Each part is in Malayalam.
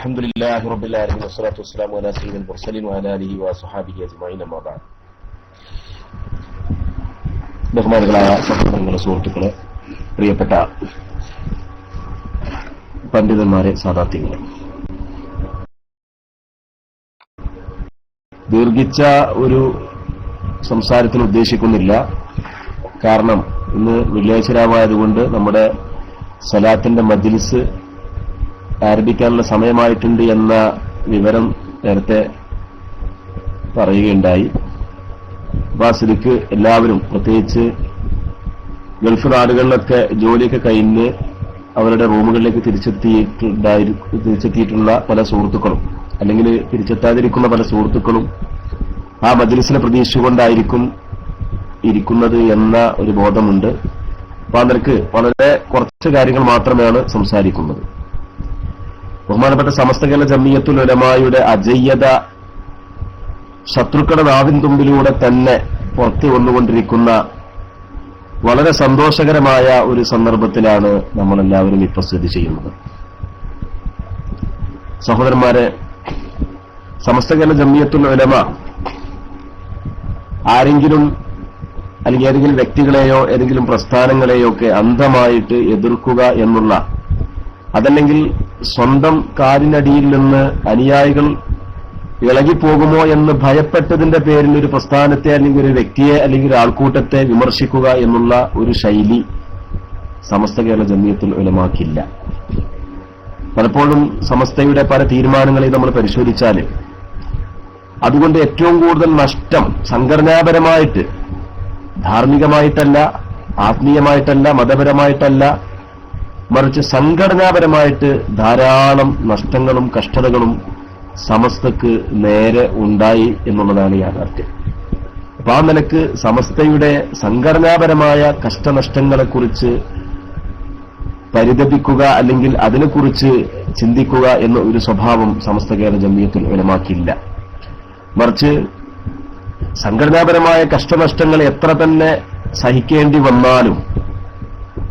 അൽഹംദുലില്ലാഹി റബ്ബിൽ ആലമീൻ വസ്സലാത്തു വസ്സലാമു അലാ സയ്യിദിൽ മുർസലീൻ വഅലാ ആലിഹി വസ്വഹാബിഹി അജ്മഈൻ അമ്മാ ബഅദ്. ബഹുമാനികളായ സഹോദരങ്ങളെ, സുഹൃത്തുക്കളെ, പ്രിയപ്പെട്ട പണ്ഡിതന്മാരെ, സാദാത്യങ്ങളെ, ദീർഘിച്ച ഒരു സംസാരത്തിന് ഉദ്ദേശിക്കുന്നില്ല. കാരണം ഇന്ന് വെള്ളിയാഴ്ച രാവായതുകൊണ്ട് നമ്മുടെ സലാത്തിന്റെ മജ്ലിസ് ആരംഭിക്കാനുള്ള സമയമായിട്ടുണ്ട് എന്ന വിവരം നേരത്തെ പറയുകയുണ്ടായി. വാസിലേക്ക് എല്ലാവരും, പ്രത്യേകിച്ച് ഗൾഫ് നാടുകളിലൊക്കെ ജോലിയൊക്കെ കഴിഞ്ഞ് അവരുടെ റൂമുകളിലേക്ക് തിരിച്ചെത്തിയിട്ടുള്ള പല സുഹൃത്തുക്കളും, അല്ലെങ്കിൽ തിരിച്ചെത്താതിരിക്കുന്ന പല സുഹൃത്തുക്കളും ആ മജ്ലിസിനെ പ്രതീക്ഷിച്ചുകൊണ്ടായിരിക്കും ഇരിക്കുന്നത് എന്ന ഒരു ബോധമുണ്ട്. അപ്പൊ അതിലേക്ക് വളരെ കുറച്ച് കാര്യങ്ങൾ മാത്രമാണ് സംസാരിക്കുന്നത്. ബഹുമാനപ്പെട്ട സമസ്ത കേരള ജംഇയ്യത്തുൽ ഉലമായുടെ അജയ്യത ശത്രുക്കളുടെ നാവിൻ തുമ്പിലൂടെ തന്നെ പുറത്തു വന്നുകൊണ്ടിരിക്കുന്ന വളരെ സന്തോഷകരമായ ഒരു സന്ദർഭത്തിലാണ് നമ്മളെല്ലാവരും ഇപ്പോൾ സ്ഥിതി ചെയ്യുന്നത്. സഹോദരന്മാരെ, സമസ്ത കേരള ജംഇയ്യത്തുൽ ഉലമ ആരെങ്കിലും അല്ലെങ്കിൽ ഏതെങ്കിലും വ്യക്തികളെയോ ഏതെങ്കിലും പ്രസ്ഥാനങ്ങളെയോ ഒക്കെ അന്ധമായിട്ട് എതിർക്കുക എന്നുള്ള, അതല്ലെങ്കിൽ സ്വന്തം കാലിനടിയിൽ നിന്ന് അനുയായികൾ ഇളകിപ്പോകുമോ എന്ന് ഭയപ്പെട്ടതിന്റെ പേരിൽ ഒരു പ്രസ്ഥാനത്തെ അല്ലെങ്കിൽ ഒരു വ്യക്തിയെ അല്ലെങ്കിൽ ഒരു ആൾക്കൂട്ടത്തെ വിമർശിക്കുക എന്നുള്ള ഒരു ശൈലി സമസ്ത കേരള ജംഇയ്യത്തുൽ ഉലമാക്കില്ല. പലപ്പോഴും സമസ്തയുടെ പല തീരുമാനങ്ങളെ നമ്മൾ പരിശോധിച്ചാൽ അതുകൊണ്ട് ഏറ്റവും കൂടുതൽ നഷ്ടം സംഘടനാപരമായിട്ട്, ധാർമ്മികമായിട്ടല്ല, ആത്മീയമായിട്ടല്ല, മതപരമായിട്ടല്ല, മറിച്ച് സംഘടനാപരമായിട്ട് ധാരാളം നഷ്ടങ്ങളും കഷ്ടതകളും സമസ്തക്ക് നേരെ ഉണ്ടായി എന്നുള്ളതാണ് യാഥാർത്ഥ്യം. അപ്പൊ ആ നിലക്ക് സമസ്തയുടെ സംഘടനാപരമായ കഷ്ടനഷ്ടങ്ങളെക്കുറിച്ച് പരിതപിക്കുക അല്ലെങ്കിൽ അതിനെക്കുറിച്ച് ചിന്തിക്കുക എന്ന ഒരു സ്വഭാവം സമസ്ത കേരള ജംഇയ്യത്തുൽ ഉലമാക്കില്ല. മറിച്ച് സംഘടനാപരമായ കഷ്ടനഷ്ടങ്ങൾ എത്ര തന്നെ സഹിക്കേണ്ടി വന്നാലും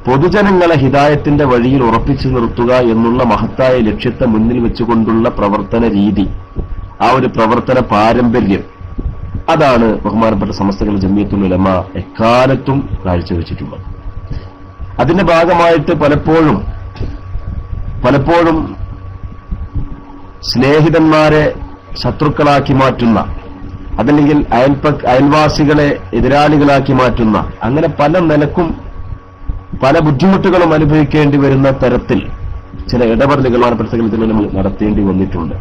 പൊതുജനങ്ങളെ ഹിദായത്തിന്റെ വഴിയിൽ ഉറപ്പിച്ചു നിർത്തുക എന്നുള്ള മഹത്തായ ലക്ഷ്യത്തെ മുന്നിൽ വെച്ചുകൊണ്ടുള്ള പ്രവർത്തന രീതി, ആ ഒരു പ്രവർത്തന പാരമ്പര്യം, അതാണ് ബഹുമാനപ്പെട്ട സമസ്ത കേരള ജംഇയ്യത്തുൽ ഉലമ എക്കാലത്തും കാഴ്ചവെച്ചിട്ടുള്ളത്. അതിന്റെ ഭാഗമായിട്ട് പലപ്പോഴും സ്നേഹിതന്മാരെ ശത്രുക്കളാക്കി മാറ്റുന്ന, അതല്ലെങ്കിൽ അയൽവാസികളെ എതിരാളികളാക്കി മാറ്റുന്ന, അങ്ങനെ പല നിലക്കും പല ബുദ്ധിമുട്ടുകളും അനുഭവിക്കേണ്ടി വരുന്ന തരത്തിൽ ചില ഇടപെടലുകൾ നമ്മൾ നടത്തേണ്ടി വന്നിട്ടുണ്ട്.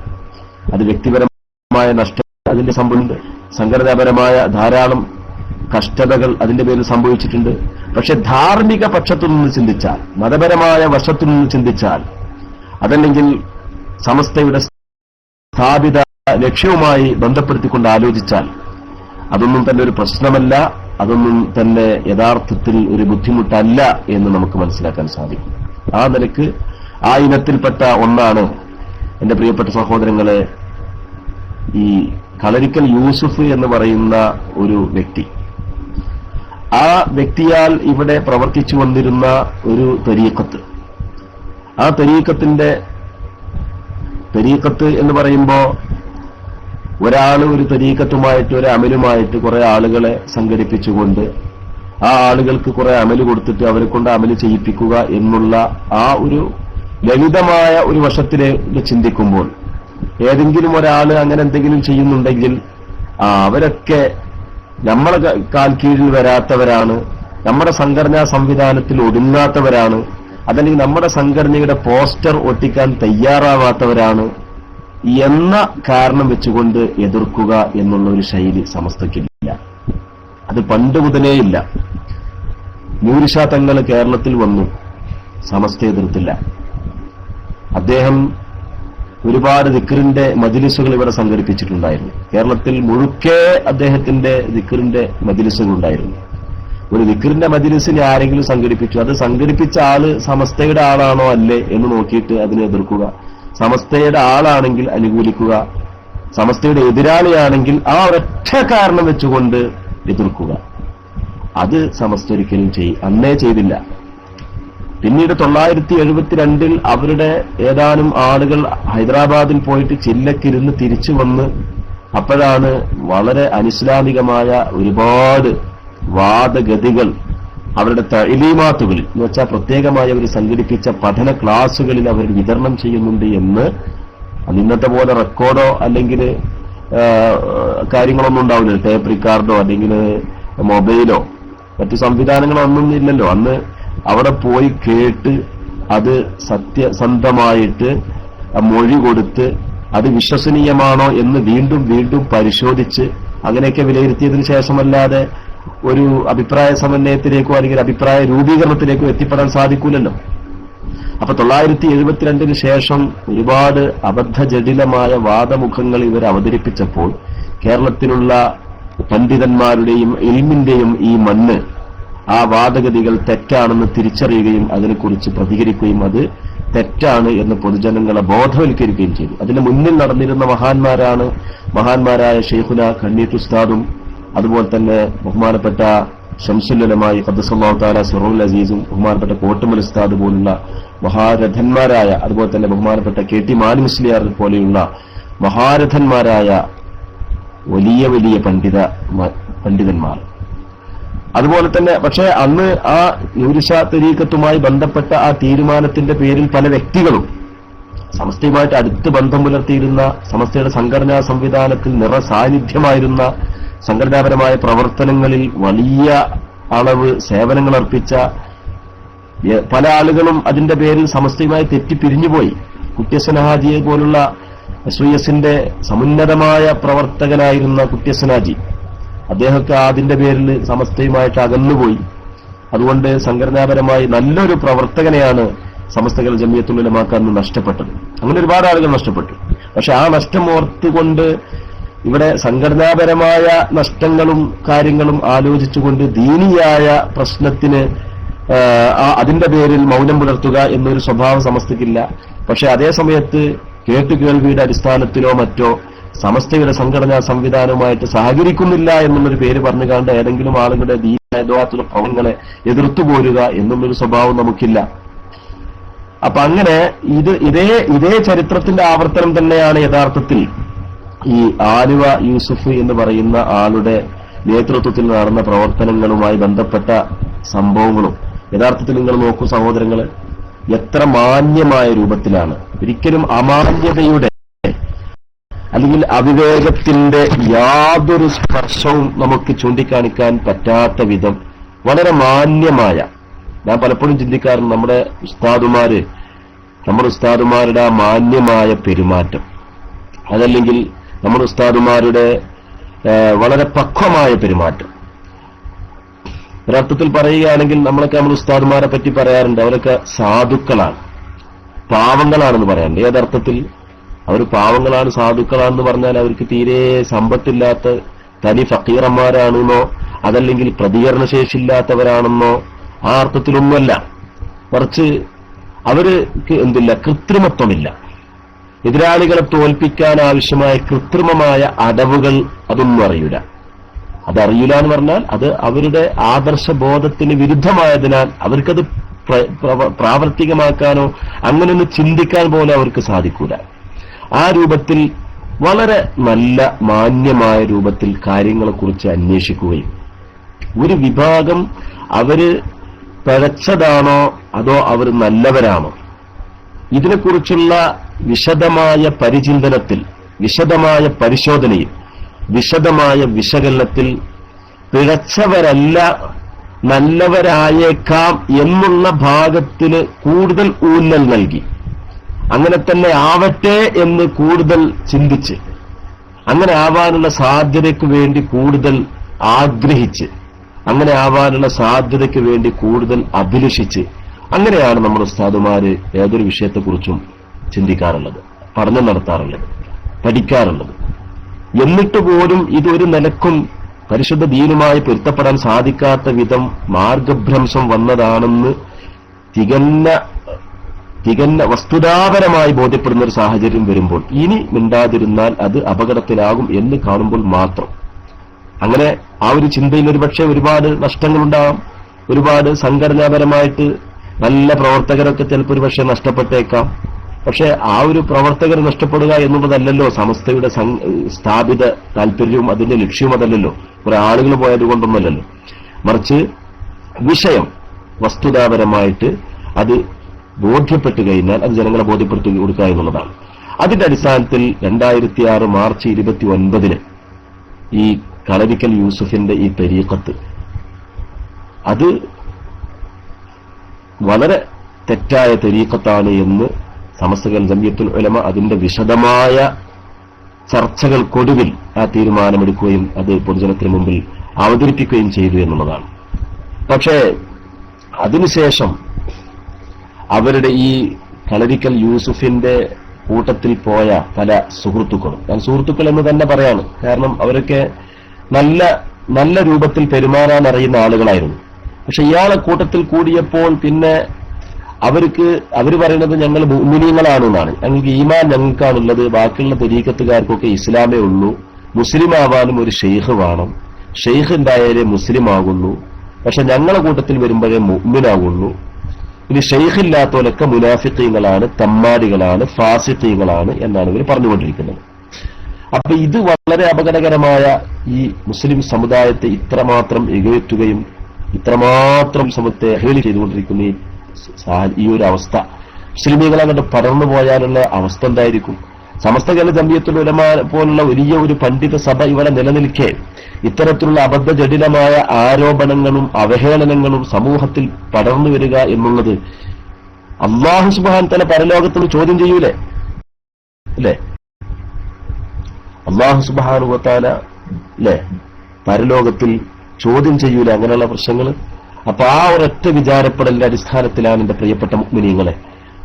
അത് വ്യക്തിപരമായ നഷ്ടം അതിന്റെ സംഭവമുണ്ട്, സംഘടനാപരമായ ധാരാളം കഷ്ടതകൾ അതിന്റെ പേരിൽ സംഭവിച്ചിട്ടുണ്ട്. പക്ഷെ ധാർമ്മിക പക്ഷത്തു നിന്ന് ചിന്തിച്ചാൽ, മതപരമായ വശത്തു നിന്ന് ചിന്തിച്ചാൽ, അതല്ലെങ്കിൽ സമസ്തയുടെ സ്ഥാപിത ലക്ഷ്യവുമായി ബന്ധപ്പെടുത്തിക്കൊണ്ട് ആലോചിച്ചാൽ അതൊന്നും തന്നെ ഒരു പ്രശ്നമല്ല, അതൊന്നും തന്നെ യഥാർത്ഥത്തിൽ ഒരു ബുദ്ധിമുട്ടല്ല എന്ന് നമുക്ക് മനസ്സിലാക്കാൻ സാധിക്കും. ആ നിലക്ക് ആ ഇനത്തിൽപ്പെട്ട ഒന്നാണ് എന്റെ പ്രിയപ്പെട്ട സഹോദരങ്ങളെ ഈ കളരിക്കൽ യൂസുഫ് എന്ന് പറയുന്ന ഒരു വ്യക്തി. ആ വ്യക്തിയാൽ ഇവിടെ പ്രവർത്തിച്ചു വന്നിരുന്ന ഒരു തരീഖത്ത്, ആ തരീഖത്ത് എന്ന് പറയുമ്പോ ഒരാൾ ഒരു തരീഖത്തുമായിട്ട് ഒരു അമലുമായിട്ട് കുറെ ആളുകളെ സംഘടിപ്പിച്ചുകൊണ്ട് ആ ആളുകൾക്ക് കുറെ അമല് കൊടുത്തിട്ട് അവരെ കൊണ്ട് അമല് ചെയ്യിപ്പിക്കുക എന്നുള്ള ആ ഒരു ലളിതമായ ഒരു വശത്തിലേക്ക് ചിന്തിക്കുമ്പോൾ, ഏതെങ്കിലും ഒരാൾ അങ്ങനെ എന്തെങ്കിലും ചെയ്യുന്നുണ്ടെങ്കിൽ അവരൊക്കെ നമ്മളെ കാൽ കീഴിൽ വരാത്തവരാണ്, നമ്മുടെ സംഘടനാ സംവിധാനത്തിൽ ഒതുങ്ങാത്തവരാണ്, അതല്ലെങ്കിൽ നമ്മുടെ സംഘടനയുടെ പോസ്റ്റർ ഒട്ടിക്കാൻ തയ്യാറാവാത്തവരാണ് എന്ന കാരണം വെച്ചുകൊണ്ട് എതിർക്കുക എന്നുള്ള ഒരു ശൈലി സമസ്തക്കില്ല. അത് പണ്ട് മുതലേ ഇല്ല. നൂർഷാ തങ്ങൾ കേരളത്തിൽ വന്നു, സമസ്ത എതിർത്തില്ല. അദ്ദേഹം ഒരുപാട് ദിക്റിന്റെ മജ്ലിസുകൾ ഇവിടെ സംഘടിപ്പിച്ചിട്ടുണ്ടായിരുന്നു. കേരളത്തിൽ മുഴുക്കെ അദ്ദേഹത്തിന്റെ ദിക്റിന്റെ മജ്ലിസുകൾ ഉണ്ടായിരുന്നു. ഒരു ദിക്റിന്റെ മജ്ലിസിനെ ആരെങ്കിലും സംഘടിപ്പിച്ചു, അത് സംഘടിപ്പിച്ച ആള് സമസ്തയുടെ ആളാണോ അല്ലേ എന്ന് നോക്കിയിട്ട് അതിനെ എതിർക്കുക, സമസ്തയുടെ ആളാണെങ്കിൽ അനുകൂലിക്കുക, സമസ്തയുടെ എതിരാളിയാണെങ്കിൽ ആ ഒരൊറ്റ കാരണം വെച്ചുകൊണ്ട് എതിർക്കുക. അത് സമസ്ത ഒരിക്കലും അന്നേ ചെയ്തില്ല. പിന്നീട് 972 അവരുടെ ഏതാനും ആളുകൾ ഹൈദരാബാദിൽ പോയിട്ട് ചില്ലക്കിരുന്ന് തിരിച്ചു വന്ന് അപ്പോഴാണ് വളരെ അനിസ്ലാമികമായ ഒരുപാട് വാദഗതികൾ അവരുടെ തഅലീമാത്തുകളിൽ എന്ന് വെച്ചാൽ പ്രത്യേകമായി അവർ സംഘടിപ്പിച്ച പഠന ക്ലാസുകളിൽ അവർ വിതരണം ചെയ്യുന്നുണ്ട് എന്ന്. ഇന്നത്തെ പോലെ റെക്കോർഡോ അല്ലെങ്കിൽ കാര്യങ്ങളൊന്നും ഉണ്ടാവില്ല, ടേപ്പ് റിക്കാർഡോ അല്ലെങ്കിൽ മൊബൈലോ മറ്റു സംവിധാനങ്ങളോ ഒന്നും ഇല്ലല്ലോ. അന്ന് അവിടെ പോയി കേട്ട് അത് സത്യസന്ധമായിട്ട് മൊഴി കൊടുത്ത് അത് വിശ്വസനീയമാണോ എന്ന് വീണ്ടും വീണ്ടും പരിശോധിച്ച് അങ്ങനെയൊക്കെ വിലയിരുത്തിയതിനു ശേഷമല്ലാതെ ഒരു അഭിപ്രായ സമന്വയത്തിലേക്കോ അല്ലെങ്കിൽ അഭിപ്രായ രൂപീകരണത്തിലേക്കോ എത്തിപ്പെടാൻ സാധിക്കൂലല്ലോ. അപ്പൊ 972 ശേഷം ഒരുപാട് അബദ്ധജടിലമായ വാദമുഖങ്ങൾ ഇവർ അവതരിപ്പിച്ചപ്പോൾ കേരളത്തിലുള്ള പണ്ഡിതന്മാരുടെയും ഇൽമിന്റെയും ഈ മണ്ണ് ആ വാദഗതികൾ തെറ്റാണെന്ന് തിരിച്ചറിയുകയും അതിനെക്കുറിച്ച് പ്രതികരിക്കുകയും അത് തെറ്റാണ് എന്ന് പൊതുജനങ്ങളെ ബോധവൽക്കരിക്കുകയും ചെയ്തു. അതിന് മുന്നിൽ നടന്നിരുന്ന മഹാന്മാരായ ഷെയ്ഖുന കണ്ണീത്ത് ഉസ്താദും അതുപോലെ തന്നെ ബഹുമാനപ്പെട്ട ശംസുല്ലമായി ഖദ്ദസല്ലാഹു തആല സിറുൽ അസീസും ബഹുമാനപ്പെട്ട കോട്ടുമൽ ഉസ്താദ് പോലുള്ള മഹാരഥന്മാരായ, അതുപോലെ തന്നെ ബഹുമാനപ്പെട്ട KT മാലി മുസ്ലിയാർ പോലെയുള്ള മഹാരഥന്മാരായ വലിയ വലിയ പണ്ഡിതന്മാർ. അതുപോലെ തന്നെ പക്ഷേ അന്ന് ആ നൂരിഷാ തരീഖത്തുമായി ബന്ധപ്പെട്ട ആ തീരുമാനത്തിന്റെ പേരിൽ പല വ്യക്തികളും സമസ്തയുമായിട്ട് അടുത്ത് ബന്ധം പുലർത്തിയിരുന്ന, സമസ്തയുടെ സംഘടനാ സംവിധാനത്തിൽ നിറസാന്നിധ്യമായിരുന്ന, സംഘടനാപരമായ പ്രവർത്തനങ്ങളിൽ വലിയ അളവ് സേവനങ്ങൾ അർപ്പിച്ച പല ആളുകളും അതിന്റെ പേരിൽ സമസ്തയുമായി തെറ്റിപ്പിരിഞ്ഞുപോയി. കുട്ടിയസൻ ഹാജിയെ പോലുള്ള SYSന്റെ സമുന്നതമായ പ്രവർത്തകനായിരുന്ന കുട്ടിയസൻ ഹാജി, അദ്ദേഹമൊക്കെ അതിന്റെ പേരിൽ സമസ്തയുമായിട്ട് അകന്നുപോയി. അതുകൊണ്ട് സംഘടനാപരമായി നല്ലൊരു പ്രവർത്തകനെയാണ് സമസ്തകൾ ജമിയത്തുൽ ഉലമാക്ക് അന്ന് നഷ്ടപ്പെട്ടത്. അങ്ങനെ ഒരുപാട് ആളുകൾ നഷ്ടപ്പെട്ടു. പക്ഷെ ആ നഷ്ടം ഓർത്തുകൊണ്ട് ഇവിടെ സംഘടനാപരമായ നഷ്ടങ്ങളും കാര്യങ്ങളും ആലോചിച്ചുകൊണ്ട് ദീനിയായ പ്രശ്നത്തിന് അതിന്റെ പേരിൽ മൗനം പുലർത്തുക എന്നൊരു സ്വഭാവം സമസ്തയ്ക്കില്ല. പക്ഷെ അതേ സമയത്ത് കേട്ടുകേൾവിയുടെ അടിസ്ഥാനത്തിലോ മറ്റോ സമസ്തയുടെ സംഘടനാ സംവിധാനവുമായിട്ട് സഹകരിക്കുന്നില്ല എന്നുള്ളൊരു പേര് പറഞ്ഞുകൊണ്ട് ഏതെങ്കിലും ആളുകളുടെ ദീനത്തുള്ള പ്രവർത്തനങ്ങളെ എതിർത്തു പോരുക എന്നുള്ളൊരു സ്വഭാവം നമുക്കില്ല. അപ്പൊ അങ്ങനെ ഇതേ ചരിത്രത്തിന്റെ ആവർത്തനം തന്നെയാണ് യഥാർത്ഥത്തിൽ ഈ ആലുവ യൂസുഫ് എന്ന് പറയുന്ന ആളുടെ നേതൃത്വത്തിൽ നടന്ന പ്രവർത്തനങ്ങളുമായി ബന്ധപ്പെട്ട സംഭവങ്ങളും. യഥാർത്ഥത്തിൽ നിങ്ങൾ നോക്കൂ സഹോദരങ്ങള്, എത്ര മാന്യമായ രൂപത്തിലാണ്, ഒരിക്കലും അമാന്യതയുടെ അല്ലെങ്കിൽ അവിവേകത്തിന്റെ യാതൊരു സ്പർശവും നമുക്ക് ചൂണ്ടിക്കാണിക്കാൻ പറ്റാത്ത വിധം വളരെ മാന്യമായ, ഞാൻ പലപ്പോഴും ചിന്തിക്കാറുണ്ട് നമ്മുടെ ഉസ്താദുമാരുടെ ആ മാന്യമായ പെരുമാറ്റം, അതല്ലെങ്കിൽ നമ്മുടെ ഉസ്താദുമാരുടെ വളരെ പക്വമായ പെരുമാറ്റം. ഒരർത്ഥത്തിൽ പറയുകയാണെങ്കിൽ നമ്മളൊക്കെ നമ്മുടെ ഉസ്താദുമാരെ പറ്റി പറയാറുണ്ട്, അവരൊക്കെ സാധുക്കളാണ്, പാവങ്ങളാണെന്ന് പറയാറുണ്ട്. ഏതർത്ഥത്തിൽ അവർ പാവങ്ങളാണ്, സാധുക്കളാണെന്ന് പറഞ്ഞാൽ അവർക്ക് തീരെ സമ്പത്തില്ലാത്ത തനി ഫക്കീറന്മാരാണെന്നോ അതല്ലെങ്കിൽ പ്രതികരണശേഷിയില്ലാത്തവരാണെന്നോ ആ അർത്ഥത്തിലൊന്നുമല്ല. മറിച്ച് അവർക്ക് എന്തില്ല, കൃത്രിമത്വമില്ല. എതിരാളികളെ തോൽപ്പിക്കാൻ ആവശ്യമായ കൃത്രിമമായ അടവുകൾ അതൊന്നും അറിയില്ല. അതറിയില്ല എന്ന് പറഞ്ഞാൽ അത് അവരുടെ ആദർശബോധത്തിന് വിരുദ്ധമായതിനാൽ അവർക്കത് പ്രാവർത്തികമാക്കാനോ അങ്ങനെയൊന്ന് ചിന്തിക്കാൻ പോലെ അവർക്ക് സാധിക്കൂല. ആ രൂപത്തിൽ വളരെ നല്ല മാന്യമായ രൂപത്തിൽ കാര്യങ്ങളെക്കുറിച്ച് അന്വേഷിക്കുകയും ഒരു വിഭാഗം അവര് പിഴച്ചതാണോ അതോ അവർ നല്ലവരാണോ ഇതിനെക്കുറിച്ചുള്ള വിശദമായ പരിചിന്തനത്തിൽ, വിശദമായ പരിശോധനയിൽ, വിശദമായ വിശകലനത്തിൽ പിഴച്ചവരല്ല നല്ലവരായേക്കാം എന്നുള്ള ഭാഗത്തിന് കൂടുതൽ ഊന്നൽ നൽകി, അങ്ങനെ തന്നെ ആവട്ടെ എന്ന് കൂടുതൽ ചിന്തിച്ച്, അങ്ങനെ ആവാനുള്ള സാധ്യതയ്ക്ക് വേണ്ടി കൂടുതൽ ആഗ്രഹിച്ച്, അങ്ങനെ ആവാനുള്ള സാധ്യതയ്ക്ക് വേണ്ടി കൂടുതൽ അഭിലഷിച്ച്, അങ്ങനെയാണ് നമ്മുടെ ഉസ്താദുമാര് ഏതൊരു വിഷയത്തെക്കുറിച്ചും ചിന്തിക്കാറുള്ളത്, പഠനം നടത്താറുള്ളത്, പഠിക്കാറുള്ളത്. എന്നിട്ട് പോലും ഇതൊരു നിലക്കും പരിശുദ്ധ ദീനുമായി പൊരുത്തപ്പെടാൻ സാധിക്കാത്ത വിധം മാർഗഭ്രംശം വന്നതാണെന്ന് തികഞ്ഞ വസ്തുതാപരമായി ബോധ്യപ്പെടുന്ന ഒരു സാഹചര്യം വരുമ്പോൾ ഇനി മിണ്ടാതിരുന്നാൽ അത് അപകടത്തിലാകും എന്ന് കാണുമ്പോൾ മാത്രം, അങ്ങനെ ആ ഒരു ചിന്തയിൽ ഒരുപക്ഷെ ഒരുപാട് നഷ്ടങ്ങളുണ്ടാകാം, ഒരുപാട് സംഘടനാപരമായിട്ട് നല്ല പ്രവർത്തകരൊക്കെ ചിലപ്പോൾ ഒരു പക്ഷേ നഷ്ടപ്പെട്ടേക്കാം. പക്ഷെ ആ ഒരു പ്രവർത്തകർ നഷ്ടപ്പെടുക എന്നുള്ളതല്ലല്ലോ സമസ്തയുടെ സ്ഥാപിത താല്പര്യവും അതിന്റെ ലക്ഷ്യവും അതല്ലല്ലോ. കുറെ ആളുകൾ പോയത് കൊണ്ടൊന്നല്ലല്ലോ. മറിച്ച് വിഷയം വസ്തുതാപരമായിട്ട് അത് ബോധ്യപ്പെട്ടു കഴിഞ്ഞാൽ അത് ജനങ്ങളെ ബോധ്യപ്പെടുത്തി കൊടുക്കുക എന്നുള്ളതാണ്. അതിന്റെ അടിസ്ഥാനത്തിൽ 2006 മാർച്ച് 29 ഈ കളരിക്കൽ യൂസുഫിന്റെ ഈ തരീഖത്ത് അത് വളരെ തെറ്റായ തരീഖത്താണ് എന്ന് സമസ്ത ജംഇയ്യത്തുൽ ഉലമ അതിന്റെ വിശദമായ ചർച്ചകൾക്കൊടുവിൽ ആ തീരുമാനമെടുക്കുകയും അത് പൊതുജനത്തിന് മുമ്പിൽ അവതരിപ്പിക്കുകയും ചെയ്തു എന്നുള്ളതാണ്. പക്ഷേ അതിനുശേഷം അവരുടെ ഈ കളരിക്കൽ യൂസുഫിന്റെ കൂട്ടത്തിൽ പോയ പല സുഹൃത്തുക്കളും, ഞാൻ സുഹൃത്തുക്കൾ എന്ന് തന്നെ പറയാണ്, കാരണം അവരൊക്കെ നല്ല രൂപത്തിൽ പെരുമാറാൻ അറിയുന്ന ആളുകളായിരുന്നു. പക്ഷെ ഇയാളെ കൂട്ടത്തിൽ കൂടിയപ്പോൾ പിന്നെ അവർ പറയുന്നത് ഞങ്ങൾ മുഅ്മിനീങ്ങളാണെന്നാണ്, ഞങ്ങൾക്ക് ഈമാൻ ഞങ്ങൾക്കാണുള്ളത്, ബാക്കിയുള്ള തരീഖത്തുകാർക്കൊക്കെ ഇസ്ലാമേ ഉള്ളൂ, മുസ്ലിം ആവാനും ഒരു ഷെയ്ഖ് വേണം, ഷെയ്ഖ് ഉണ്ടായാലേ മുസ്ലിം ആകുള്ളൂ, പക്ഷെ ഞങ്ങളെ കൂട്ടത്തിൽ വരുമ്പോഴേ മുഅ്മിനാകുള്ളൂ, ഇനി ഷെയ്ഖ് ഇല്ലാത്തവരൊക്കെ മുനാഫിഖീങ്ങളാണ്, തമ്മാടികളാണ്, ഫാസിഖീങ്ങളാണ് എന്നാണ് ഇവർ പറഞ്ഞുകൊണ്ടിരിക്കുന്നത്. അപ്പൊ ഇത് വളരെ അപകടകരമായ ഈ മുസ്ലിം സമുദായത്തെ ഇത്രമാത്രം എകയറ്റുകയും ഇത്രമാത്രം സമൂഹത്തെ ഹേളി ചെയ്തുകൊണ്ടിരിക്കുന്ന ഈ ഒരു അവസ്ഥ മുസ്ലിമീങ്ങൾ അങ്ങോട്ട് പടർന്നു പോയാലുള്ള അവസ്ഥ എന്തായിരിക്കും? സമസ്ത കേരള ജംഇയ്യത്തുൽ ഉലമ പോലുള്ള വലിയ ഒരു പണ്ഡിത സഭ ഇവിടെ നിലനിൽക്കെ ഇത്തരത്തിലുള്ള അബദ്ധജടിലമായ ആരോപണങ്ങളും അവഹേളനങ്ങളും സമൂഹത്തിൽ പടർന്നു വരിക എന്നുള്ളത് അല്ലാഹു സുബ്ഹാനഹു വതആല പരലോകത്തോട് ചോദ്യം ചെയ്യൂലേ? അല്ലേ? അല്ലാഹു സുബ്ഹാനഹു വതആല അല്ലേ പരലോകത്തിൽ ചോദ്യം ചെയ്യൂല അങ്ങനെയുള്ള പ്രശ്നങ്ങൾ? അപ്പൊ ആ ഒരൊറ്റ വിചാരപ്പെടലിന്റെ അടിസ്ഥാനത്തിലാണ് എന്റെ പ്രിയപ്പെട്ട മുഅ്മിനീങ്ങളെ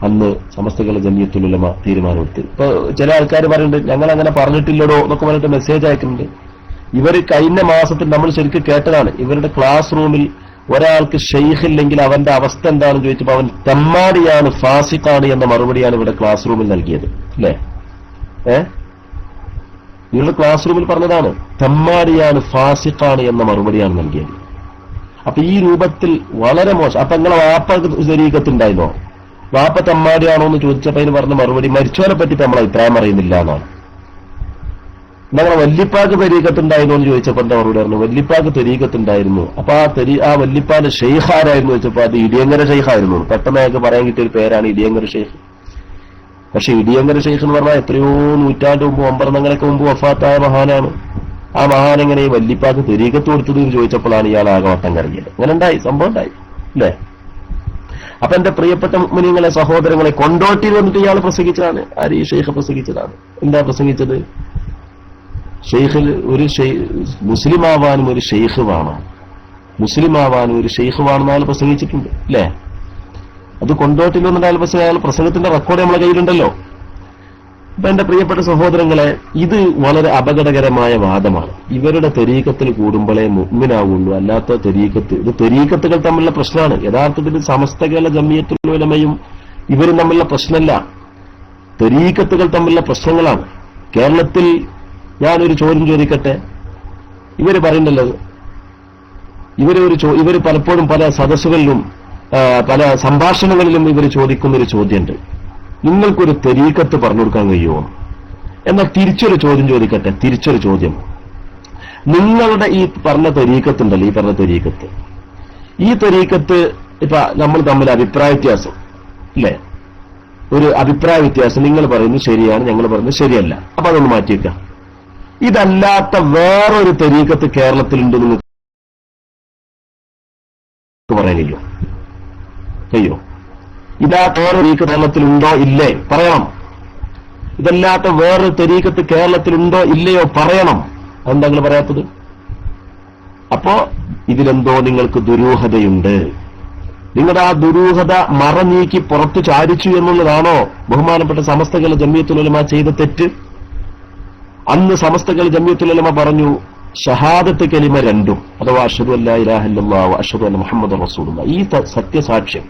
അന്ന് സമസ്ത കേരള ജംഇയ്യത്തുൽ ഉലമ തീരുമാനമെടുത്ത്. ഇപ്പൊ ചില ആൾക്കാർ പറയുന്നുണ്ട് ഞങ്ങൾ അങ്ങനെ പറഞ്ഞിട്ടില്ലടോ എന്നൊക്കെ പറഞ്ഞിട്ട് മെസ്സേജ് അയക്കുന്നുണ്ട്. ഇവർ കഴിഞ്ഞ മാസത്തിൽ നമ്മൾ ശരിക്കും കേട്ടതാണ്, ഇവരുടെ ക്ലാസ് റൂമിൽ ഒരാൾക്ക് ഷെയ്ഖ് ഇല്ലെങ്കിൽ അവന്റെ അവസ്ഥ എന്താണെന്ന് ചോദിച്ചപ്പോൾ അവൻ തമ്മാടിയാണ്, ഫാസിഖാണ് എന്ന മറുപടിയാണ് ഇവിടെ ക്ലാസ് റൂമിൽ നൽകിയത്. അല്ലേ? ഇവരുടെ ക്ലാസ് റൂമിൽ പറഞ്ഞതാണ് തമ്മാടിയാണ്, ഫാസിഖാണ് എന്ന മറുപടിയാണ് നൽകിയത്. അപ്പൊ ഈ രൂപത്തിൽ വളരെ മോശം. അപ്പൊ നിങ്ങളെ വാപ്പ തരീഖത്തുണ്ടായിരുന്നോ? വാപ്പ തമ്മാടിയാണോ എന്ന് ചോദിച്ചപ്പോ അതിന് പറഞ്ഞ മറുപടി മരിച്ചവരെ പറ്റിയിട്ട് നമ്മൾ അഭിപ്രായം അറിയുന്നില്ല എന്നാണ്. ഞങ്ങളെ വല്ലിപ്പാക്ക് തരീഖത്തുണ്ടായിരുന്നോ എന്ന് ചോദിച്ചപ്പോ എന്താ മറുപടി പറഞ്ഞു? വല്ലിപ്പാക്ക് തരീഖത്തുണ്ടായിരുന്നു. അപ്പൊ ആ വല്ലിപ്പാന്റെ ഷെയ്ഖാരായിരുന്നു ചോദിച്ചപ്പോ അത് ഇടിയങ്കര ഷെയ്ഖായിരുന്നു. പെട്ടെന്ന് അയാൾക്ക് പറയാൻ കിട്ടിയ ഒരു പേരാണ് ഇടിയങ്കര ഷെയ്ഖ്. പക്ഷെ ഇടിയങ്കര ഷെയ്ഖ് എന്ന് പറഞ്ഞാൽ എത്രയോ നൂറ്റാണ്ട് മുമ്പ്, 9 മുമ്പ് വഫാത്തായ മഹാനാണ്. ആ മഹാൻ എങ്ങനെ ഈ വല്ലിപ്പാക്ക് തരീഖത്ത് കൊടുത്തത് എന്ന് ചോദിച്ചപ്പോഴാണ് ഇയാൾ ആകെ വട്ടം കറങ്ങിയത്. അങ്ങനെ ഉണ്ടായി, സംഭവം ഉണ്ടായി. അല്ലേ? അപ്പൊ എന്റെ പ്രിയപ്പെട്ട മുഅ്മിനീങ്ങളെ, സഹോദരങ്ങളെ, കൊണ്ടോട്ടിയിൽ വന്നിട്ട് ഇയാൾ പ്രസംഗിച്ചതാണ്. ആര്? ഈ ഷെയ്ഖ് പ്രസംഗിച്ചതാണ്. എന്താ പ്രസംഗിച്ചത്? ഷെയ്ഖിൽ ഒരു മുസ്ലിം ആവാനും ഒരു ഷെയ്ഖ് വേണം, മുസ്ലിം ആവാനും ഒരു ഷെയ്ഖ് വേണമെന്ന് അയാൾ പ്രസംഗിച്ചിട്ടുണ്ട്. അല്ലേ? അത് കൊണ്ടോട്ടിൽ വന്നിട്ട് അയാൾ പ്രസംഗത്തിന്റെ റെക്കോർഡ് നമ്മളെ കയ്യിലുണ്ടല്ലോ. അപ്പൊ എന്റെ പ്രിയപ്പെട്ട സഹോദരങ്ങളെ, ഇത് വളരെ അപകടകരമായ വാദമാണ്. ഇവരുടെ തരീഖത്തിൽ കൂടുമ്പോഴേ മുഅ്മിനാവുള്ളൂ, അല്ലാത്ത തരീഖത്ത്, ഇത് തരീഖത്തുകൾ തമ്മിലുള്ള പ്രശ്നമാണ്. യഥാർത്ഥത്തിൽ സമസ്ത കേരള ജംഇയ്യത്തുൽ ഉലമയും ഇവരും തമ്മിലുള്ള പ്രശ്നമല്ല, തരീഖത്തുകൾ തമ്മിലുള്ള പ്രശ്നങ്ങളാണ്. കേരളത്തിൽ ഞാനൊരു ചോദ്യം ചോദിക്കട്ടെ. ഇവര് പറയുന്നല്ലോ, ഇവര് പലപ്പോഴും പല സദസ്സുകളിലും പല സംഭാഷണങ്ങളിലും ഇവർ ചോദിക്കുന്നൊരു ചോദ്യമുണ്ട്, നിങ്ങൾക്കൊരു തരീഖത്ത് പറഞ്ഞു കൊടുക്കാൻ കഴിയുമോ? എന്നാൽ തിരിച്ചൊരു ചോദ്യം ചോദിക്കട്ടെ. തിരിച്ചൊരു ചോദ്യം, നിങ്ങളുടെ ഈ പറഞ്ഞ തരീഖത്തുണ്ടല്ലോ, ഈ പറഞ്ഞ തരീഖത്ത്, ഈ തരീഖത്ത് ഇപ്പൊ നമ്മൾ തമ്മിൽ അഭിപ്രായ വ്യത്യാസം ഇല്ലേ? ഒരു അഭിപ്രായ വ്യത്യാസം, നിങ്ങൾ പറയുന്നത് ശരിയാണ്, ഞങ്ങൾ പറയുന്നത് ശരിയല്ല. അപ്പൊ അതൊന്ന് മാറ്റിവെക്കാം. ഇതല്ലാത്ത വേറൊരു തരീഖത്ത് കേരളത്തിലുണ്ട് നിങ്ങൾക്ക് പറയാനില്ലോ? അയ്യോ, ഇല്ലാത്ത വേറൊരു തരീഖത്ത് കേരളത്തിലുണ്ടോ ഇല്ലേ? പറയണം. ഇതല്ലാത്ത വേറൊരു തരീഖത്ത് കേരളത്തിലുണ്ടോ ഇല്ലയോ? പറയണം. അതെന്താ നിങ്ങൾ പറയാത്തത്? അപ്പോ ഇതിലെന്തോ നിങ്ങൾക്ക് ദുരൂഹതയുണ്ട്. നിങ്ങളുടെ ആ ദുരൂഹത മറനീക്കി പുറത്തു ചാരിച്ചു എന്നുള്ളതാണോ ബഹുമാനപ്പെട്ട സമസ്ത കേരള ജംഇയ്യത്തുൽ ഉലമ ചെയ്ത തെറ്റ്? അന്ന് സമസ്ത കേരള ജംഇയ്യത്തുൽ ഉലമ പറഞ്ഞു, ഷഹാദത്ത് കലിമ രണ്ടും, അഥവാ അഷ്ഹദു അല്ലാ ഇലാഹ ഇല്ലല്ലാഹ് അഷ്ഹദു അന്ന മുഹമ്മദൻ റസൂലുള്ളാഹ്, ഈ സത്യസാക്ഷ്യം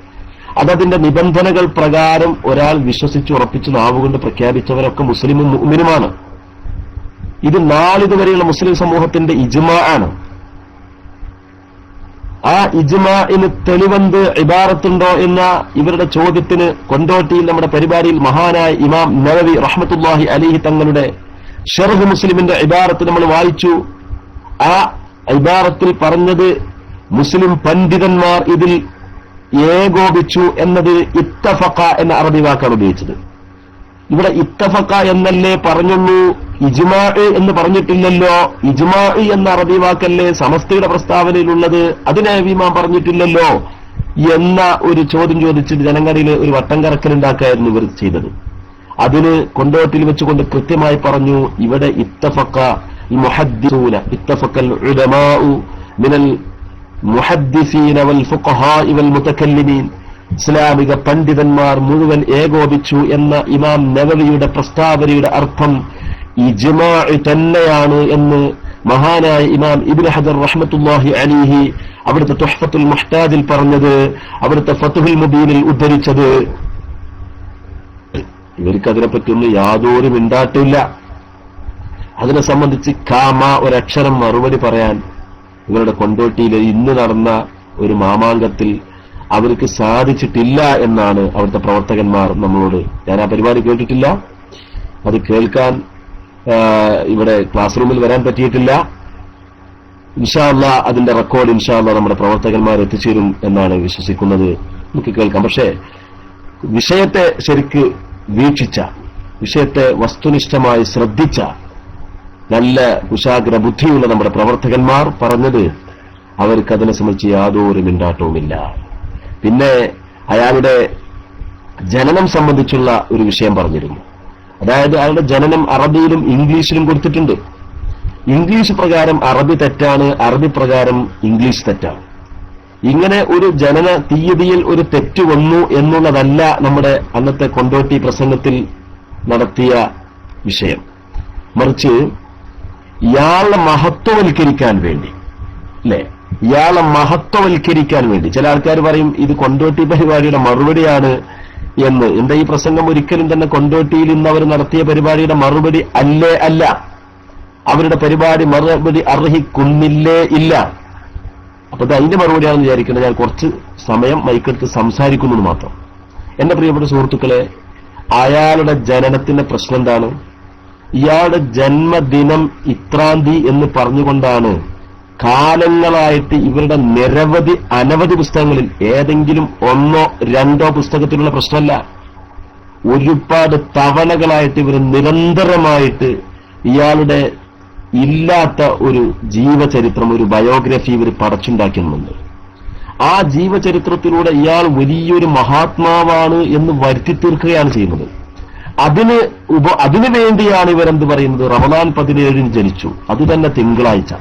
അതതിന്റെ നിബന്ധനകൾ പ്രകാരം ഒരാൾ വിശ്വസിച്ച് ഉറപ്പിച്ച് നാവുകൊണ്ട് പ്രഖ്യാപിച്ചവരൊക്കെ മുസ്ലിമും മുഅ്മിനുമാണ്. ഇത് നാളിതുവരെയുള്ള മുസ്ലിം സമൂഹത്തിന്റെ ഇജ്മാ ആണ്. ആ ഇജ്മാഇന് തെളിവെന്ത് ഇബാറത്തുണ്ടോ എന്ന ഇവരുടെ ചോദ്യത്തിന് കൊണ്ടോട്ടിയിൽ നമ്മുടെ പരിപാടിയിൽ മഹാനായ ഇമാം നവവി റഹ്മത്തുള്ളാഹി അലൈഹി തങ്ങളുടെ ശർഹ് മുസ്ലിമിന്റെ ഇബാറത്ത് നമ്മൾ വായിച്ചു. ആ ഇബാറത്തിൽ പറഞ്ഞത് മുസ്ലിം പണ്ഡിതന്മാർ ഇതിൽ ഏകോപിച്ചു എന്നത് ഇത്തഫഖ എന്ന അറബി വാക്കാണ് ഉപയോഗിച്ചത്. ഇവിടെ ഇത്തഫഖ എന്നല്ലേ പറഞ്ഞുള്ളൂ, ഇജ്മാ എന്ന് പറഞ്ഞിട്ടില്ലല്ലോ. ഇജ്മാ എന്ന അറബി വാക്കല്ലേ സമസ്തയുടെ പ്രസ്താവനയിലുള്ളത്, അതിനെ ഇമാം പറഞ്ഞിട്ടില്ലല്ലോ എന്ന ഒരു ചോദ്യം ചോദിച്ചിട്ട് ജനങ്ങളിൽ ഒരു വട്ടം കറക്കലുണ്ടാക്കായിരുന്നു ഇവർ ചെയ്തത്. അതിന് കൊണ്ടോട്ടിൽ വെച്ചുകൊണ്ട് കൃത്യമായി പറഞ്ഞു, ഇവിടെ ഇത്തഫഖ മുഹദ്ദിസൂന ഇത്തഫഖൽ ഉലമാഉ മിനൽ മുഹദ്ദിസീന വൽ ഫുഖഹാഇ വൽ മുതകല്ലിമീൻ, ഇസ്ലാമിക പണ്ഡിതന്മാർ മുഴുവൻ ഏകോപിച്ചു എന്ന ഇമാം നവവിയുടെ പ്രസ്താവനയുടെ അർത്ഥം ഇജ്മാ തന്നെയാണ് എന്ന് മഹാനായ ഇമാം ഇബ്നു ഹജർ റഹ്മത്തുള്ളാഹി അലൈഹി അവിടുത്തെ തുഹ്ഫത്തുൽ മുഹ്താജിൽ പറഞ്ഞത്, അവിടുത്തെ ഫത്ഹുൽ മുബീനിൽ ഉദ്ധരിച്ചത്. ഇവർക്ക് അതിനെപ്പറ്റിയൊന്നും യാതൊരു മിണ്ടാട്ടില്ല. അതിനെ സംബന്ധിച്ച് കാമ ഒരക്ഷരം മറുപടി പറയാൻ ഇവരുടെ കൊണ്ടോട്ടിയിൽ ഇന്ന് നടന്ന ഒരു മാമാങ്കത്തിൽ അവർക്ക് സാധിച്ചിട്ടില്ല എന്നാണ് അവിടുത്തെ പ്രവർത്തകന്മാർ നമ്മളോട്. ഞാൻ ആ പരിപാടി കേട്ടിട്ടില്ല, അത് കേൾക്കാൻ ഇവിടെ ക്ലാസ് റൂമിൽ വരാൻ പറ്റിയിട്ടില്ല. ഇൻഷാ അല്ലാഹ് അതിന്റെ റെക്കോർഡ് ഇൻഷാ അല്ലാഹ് നമ്മുടെ പ്രവർത്തകന്മാർ എത്തിച്ചേരും എന്നാണ് വിശ്വസിക്കുന്നത്. നമുക്ക് കേൾക്കാം. പക്ഷേ വിഷയത്തെ ശരിക്ക് വീക്ഷിച്ച, വിഷയത്തെ വസ്തുനിഷ്ഠമായി ശ്രദ്ധിച്ച നല്ല കുശാഗ്ര ബുദ്ധിയുള്ള നമ്മുടെ പ്രവർത്തകന്മാർ പറഞ്ഞത് അവർക്ക് അതിനെ സംബന്ധിച്ച് യാതൊരു മിണ്ടാട്ടവുമില്ല. പിന്നെ അയാളുടെ ജനനം സംബന്ധിച്ചുള്ള ഒരു വിഷയം പറഞ്ഞിരുന്നു. അതായത് അയാളുടെ ജനനം അറബിയിലും ഇംഗ്ലീഷിലും കൊടുത്തിട്ടുണ്ട്. ഇംഗ്ലീഷ് പ്രകാരം അറബി തെറ്റാണ്, അറബി പ്രകാരം ഇംഗ്ലീഷ് തെറ്റാണ്. ഇങ്ങനെ ഒരു ജനന തീയതിയിൽ ഒരു തെറ്റ് വന്നു എന്നുള്ളതല്ല നമ്മുടെ അന്നത്തെ കൊണ്ടോട്ടി പ്രസംഗത്തിൽ നടത്തിയ വിഷയം. മറിച്ച് ഇയാളെ മഹത്വവൽക്കരിക്കാൻ വേണ്ടി, അല്ലെ, ഇയാളെ മഹത്വവൽക്കരിക്കാൻ വേണ്ടി ചില ആൾക്കാർ പറയും ഇത് കൊണ്ടോട്ടി പരിപാടിയുടെ മറുപടിയാണ് എന്ന്. എന്റെ ഈ പ്രസംഗം ഒരിക്കലും തന്നെ കൊണ്ടോട്ടിയിൽ ഇന്ന് അവർ നടത്തിയ പരിപാടിയുടെ മറുപടി അല്ലേ അല്ല. അവരുടെ പരിപാടി മറുപടി അർഹിക്കുന്നില്ലേ ഇല്ല. അപ്പൊ ഇത് അതിന്റെ മറുപടിയാണെന്ന് വിചാരിക്കുന്നത്. ഞാൻ കുറച്ച് സമയം മൈക്കെടുത്ത് സംസാരിക്കുന്നത് മാത്രം. എന്റെ പ്രിയപ്പെട്ട സുഹൃത്തുക്കളെ, അയാളുടെ ജനനത്തിന്റെ പ്രശ്നം എന്താണ്? ഇയാളുടെ ജന്മദിനം ഇത്രാന്തി എന്ന് പറഞ്ഞുകൊണ്ടാണ് കാലങ്ങളായിട്ട് ഇവരുടെ അനവധി പുസ്തകങ്ങളിൽ ഏതെങ്കിലും ഒന്നോ രണ്ടോ പുസ്തകത്തിലുള്ള പ്രശ്നമല്ല, ഒരുപാട് തവണകളായിട്ട് ഇവർ നിരന്തരമായിട്ട് ഇയാളുടെ ഇല്ലാത്ത ഒരു ജീവചരിത്രം, ഒരു ബയോഗ്രഫി ഇവർ പടച്ചുണ്ടാക്കുന്നുണ്ട്. ആ ജീവചരിത്രത്തിലൂടെ ഇയാൾ വലിയൊരു മഹാത്മാവാണ് എന്ന് വരുത്തി തീർക്കുകയാണ് ചെയ്യുന്നത്. അതിനു വേണ്ടിയാണ് ഇവരെന്ത് പറയുന്നത്, റമദാൻ 17 ജനിച്ചു, അത് തന്നെ തിങ്കളാഴ്ച,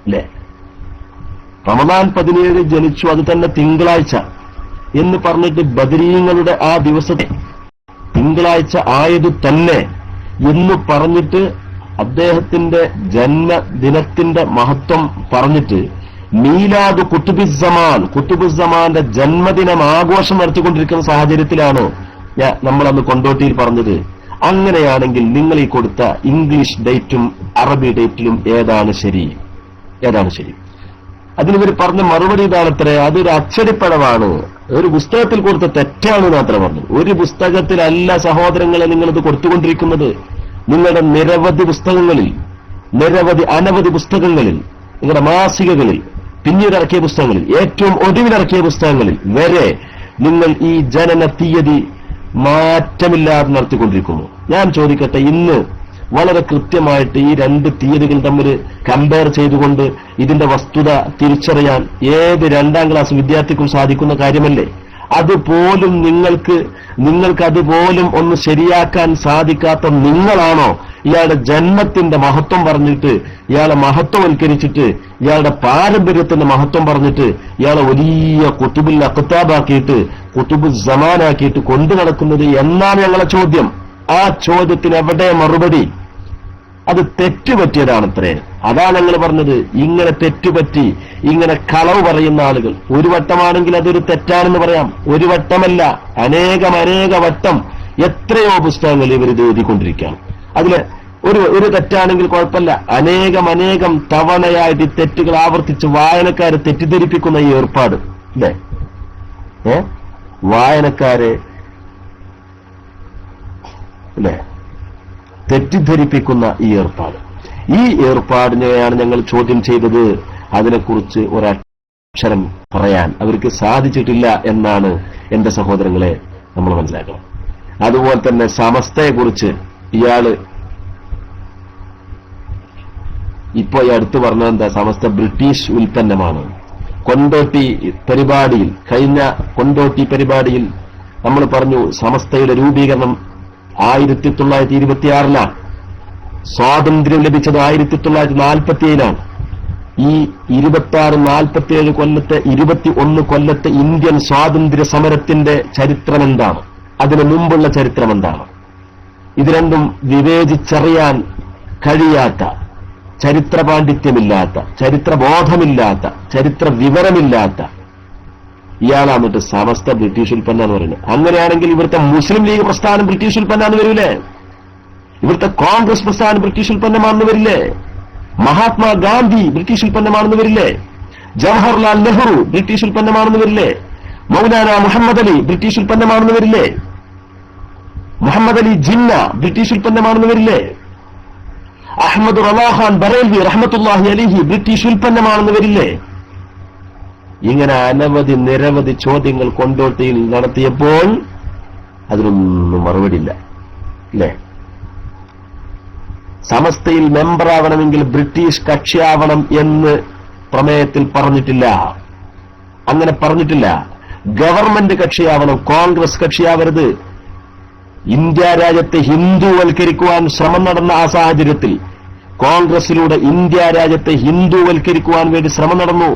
അല്ലെ, റമദാൻ 17 ജനിച്ചു, അത് തന്നെ തിങ്കളാഴ്ച എന്ന് പറഞ്ഞിട്ട് ബദരീങ്ങളുടെ ആ ദിവസത്തെ തിങ്കളാഴ്ച ആയത് തന്നെ എന്ന് പറഞ്ഞിട്ട് അദ്ദേഹത്തിന്റെ ജന്മദിനത്തിന്റെ മഹത്വം പറഞ്ഞിട്ട് മീലാദ് കുത്തുബുസ്സമാന്റെ ജന്മദിനം ആഘോഷം നടത്തിക്കൊണ്ടിരിക്കുന്ന സാഹചര്യത്തിലാണ് നമ്മളന്ന് കൊണ്ടോട്ടിയിൽ പറഞ്ഞത്. അങ്ങനെയാണെങ്കിൽ നിങ്ങൾ ഈ കൊടുത്ത ഇംഗ്ലീഷ് ഡേറ്റും അറബി ഡേറ്റിലും ഏതാണ് ശരി? അതിനിവർ പറഞ്ഞ മറുപടി ഇതാണത്രേ, അതൊരു അച്ചടിപ്പടവാണ്, ഒരു പുസ്തകത്തിൽ കൊടുത്ത തെറ്റാണ് മാത്രം പറഞ്ഞു. ഒരു പുസ്തകത്തിലല്ല സഹോദരങ്ങളെ നിങ്ങളിത് കൊടുത്തുകൊണ്ടിരിക്കുന്നത്. നിങ്ങളുടെ നിരവധി പുസ്തകങ്ങളിൽ, അനവധി പുസ്തകങ്ങളിൽ, നിങ്ങളുടെ മാസികകളിൽ, പിന്നീട് ഇറക്കിയ പുസ്തകങ്ങളിൽ, ഏറ്റവും ഒടുവിലിറക്കിയ പുസ്തകങ്ങളിൽ വരെ നിങ്ങൾ ഈ ജനന തീയതി മാറ്റമില്ലാതെ നടത്തിക്കൊണ്ടിരിക്കുന്നു. ഞാൻ ചോദിക്കട്ടെ, ഇന്ന് വളരെ കൃത്യമായിട്ട് ഈ രണ്ട് തീയതികൾ തമ്മിൽ കമ്പയർ ചെയ്തുകൊണ്ട് ഇതിന്റെ വസ്തുത തിരിച്ചറിയാൻ ഏത് 2ാം ക്ലാസ് വിദ്യാർത്ഥിക്കും സാധിക്കുന്ന കാര്യമല്ലേ? അതുപോലും നിങ്ങൾക്ക് അതുപോലും ഒന്ന് ശരിയാക്കാൻ സാധിക്കാത്ത നിങ്ങളാണോ ഇയാളുടെ ജന്മത്തിന്റെ മഹത്വം പറഞ്ഞിട്ട്, ഇയാളെ മഹത്വവൽക്കരിച്ചിട്ട്, ഇയാളുടെ പാരമ്പര്യത്തിന്റെ മഹത്വം പറഞ്ഞിട്ട് ഇയാളെ വലിയ കുത്തുബുൽ അഖ്താബാക്കിയിട്ട്, കുത്തുബുൽ സമാനാക്കിയിട്ട് കൊണ്ടു നടക്കുന്നത് എന്നാണ് ഞങ്ങളെ ചോദ്യം. ആ ചോദ്യത്തിന് എവിടെ മറുപടി? അത് തെറ്റുപറ്റിയതാണത്രേ. അതാണ് ഞങ്ങൾ പറഞ്ഞത്. ഇങ്ങനെ തെറ്റുപറ്റി ഇങ്ങനെ കളവ് പറയുന്ന ആളുകൾ ഒരു വട്ടമാണെങ്കിൽ അതൊരു തെറ്റാണെന്ന് പറയാം. ഒരു വട്ടമല്ല, അനേക വട്ടം എത്രയോ പുസ്തകങ്ങൾ ഇവർ ഇത് എഴുതിക്കൊണ്ടിരിക്കുകയാണ്. അതില് ഒരു തെറ്റാണെങ്കിൽ കുഴപ്പമില്ല. അനേകം തവണയായിട്ട് ഈ തെറ്റുകൾ ആവർത്തിച്ച് വായനക്കാരെ തെറ്റിദ്ധരിപ്പിക്കുന്ന ഈ ഏർപ്പാട് അല്ലേ? വായനക്കാരെ അല്ലേ തെറ്റിദ്ധരിപ്പിക്കുന്ന ഈ ഏർപ്പാടിനെയാണ് ഞങ്ങൾ ചോദ്യം ചെയ്തത്. അതിനെക്കുറിച്ച് ഒരക്ഷരം പറയാൻ അവർക്ക് സാധിച്ചിട്ടില്ല എന്നാണ് എന്റെ സഹോദരങ്ങളെ നമ്മൾ മനസ്സിലാക്കണം. അതുപോലെ തന്നെ സമസ്തയെക്കുറിച്ച് ഇയാള് ഇപ്പൊ ഈ അടുത്ത് പറഞ്ഞത് എന്താ? സമസ്ത ബ്രിട്ടീഷ് ഉൽപ്പന്നമാണ്. കഴിഞ്ഞ കൊണ്ടോട്ടി പരിപാടിയിൽ നമ്മൾ പറഞ്ഞു സമസ്തയുടെ രൂപീകരണം 1926 സ്വാതന്ത്ര്യം ലഭിച്ചത് 1947 ഈ 26-47 കൊല്ലത്തെ 21 കൊല്ലത്തെ ഇന്ത്യൻ സ്വാതന്ത്ര്യ സമരത്തിന്റെ ചരിത്രം എന്താണ്? അതിനു മുമ്പുള്ള ചരിത്രം എന്താണ്? ഇത് രണ്ടും വിവേചിച്ചറിയാൻ കഴിയാത്ത, ചരിത്ര പാണ്ഡിത്യമില്ലാത്ത, ചരിത്രബോധമില്ലാത്ത, ചരിത്ര വിവരമില്ലാത്ത ഇയാളാന്നിട്ട് സമസ്ത ബ്രിട്ടീഷ് ഉൽപ്പന്ന എന്ന് പറയുന്നത്. അങ്ങനെയാണെങ്കിൽ ഇവിടുത്തെ മുസ്ലിം ലീഗ് പ്രസ്ഥാനം ബ്രിട്ടീഷ് ഉൽപ്പന്നാന്ന് വരില്ലേ? ഇവിടുത്തെ കോൺഗ്രസ് പ്രസ്ഥാനം ബ്രിട്ടീഷ് ഉൽപ്പന്നമാണെന്ന് വരില്ലേ? മഹാത്മാഗാന്ധി ബ്രിട്ടീഷ് ഉൽപ്പന്നമാണെന്ന് വരില്ലേ? ജവഹർലാൽ നെഹ്റു ബ്രിട്ടീഷ് ഉൽപ്പന്നമാണെന്ന് വരില്ലേ? മൗലാന മുഹമ്മദ് അലി ബ്രിട്ടീഷ് ഉൽപ്പന്നമാണെന്ന് വരില്ലേ? മുഹമ്മദ് അലി ജിന്ന ബ്രിട്ടീഷ് ഉൽപ്പന്നമാണെന്ന് വരില്ലേ? അഹമ്മദ് റവാഖാൻ ബറേൽവി റഹ്മത്തുള്ളാഹി അലൈഹി ബ്രിട്ടീഷ് ഉൽപ്പന്നമാണെന്ന് വരില്ലേ? ഇങ്ങനെ നിരവധി ചോദ്യങ്ങൾ കൊണ്ടോട്ടിയിൽ നടത്തിയപ്പോൾ അതിനൊന്നും മറുപടിയില്ല അല്ലേ? സമസ്തയിൽ മെമ്പറാവണമെങ്കിൽ ബ്രിട്ടീഷ് കക്ഷിയാവണം എന്ന് പ്രമേയത്തിൽ പറഞ്ഞിട്ടില്ല. അങ്ങനെ പറഞ്ഞിട്ടില്ല. ഗവൺമെന്റ് കക്ഷിയാവണം, കോൺഗ്രസ് കക്ഷിയാവരുത്. ഇന്ത്യ രാജ്യത്തെ ഹിന്ദുവൽക്കരിക്കുവാൻ ശ്രമം നടന്ന ആ സാഹചര്യത്തിൽ കോൺഗ്രസിലൂടെ ഇന്ത്യ രാജ്യത്തെ ഹിന്ദുവൽക്കരിക്കുവാൻ വേണ്ടി ശ്രമം നടന്നു.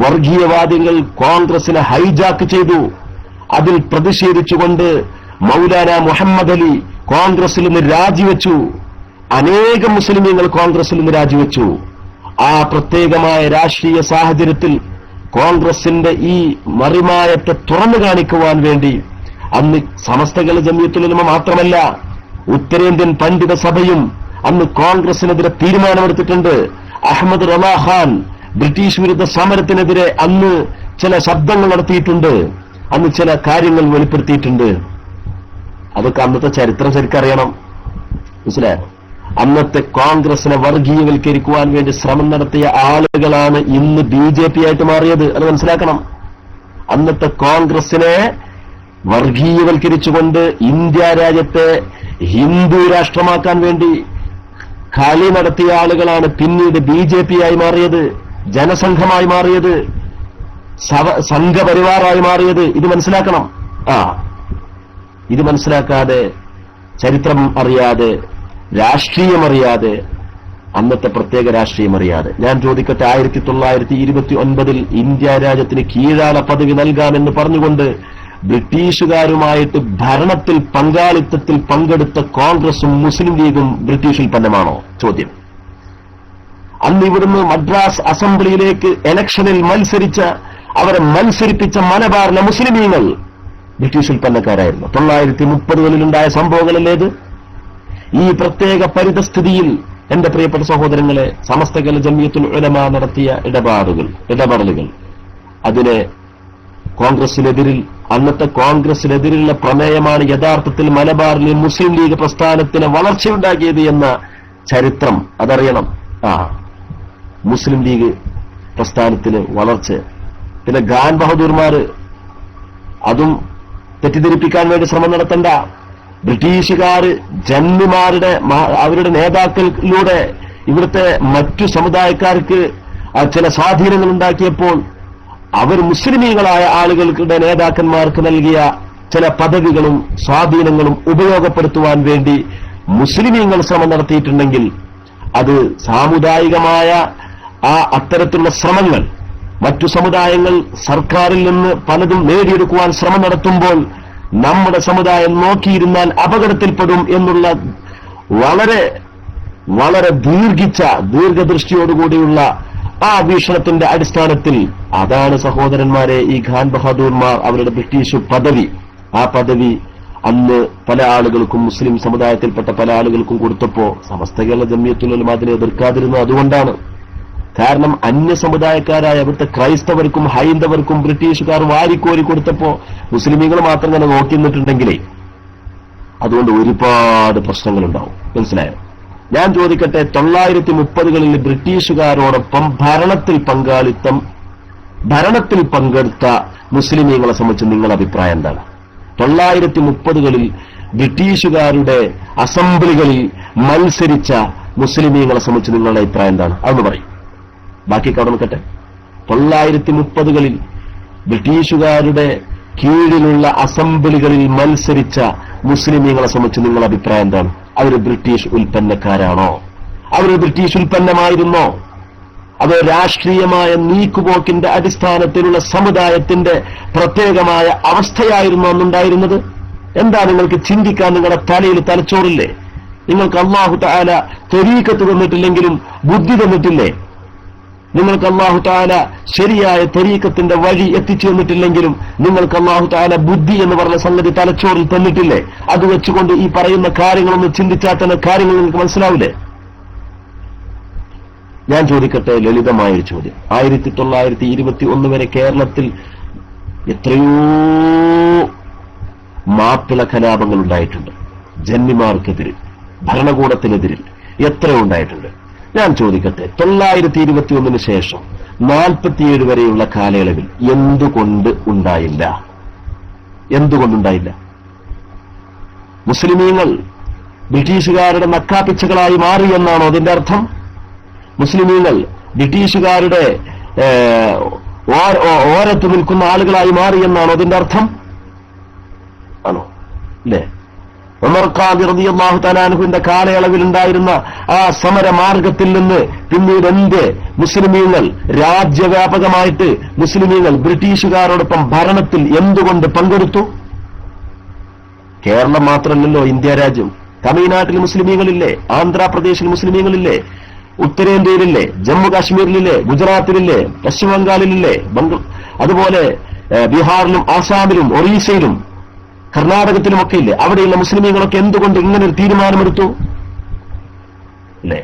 വർഗീയവാദികൾ കോൺഗ്രസിനെ ഹൈജാക്ക് ചെയ്തു. അതിൽ പ്രതിഷേധിച്ചുകൊണ്ട് മൗലാന മുഹമ്മദ് അലി കോൺഗ്രസിൽ നിന്ന് രാജിവെച്ചു. അനേകം മുസ്ലിമീങ്ങൾ കോൺഗ്രസിൽ നിന്ന് രാജിവെച്ചു. ആ പ്രത്യേകമായ രാഷ്ട്രീയ സാഹചര്യത്തിൽ കോൺഗ്രസിന്റെ ഈ മറിമായത്തെ തുറന്നു കാണിക്കുവാൻ വേണ്ടി അന്ന് സമസ്തകൾ ജമിയത്തുൽ ഉലമ മാത്രമല്ല ഉത്തരേന്ത്യൻ പണ്ഡിത സഭയും അന്ന് കോൺഗ്രസിനെതിരെ തീരുമാനമെടുത്തിട്ടുണ്ട്. അഹമ്മദ് റവാഖാൻ ബ്രിട്ടീഷ് വിരുദ്ധ സമരത്തിനെതിരെ അന്ന് ചില ശബ്ദങ്ങൾ നടത്തിയിട്ടുണ്ട്, അന്ന് ചില കാര്യങ്ങൾ വെളിപ്പെടുത്തിയിട്ടുണ്ട്. അതൊക്കെ അന്നത്തെ ചരിത്രം ശരിക്കറിയണം, മനസ്സിലായോ? അന്നത്തെ കോൺഗ്രസിനെ വർഗീയവൽക്കരിക്കുവാൻ വേണ്ടി ശ്രമം നടത്തിയ ആളുകളാണ് ഇന്ന് BJP ആയിട്ട് മാറിയത്. അത് മനസ്സിലാക്കണം. അന്നത്തെ കോൺഗ്രസിനെ വർഗീയവൽക്കരിച്ചുകൊണ്ട് ഇന്ത്യ രാജ്യത്തെ ഹിന്ദു രാഷ്ട്രമാക്കാൻ വേണ്ടി കളി നടത്തിയ ആളുകളാണ് പിന്നീട് BJP ആയി മാറിയത്, ജനസംഘമായി മാറിയത്, സംഘപരിവാറായി മാറിയത്. ഇത് മനസ്സിലാക്കണം. ഇത് മനസ്സിലാക്കാതെ, ചരിത്രം അറിയാതെ, രാഷ്ട്രീയം അറിയാതെ, അന്നത്തെ പ്രത്യേക രാഷ്ട്രീയം അറിയാതെ ഞാൻ ചോദിക്കട്ടെ, 1929 ഇന്ത്യ രാജ്യത്തിന് കീഴാള പദവി നൽകാമെന്ന് പറഞ്ഞുകൊണ്ട് ബ്രിട്ടീഷുകാരുമായിട്ട് ഭരണത്തിൽ പങ്കാളിത്തത്തിൽ പങ്കെടുത്ത കോൺഗ്രസും മുസ്ലിം ലീഗും ബ്രിട്ടീഷ് ഉൽപ്പന്നമാണോ? ചോദ്യം. അന്ന് ഇവിടുന്ന് മദ്രാസ് അസംബ്ലിയിലേക്ക് ഇലക്ഷനിൽ അവരെ മത്സരിപ്പിച്ച മലബാറിലെ മുസ്ലിമീങ്ങൾ ബ്രിട്ടീഷ് ഉൽപ്പന്നക്കാരായിരുന്നു. 1930-കളിലുണ്ടായ സംഭവങ്ങളല്ലേത്? ഈ പ്രത്യേക പരിതസ്ഥിതിയിൽ എന്റെ പ്രിയപ്പെട്ട സഹോദരങ്ങളെ, സമസ്തകൾ ജമിയത്തുൽ ഉലമ നടത്തിയ ഇടപെടലുകൾ അതിനെ അന്നത്തെ കോൺഗ്രസിനെതിരുള്ള പ്രമേയമാണ് യഥാർത്ഥത്തിൽ മലബാറിലെ മുസ്ലിം ലീഗ് പ്രസ്ഥാനത്തിന് വളർച്ചയുണ്ടാക്കിയത് എന്ന ചരിത്രം അതറിയണം. മുസ്ലിം ലീഗ് പ്രസ്ഥാനത്തിന് വളർച്ച. പിന്നെ ഖാൻ ബഹദൂർമാര് അതും തെറ്റിദ്ധരിപ്പിക്കാൻ വേണ്ടി ശ്രമം നടത്തണ്ട. ബ്രിട്ടീഷുകാർ ജന്മിമാരുടെ അവരുടെ നേതാക്കളിലൂടെ ഇവിടുത്തെ മറ്റു സമുദായക്കാർക്ക് ചില സ്വാധീനങ്ങൾ ഉണ്ടാക്കിയപ്പോൾ അവർ മുസ്ലിമീങ്ങളായ ആളുകളുടെ നേതാക്കന്മാർക്ക് നൽകിയ ചില പദവികളും സ്വാധീനങ്ങളും ഉപയോഗപ്പെടുത്തുവാൻ വേണ്ടി മുസ്ലിമീങ്ങൾ ശ്രമം നടത്തിയിട്ടുണ്ടെങ്കിൽ അത് സാമുദായികമായ അത്തരത്തിലുള്ള ശ്രമങ്ങൾ മറ്റു സമുദായങ്ങൾ സർക്കാരിൽ നിന്ന് പലതും നേടിയെടുക്കുവാൻ ശ്രമം നടത്തുമ്പോൾ നമ്മുടെ സമുദായം നോക്കിയിരുന്നാൽ അപകടത്തിൽപ്പെടും എന്നുള്ള വളരെ വളരെ ദീർഘദൃഷ്ടിയോടുകൂടിയുള്ള ആ വീക്ഷണത്തിന്റെ അടിസ്ഥാനത്തിൽ അതാണ് സഹോദരന്മാരെ ഈ ഖാൻ ബഹാദൂർമാർ അവരുടെ ബ്രിട്ടീഷ് പദവി അന്ന് പല ആളുകൾക്കും മുസ്ലിം സമുദായത്തിൽപ്പെട്ട പല ആളുകൾക്കും കൊടുത്തപ്പോ സമസ്ത കേരള ജംഇയ്യത്തുൽ ഉലമ അതിനെ എതിർക്കാതിരുന്നത് അതുകൊണ്ടാണ്. കാരണം അന്യ സമുദായക്കാരായ അവിടുത്തെ ക്രൈസ്തവർക്കും ഹൈന്ദവർക്കും ബ്രിട്ടീഷുകാർ വാരിക്കോരി കൊടുത്തപ്പോ മുസ്ലിമീങ്ങൾ മാത്രം തന്നെ നോക്കി നിന്നിട്ടുണ്ടെങ്കിലേ അതുകൊണ്ട് ഒരുപാട് പ്രശ്നങ്ങളുണ്ടാവും. മനസ്സിലായോ? ഞാൻ ചോദിക്കട്ടെ, 1930കളിൽ ബ്രിട്ടീഷുകാരോടൊപ്പം ഭരണത്തിൽ പങ്കെടുത്ത മുസ്ലിമീങ്ങളെ സംബന്ധിച്ച് നിങ്ങളുടെ അഭിപ്രായം എന്താണ്? 1930കളിൽ ബ്രിട്ടീഷുകാരുടെ അസംബ്ലികളിൽ മത്സരിച്ച മുസ്ലിമീങ്ങളെ സംബന്ധിച്ച് നിങ്ങളുടെ അഭിപ്രായം എന്താണ്? അതൊന്ന് പറയും. ബാക്കി അവിടെ നിൽക്കട്ടെ. 1930കളിൽ ബ്രിട്ടീഷുകാരുടെ കീഴിലുള്ള അസംബ്ലികളിൽ മത്സരിച്ച മുസ്ലിമീങ്ങളെ സംബന്ധിച്ച് നിങ്ങളുടെ അഭിപ്രായം എന്താണ്? അവർ ബ്രിട്ടീഷ് ഉൽപ്പന്നക്കാരാണോ? അവർ ബ്രിട്ടീഷ് ഉൽപ്പന്നമായിരുന്നോ? അത് രാഷ്ട്രീയമായ നീക്കുപോക്കിന്റെ അടിസ്ഥാനത്തിലുള്ള സമുദായത്തിന്റെ പ്രത്യേകമായ അവസ്ഥയായിരുന്നു അന്നുണ്ടായിരുന്നത്? എന്താ നിങ്ങൾക്ക് ചിന്തിക്കാൻ നിങ്ങളുടെ തലയിൽ തലച്ചോറില്ലേ? നിങ്ങൾക്ക് അല്ലാഹു തആല തരീഖത്ത് തന്നിട്ടില്ലെങ്കിലും ബുദ്ധി തന്നിട്ടില്ലേ? നിങ്ങൾക്ക് അല്ലാഹു തആല ശരിയായ തരീഖത്തിന്റെ വഴി എത്തിച്ചു തന്നിട്ടില്ലെങ്കിലും നിങ്ങൾക്ക് അല്ലാഹു തആല ബുദ്ധി എന്ന് പറഞ്ഞ സംഗതി തലച്ചോറിൽ തന്നിട്ടില്ലേ? അത് വെച്ചുകൊണ്ട് ഈ പറയുന്ന കാര്യങ്ങളൊന്ന് ചിന്തിച്ചാൽ തന്നെ കാര്യങ്ങൾ നിങ്ങൾക്ക് മനസ്സിലാവില്ലേ? ഞാൻ ചോദിക്കട്ടെ ലളിതമായൊരു ചോദ്യം. 1921 വരെ കേരളത്തിൽ എത്രയോ മാപ്പിള കലാപങ്ങൾ ഉണ്ടായിട്ടുണ്ട്. ജന്മിമാർക്കെതിരിൽ, ഭരണകൂടത്തിനെതിരിൽ എത്രയോ ഉണ്ടായിട്ടുണ്ട്. ഞാൻ ചോദിക്കട്ടെ, 1921 ശേഷം 47 വരെയുള്ള കാലയളവിൽ എന്തുകൊണ്ട് ഉണ്ടായില്ല? എന്തുകൊണ്ടുണ്ടായില്ല? മുസ്ലിമീങ്ങൾ ബ്രിട്ടീഷുകാരുടെ നക്കാപ്പിച്ചകളായി മാറി എന്നാണോ അതിന്റെ അർത്ഥം? മുസ്ലിമീങ്ങൾ ബ്രിട്ടീഷുകാരുടെ ഓരത്ത് നിൽക്കുന്ന ആളുകളായി മാറി എന്നാണോ അതിന്റെ അർത്ഥം? ആണോ? ഇല്ലേ? ഉമർ ഖാദി റളിയല്ലാഹു തആല അൻഹുവിന്റെ കാലയളവിൽ ഉണ്ടായിരുന്ന ആ സമരമാർഗത്തിൽ നിന്ന് പിന്നീട് മുസ്ലിമീങ്ങൾ രാജ്യവ്യാപകമായിട്ട് മുസ്ലിമീങ്ങൾ ബ്രിട്ടീഷുകാരോടൊപ്പം ഭരണത്തിൽ എന്തുകൊണ്ട് പങ്കെടുത്തു? കേരളം മാത്രമല്ലല്ലോ ഇന്ത്യ രാജ്യം. തമിഴ്നാട്ടിൽ മുസ്ലിമീങ്ങളില്ലേ? ആന്ധ്രാപ്രദേശിൽ മുസ്ലിമീങ്ങളില്ലേ? ഉത്തരേന്ത്യയിലില്ലേ? ജമ്മു കാശ്മീരിലില്ലേ? ഗുജറാത്തിലില്ലേ? പശ്ചിമ ബംഗാളിലില്ലേ? അതുപോലെ ബീഹാറിലും ആസാമിലും ഒറീസയിലും കർണാടകത്തിലുമൊക്കെ ഇല്ലേ? അവിടെയുള്ള മുസ്ലിമീങ്ങളൊക്കെ എന്തുകൊണ്ട് ഇങ്ങനെ ഒരു തീരുമാനമെടുത്തു? അല്ലേ?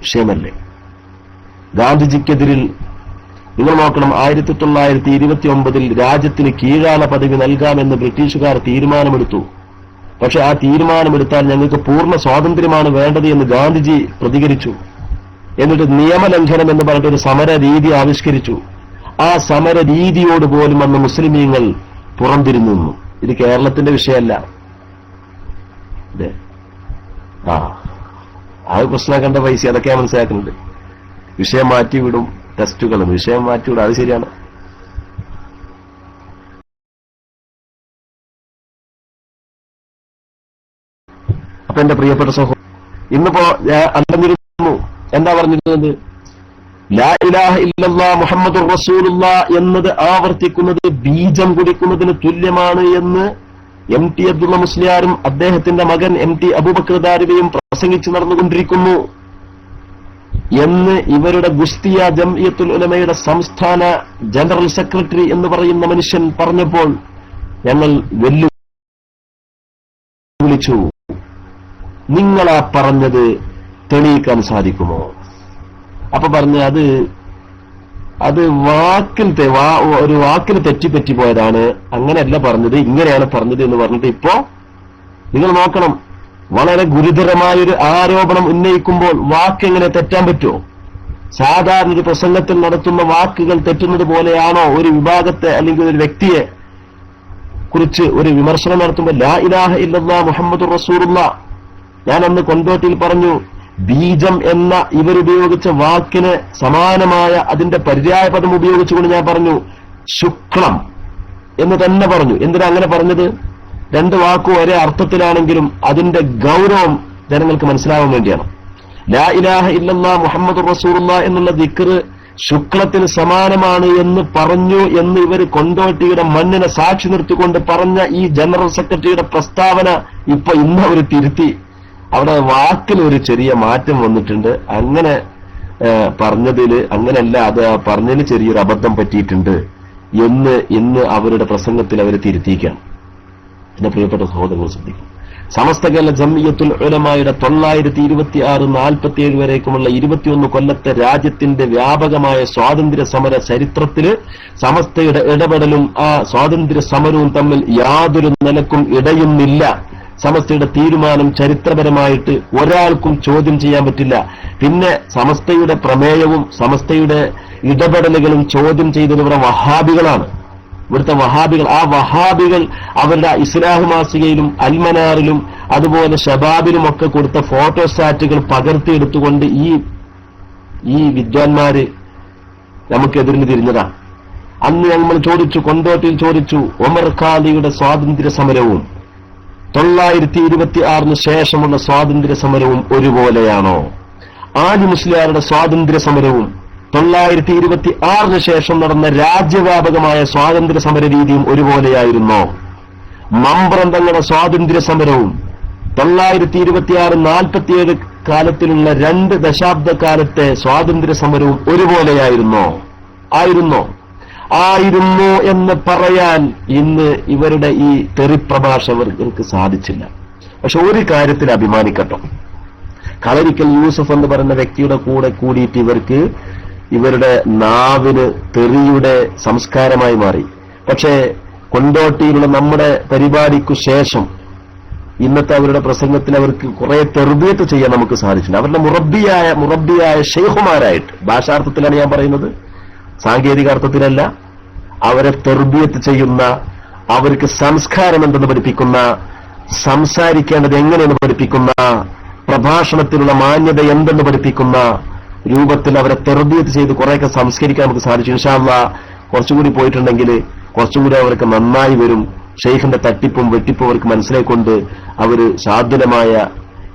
വിഷയമല്ലേ? ഗാന്ധിജിക്കെതിരിൽ നിങ്ങൾ നോക്കണം, 1929 രാജ്യത്തിന് കീഴാള പദവി നൽകാമെന്ന് ബ്രിട്ടീഷുകാർ തീരുമാനമെടുത്തു. പക്ഷെ ആ തീരുമാനമെടുത്താൽ ഞങ്ങൾക്ക് പൂർണ്ണ സ്വാതന്ത്ര്യമാണ് വേണ്ടത് എന്ന് ഗാന്ധിജി പ്രതികരിച്ചു. എന്നിട്ട് നിയമലംഘനം എന്ന് പറഞ്ഞിട്ട് ഒരു സമര രീതി ആവിഷ്കരിച്ചു. ആ സമര രീതിയോട് പോലും അന്ന് മുസ്ലിമീങ്ങൾ പുറംതിരിഞ്ഞു നിന്നു. ഇത് കേരളത്തിന്റെ വിഷയമല്ല. ആ പ്രശ്നമാക്കേണ്ട പൈസ അതൊക്കെയാ മനസ്സിലാക്കുന്നുണ്ട്. വിഷയം മാറ്റിവിടും, ടെസ്റ്റുകളും വിഷയം മാറ്റിവിടും, അത് ശരിയാണ്. അപ്പൊ എന്റെ പ്രിയപ്പെട്ട സഹോദരൻ, ഇന്നിപ്പോ അറിഞ്ഞിരുന്നു, എന്താ പറഞ്ഞിരുന്നത്? ലാ ഇലാഹ ഇല്ലല്ലാഹ് മുഹമ്മദുർ റസൂലുള്ളാഹ് എന്നത് ആവർത്തിക്കുന്നത് ബീജം കുടിക്കുന്നതിന് തുല്യമാണ് എന്ന് MT അബ്ദുള്ള മുസ്ലിയാരും അദ്ദേഹത്തിന്റെ മകൻ MT അബൂബക്കർ ദാരിവിയും പ്രസംഗിച്ചു നടന്നുകൊണ്ടിരിക്കുന്നു എന്ന് ഇവരുടെ ഗുസ്തിയ ജംഇയ്യത്തുൽ ഉലമയുടെ സംസ്ഥാന ജനറൽ സെക്രട്ടറി എന്ന് പറയുന്ന മനുഷ്യൻ പറഞ്ഞപ്പോൾ ഞങ്ങൾ വെല്ലുവിളിച്ചു, നിങ്ങളാ പറഞ്ഞത് തെളിയിക്കാൻ സാധിക്കുമോ? അപ്പൊ പറഞ്ഞ് അത് ഒരു വാക്കിൽ തെറ്റിപ്പറ്റി പോയതാണ്, അങ്ങനെയല്ല പറഞ്ഞത്, ഇങ്ങനെയാണ് പറഞ്ഞത് എന്ന് പറഞ്ഞിട്ട് ഇപ്പോ നിങ്ങൾ നോക്കണം, വളരെ ഗുരുതരമായൊരു ആരോപണം ഉന്നയിക്കുമ്പോൾ വാക്ക് എങ്ങനെ തെറ്റാൻ പറ്റുമോ? സാധാരണ ഒരു പ്രസംഗത്തിൽ നടത്തുന്ന വാക്കുകൾ തെറ്റുന്നത് പോലെയാണോ ഒരു വിഭാഗത്തെ അല്ലെങ്കിൽ ഒരു വ്യക്തിയെ കുറിച്ച് ഒരു വിമർശനം നടത്തുമ്പോൾ ലാ ഇലാഹ ഇല്ലല്ലാഹ് മുഹമ്മദുർ റസൂലുള്ളാഹ്? ഞാൻ അന്ന് കൊണ്ടോട്ടിയിൽ പറഞ്ഞു, ബീജം എന്ന ഇവരുപയോഗിച്ച വാക്കിന് സമാനമായ അതിന്റെ പര്യായപദം ഉപയോഗിച്ചുകൊണ്ട് ഞാൻ പറഞ്ഞു ശുക്ലം എന്ന് തന്നെ പറഞ്ഞു. എന്തിനാ അങ്ങനെ പറഞ്ഞത്? രണ്ട് വാക്കും ഒരേ അർത്ഥത്തിലാണെങ്കിലും അതിന്റെ ഗൗരവം ജനങ്ങൾക്ക് മനസ്സിലാവാൻ വേണ്ടിയാണ്. ലാ ഇലാഹ ഇല്ലല്ലാഹ് മുഹമ്മദുർ റസൂലുള്ളാഹ് എന്നുള്ള ദിക്ർ ശുക്ലത്തിന് സമാനമാണ് എന്ന് പറഞ്ഞു എന്ന് ഇവർ കൊണ്ടോട്ടിയുടെ മണ്ണിനെ സാക്ഷി നിർത്തിക്കൊണ്ട് പറഞ്ഞ ഈ ജനറൽ സെക്രട്ടറിയുടെ പ്രസ്താവന ഇപ്പൊ ഇന്ന് അവർ തിരുത്തി. അവിടെ വാക്കിൽ ഒരു ചെറിയ മാറ്റം വന്നിട്ടുണ്ട്. അങ്ങനെ പറഞ്ഞതിൽ അങ്ങനെയല്ല, അത് പറഞ്ഞതിൽ ചെറിയൊരു അബദ്ധം പറ്റിയിട്ടുണ്ട് എന്ന് ഇന്ന് അവരുടെ പ്രസംഗത്തിൽ അവർ തിരുത്തിയിരിക്കുകയാണ്. എന്റെ പ്രിയപ്പെട്ട സഹോദരങ്ങൾ ശ്രദ്ധിക്കും. സമസ്ത കേരള ജംഇയ്യത്തുൽ ഉലമായുടെ 926-47 വരേക്കുമുള്ള 21 കൊല്ലത്തെ രാജ്യത്തിന്റെ വ്യാപകമായ സ്വാതന്ത്ര്യ സമര ചരിത്രത്തില് സമസ്തയുടെ ഇടപെടലും ആ സ്വാതന്ത്ര്യ സമരവും തമ്മിൽ യാതൊരു നിലക്കും ഇടയുന്നില്ല. സമസ്തയുടെ തീരുമാനം ചരിത്രപരമായിട്ട് ഒരാൾക്കും ചോദ്യം ചെയ്യാൻ പറ്റില്ല. പിന്നെ സമസ്തയുടെ പ്രമേയവും സമസ്തയുടെ ഇടപെടലുകളും ചോദ്യം ചെയ്തത് ഇവിടെ വഹാബികളാണ്. ഇവിടുത്തെ വഹാബികൾ, ആ വഹാബികൾ അവരുടെ ഇസ്ലാഹ് മാസികയിലും അൽമനാറിലും അതുപോലെ ഷബാബിലുമൊക്കെ കൊടുത്ത ഫോട്ടോസ്റ്റാറ്റുകൾ പകർത്തിയെടുത്തുകൊണ്ട് ഈ വിദ്വാൻമാര് നമുക്കെതിരിന് തിരിഞ്ഞതാണ്. അന്ന് നമ്മൾ ചോദിച്ചു, കൊണ്ടോട്ടിയിൽ ചോദിച്ചു, ഒമർ ഖാദിയുടെ സ്വാതന്ത്ര്യ സമരവും 926 ശേഷമുള്ള സ്വാതന്ത്ര്യ സമരവും ഒരുപോലെയാണോ? ആലി മുസ്ലിയാരുടെ സ്വാതന്ത്ര്യ സമരവും 926 ശേഷം നടന്ന രാജ്യവ്യാപകമായ സ്വാതന്ത്ര്യ സമര രീതിയും ഒരുപോലെയായിരുന്നോ? മമ്പ്രം തങ്ങളുടെ സ്വാതന്ത്ര്യ സമരവും 926-47 കാലത്തിലുള്ള 2 ദശാബ്ദക്കാലത്തെ സ്വാതന്ത്ര്യ സമരവും ഒരുപോലെയായിരുന്നോ? ആയിരുന്നു എന്ന് പറയാൻ ഇന്ന് ഇവരുടെ ഈ തെറിപ്രഭാഷകർക്ക് സാധിച്ചില്ല. പക്ഷെ ഒരു കാര്യത്തിൽ അഭിമാനിക്കട്ടോ, കളരിക്കൽ യൂസഫ് എന്ന് പറയുന്ന വ്യക്തിയുടെ കൂടെ കൂടിയിട്ട് ഇവരുടെ നാവിന് തെറിയുടെ സംസ്കാരമായി മാറി. പക്ഷേ കൊണ്ടോട്ടിയിലുള്ള നമ്മുടെ പരിപാടിക്കു ശേഷം ഇന്നത്തെ അവരുടെ പ്രസംഗത്തിൽ അവർക്ക് കുറെ തെർബിയത്ത് ചെയ്യാൻ നമുക്ക് സാധിച്ചില്ല. അവരുടെ മുറബിയായ ഷെയ്ഖുമാരായിട്ട്, ഭാഷാർത്ഥത്തിലാണ് ഞാൻ പറയുന്നത്, സാങ്കേതിക അർത്ഥത്തിലല്ല, അവരെ തെർബിയത്ത് ചെയ്യുന്ന, അവർക്ക് സംസ്കാരം എന്തെന്ന് പഠിപ്പിക്കുന്ന, സംസാരിക്കേണ്ടത് എങ്ങനെയെന്ന് പഠിപ്പിക്കുന്ന, പ്രഭാഷണത്തിലുള്ള മാന്യത എന്തെന്ന് പഠിപ്പിക്കുന്ന രൂപത്തിൽ അവരെ തെർബിയത്ത് ചെയ്ത് കുറെയൊക്കെ സംസ്കരിക്കാൻ നമുക്ക് സാധിച്ചു. ഇൻഷാ അല്ലാഹ് കുറച്ചുകൂടി പോയിട്ടുണ്ടെങ്കിൽ കുറച്ചുകൂടി അവർക്ക് നന്നായി വരും. ഷെയ്ഖിന്റെ തട്ടിപ്പും വെട്ടിപ്പും അവർക്ക് മനസ്സിലായിക്കൊണ്ട് അവര് ശാദ്വലമായ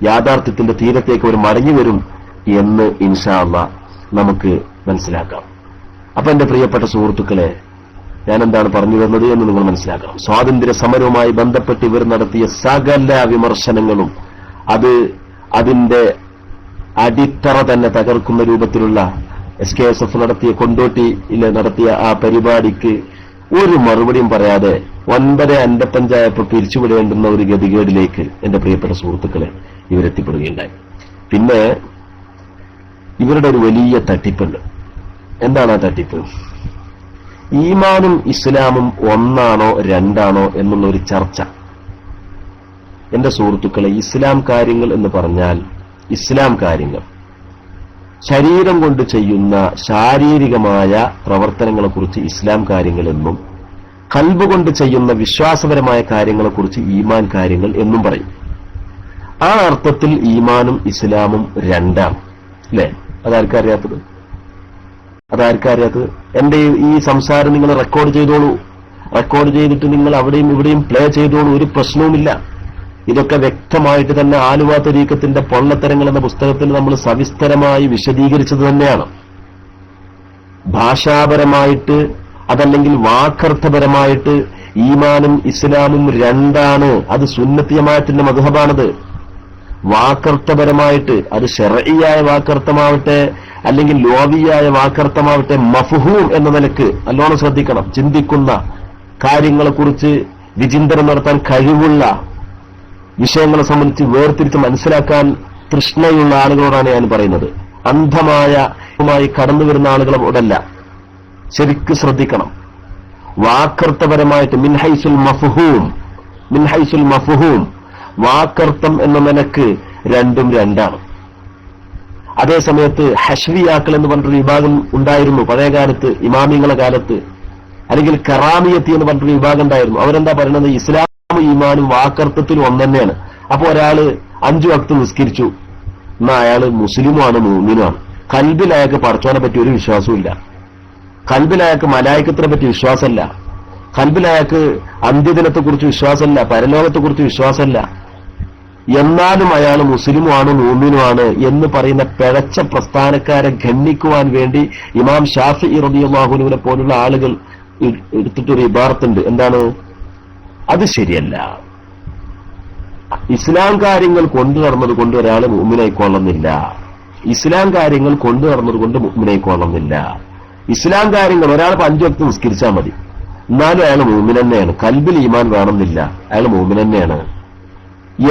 യാഥാർത്ഥ്യത്തിന്റെ തീരത്തേക്ക് അവർ മടങ്ങി വരും എന്ന് ഇൻഷാ അല്ലാഹ് നമുക്ക് മനസ്സിലാക്കാം. അപ്പൊ എന്റെ പ്രിയപ്പെട്ട സുഹൃത്തുക്കളെ, ഞാൻ എന്താണ് പറഞ്ഞു വരുന്നത് എന്ന് നിങ്ങൾ മനസ്സിലാക്കണം. സ്വാതന്ത്ര്യ സമരവുമായി ബന്ധപ്പെട്ട് ഇവർ നടത്തിയ സകല വിമർശനങ്ങളും അതിന്റെ അടിത്തറ തന്നെ തകർക്കുന്ന രൂപത്തിലുള്ള SKSF നടത്തിയ കൊണ്ടോട്ടിയിൽ നടത്തിയ ആ പരിപാടിക്ക് ഒരു മറുപടിയും പറയാതെ 9:55 പിരിച്ചുവിടേണ്ടുന്ന ഒരു ഗതികേടിലേക്ക് എന്റെ പ്രിയപ്പെട്ട സുഹൃത്തുക്കളെ ഇവരെത്തിപ്പെടുകയുണ്ടായി. പിന്നെ ഇവരുടെ ഒരു വലിയ തട്ടിപ്പുണ്ട്. എന്താണ് ആ തട്ടിപ്പ്? ഈമാനും ഇസ്ലാമും ഒന്നാണോ രണ്ടാണോ എന്നുള്ള ഒരു ചർച്ച. എന്റെ സുഹൃത്തുക്കളെ, ഇസ്ലാം കാര്യങ്ങൾ എന്ന് പറഞ്ഞാൽ ഇസ്ലാം കാര്യങ്ങൾ, ശരീരം കൊണ്ട് ചെയ്യുന്ന ശാരീരികമായ പ്രവർത്തനങ്ങളെക്കുറിച്ച് ഇസ്ലാം കാര്യങ്ങൾ എന്നും, ഖൽബ് കൊണ്ട് ചെയ്യുന്ന വിശ്വാസപരമായ കാര്യങ്ങളെക്കുറിച്ച് ഈമാൻ കാര്യങ്ങൾ എന്നും പറയും. ആ അർത്ഥത്തിൽ ഈമാനും ഇസ്ലാമും രണ്ടാണ്. അല്ലേ? അതാർക്കറിയാത്തത്? എന്റെ ഈ സംസാരം നിങ്ങൾ റെക്കോർഡ് ചെയ്തോളൂ. റെക്കോർഡ് ചെയ്തിട്ട് നിങ്ങൾ അവിടെയും ഇവിടെയും പ്ലേ ചെയ്തോളൂ, ഒരു പ്രശ്നവുമില്ല. ഇതൊക്കെ വ്യക്തമായിട്ട് തന്നെ ആലുവ തരീഖത്തിന്റെ പൊള്ളത്തരങ്ങൾ എന്ന പുസ്തകത്തിൽ നമ്മൾ സവിസ്തരമായി വിശദീകരിച്ചത് തന്നെയാണ്. ഭാഷാപരമായിട്ട് അതല്ലെങ്കിൽ വാക്കർത്ഥപരമായിട്ട് ഈമാനും ഇസ്ലാമും രണ്ടാണ്. അത് സുന്നത്തി ജമാഅത്തിന്റെ മദ്ഹബാണത്. വാക്കർത്ഥപരമായിട്ട് അത് ശർഈയായ വാക്കർത്ഥമാവട്ടെ അല്ലെങ്കിൽ ലോവിയായ വാക്കർത്ഥമാവട്ടെ, മഫ്ഹൂം എന്ന നിലക്ക് നല്ലോണം ശ്രദ്ധിക്കണം. ചിന്തിക്കുന്ന, കാര്യങ്ങളെക്കുറിച്ച് വിചിന്തനം നടത്താൻ കഴിവുള്ള, വിഷയങ്ങളെ സംബന്ധിച്ച് വേർതിരിച്ച് മനസ്സിലാക്കാൻ തൃഷ്ണയുള്ള ആളുകളോടാണ് ഞാൻ പറയുന്നത്. അന്ധമായി കടന്നു വരുന്ന ആളുകളോടല്ല. ശരിക്ക് ശ്രദ്ധിക്കണം. വാക്കർത്ഥപരമായിട്ട് മിൻഹൈസുൽ മഫ്ഹൂം വാക്കർത്ഥം എന്ന നിലക്ക് രണ്ടും രണ്ടാണ്. അതേസമയത്ത് ഹഷ്വിയാക്കൾ എന്ന് പറഞ്ഞൊരു വിഭാഗം ഉണ്ടായിരുന്നു പഴയകാലത്ത്, ഇമാമിങ്ങളെ കാലത്ത്. അല്ലെങ്കിൽ കറാമിയത്തി എന്ന് പറഞ്ഞൊരു വിഭാഗം ഉണ്ടായിരുന്നു. അവരെന്താ പറയുന്നത്? ഇസ്ലാം ഈമാനും വാക്കർത്ഥത്തിലും ഒന്നെന്നെയാണ്. അപ്പൊ ഒരാള് 5 വക്ത് നിസ്കരിച്ചു, എന്നാ അയാള് മുസ്ലിമുമാണ്, മുഅ്മിനുമാണ്. ഖൽബിൽ അയാൾക്ക് പടച്ചോനെ പറ്റി ഒരു വിശ്വാസവും ഇല്ല. ഖൽബിൽ അയാൾക്ക് മലായികത്തിനെ പറ്റി വിശ്വാസമല്ല. ഖൽബിൽ അയാൾക്ക് അന്ത്യദിനത്തെക്കുറിച്ച് വിശ്വാസമല്ല, പരലോകത്തെക്കുറിച്ച് വിശ്വാസമല്ല. എന്നാലും അയാൾ മുസ്ലിമുമാണ്, മുഅ്മിനുമാണ് എന്ന് പറയുന്ന പിഴച്ച പ്രസ്ഥാനക്കാരെ ഖണ്ഡിക്കുവാൻ വേണ്ടി ഇമാം ഷാഫിഈ റളിയല്ലാഹു അൻഹുവിനെ പോലുള്ള ആളുകൾ എടുത്തിട്ടൊരു ഇബാറത്തുണ്ട്. എന്താണ്? അത് ശരിയല്ല. ഇസ്ലാം കാര്യങ്ങൾ കൊണ്ടു നടന്നത് കൊണ്ട് ഒരാൾ മുഅ്മിനായിക്കൊള്ളുന്നില്ല. ഇസ്ലാം കാര്യങ്ങൾ കൊണ്ടു നടന്നത് കൊണ്ട് മുഅ്മിനായിക്കൊള്ളുന്നില്ല. ഇസ്ലാം കാര്യങ്ങൾ ഒരാൾ 5 വക്ത് നിസ്കരിച്ചാൽ മതി. എന്നാലും അയാൾ മൂമിൻ തന്നെയാണ്, കൽബിൽ ഈമാൻ വേണമെന്നില്ല, അയാൾ മൂമിൻ തന്നെയാണ്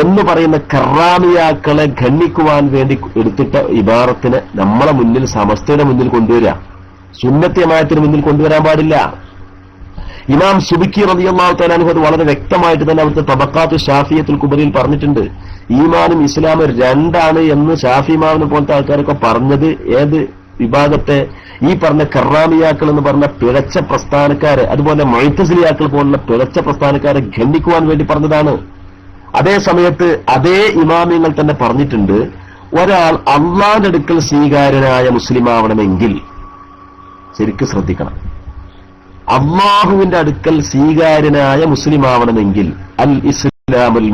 എന്ന് പറയുന്ന കറാമിയാക്കളെ ഖണ്ഡിക്കുവാൻ വേണ്ടി എടുത്തിട്ട ഇബാറത്തിനെ നമ്മളെ മുന്നിൽ, സമസ്തയുടെ മുന്നിൽ കൊണ്ടുവരിക, സുന്നത്ത് ജമാഅത്തിന് മുന്നിൽ കൊണ്ടുവരാൻ പാടില്ല. ഇമാം സുബിക്കി റളിയല്ലാഹു തആല അൻഹു അത് വളരെ വ്യക്തമായിട്ട് തന്നെ അവിടുത്തെ തബഖാത്തു ഷാഫിയത്തുൽ കുബറയിൽ പറഞ്ഞിട്ടുണ്ട്. ഈമാനും ഇസ്ലാമും രണ്ടാണ് എന്ന് ഷാഫി ഇമാമിനെ പോലത്തെ ആൾക്കാരൊക്കെ പറഞ്ഞത് ഏത് വിഭാഗത്തെ? ഈ പറഞ്ഞ കറാമിയാക്കൾ എന്ന് പറഞ്ഞ പിഴച്ച പ്രസ്ഥാനക്കാരെ, അതുപോലെ മുഅ്തസിലിയാക്കൾ പോലുള്ള പിഴച്ച പ്രസ്ഥാനക്കാരെ ഖണ്ഡിക്കുവാൻ വേണ്ടി പറഞ്ഞതാണ്. അതേ സമയത്ത് അതേ ഇമാമിങ്ങൾ തന്നെ പറഞ്ഞിട്ടുണ്ട്, ഒരാൾ അള്ളാന്റെ അടുക്കൽ സ്വീകാര്യനായ മുസ്ലിം ആവണമെങ്കിൽ, ശരിക്കും ശ്രദ്ധിക്കണം, അള്ളാഹുവിന്റെ അടുക്കൽ സ്വീകാര്യനായ മുസ്ലിം ആവണമെങ്കിൽ അൽ ഇസ്ലാമുൽ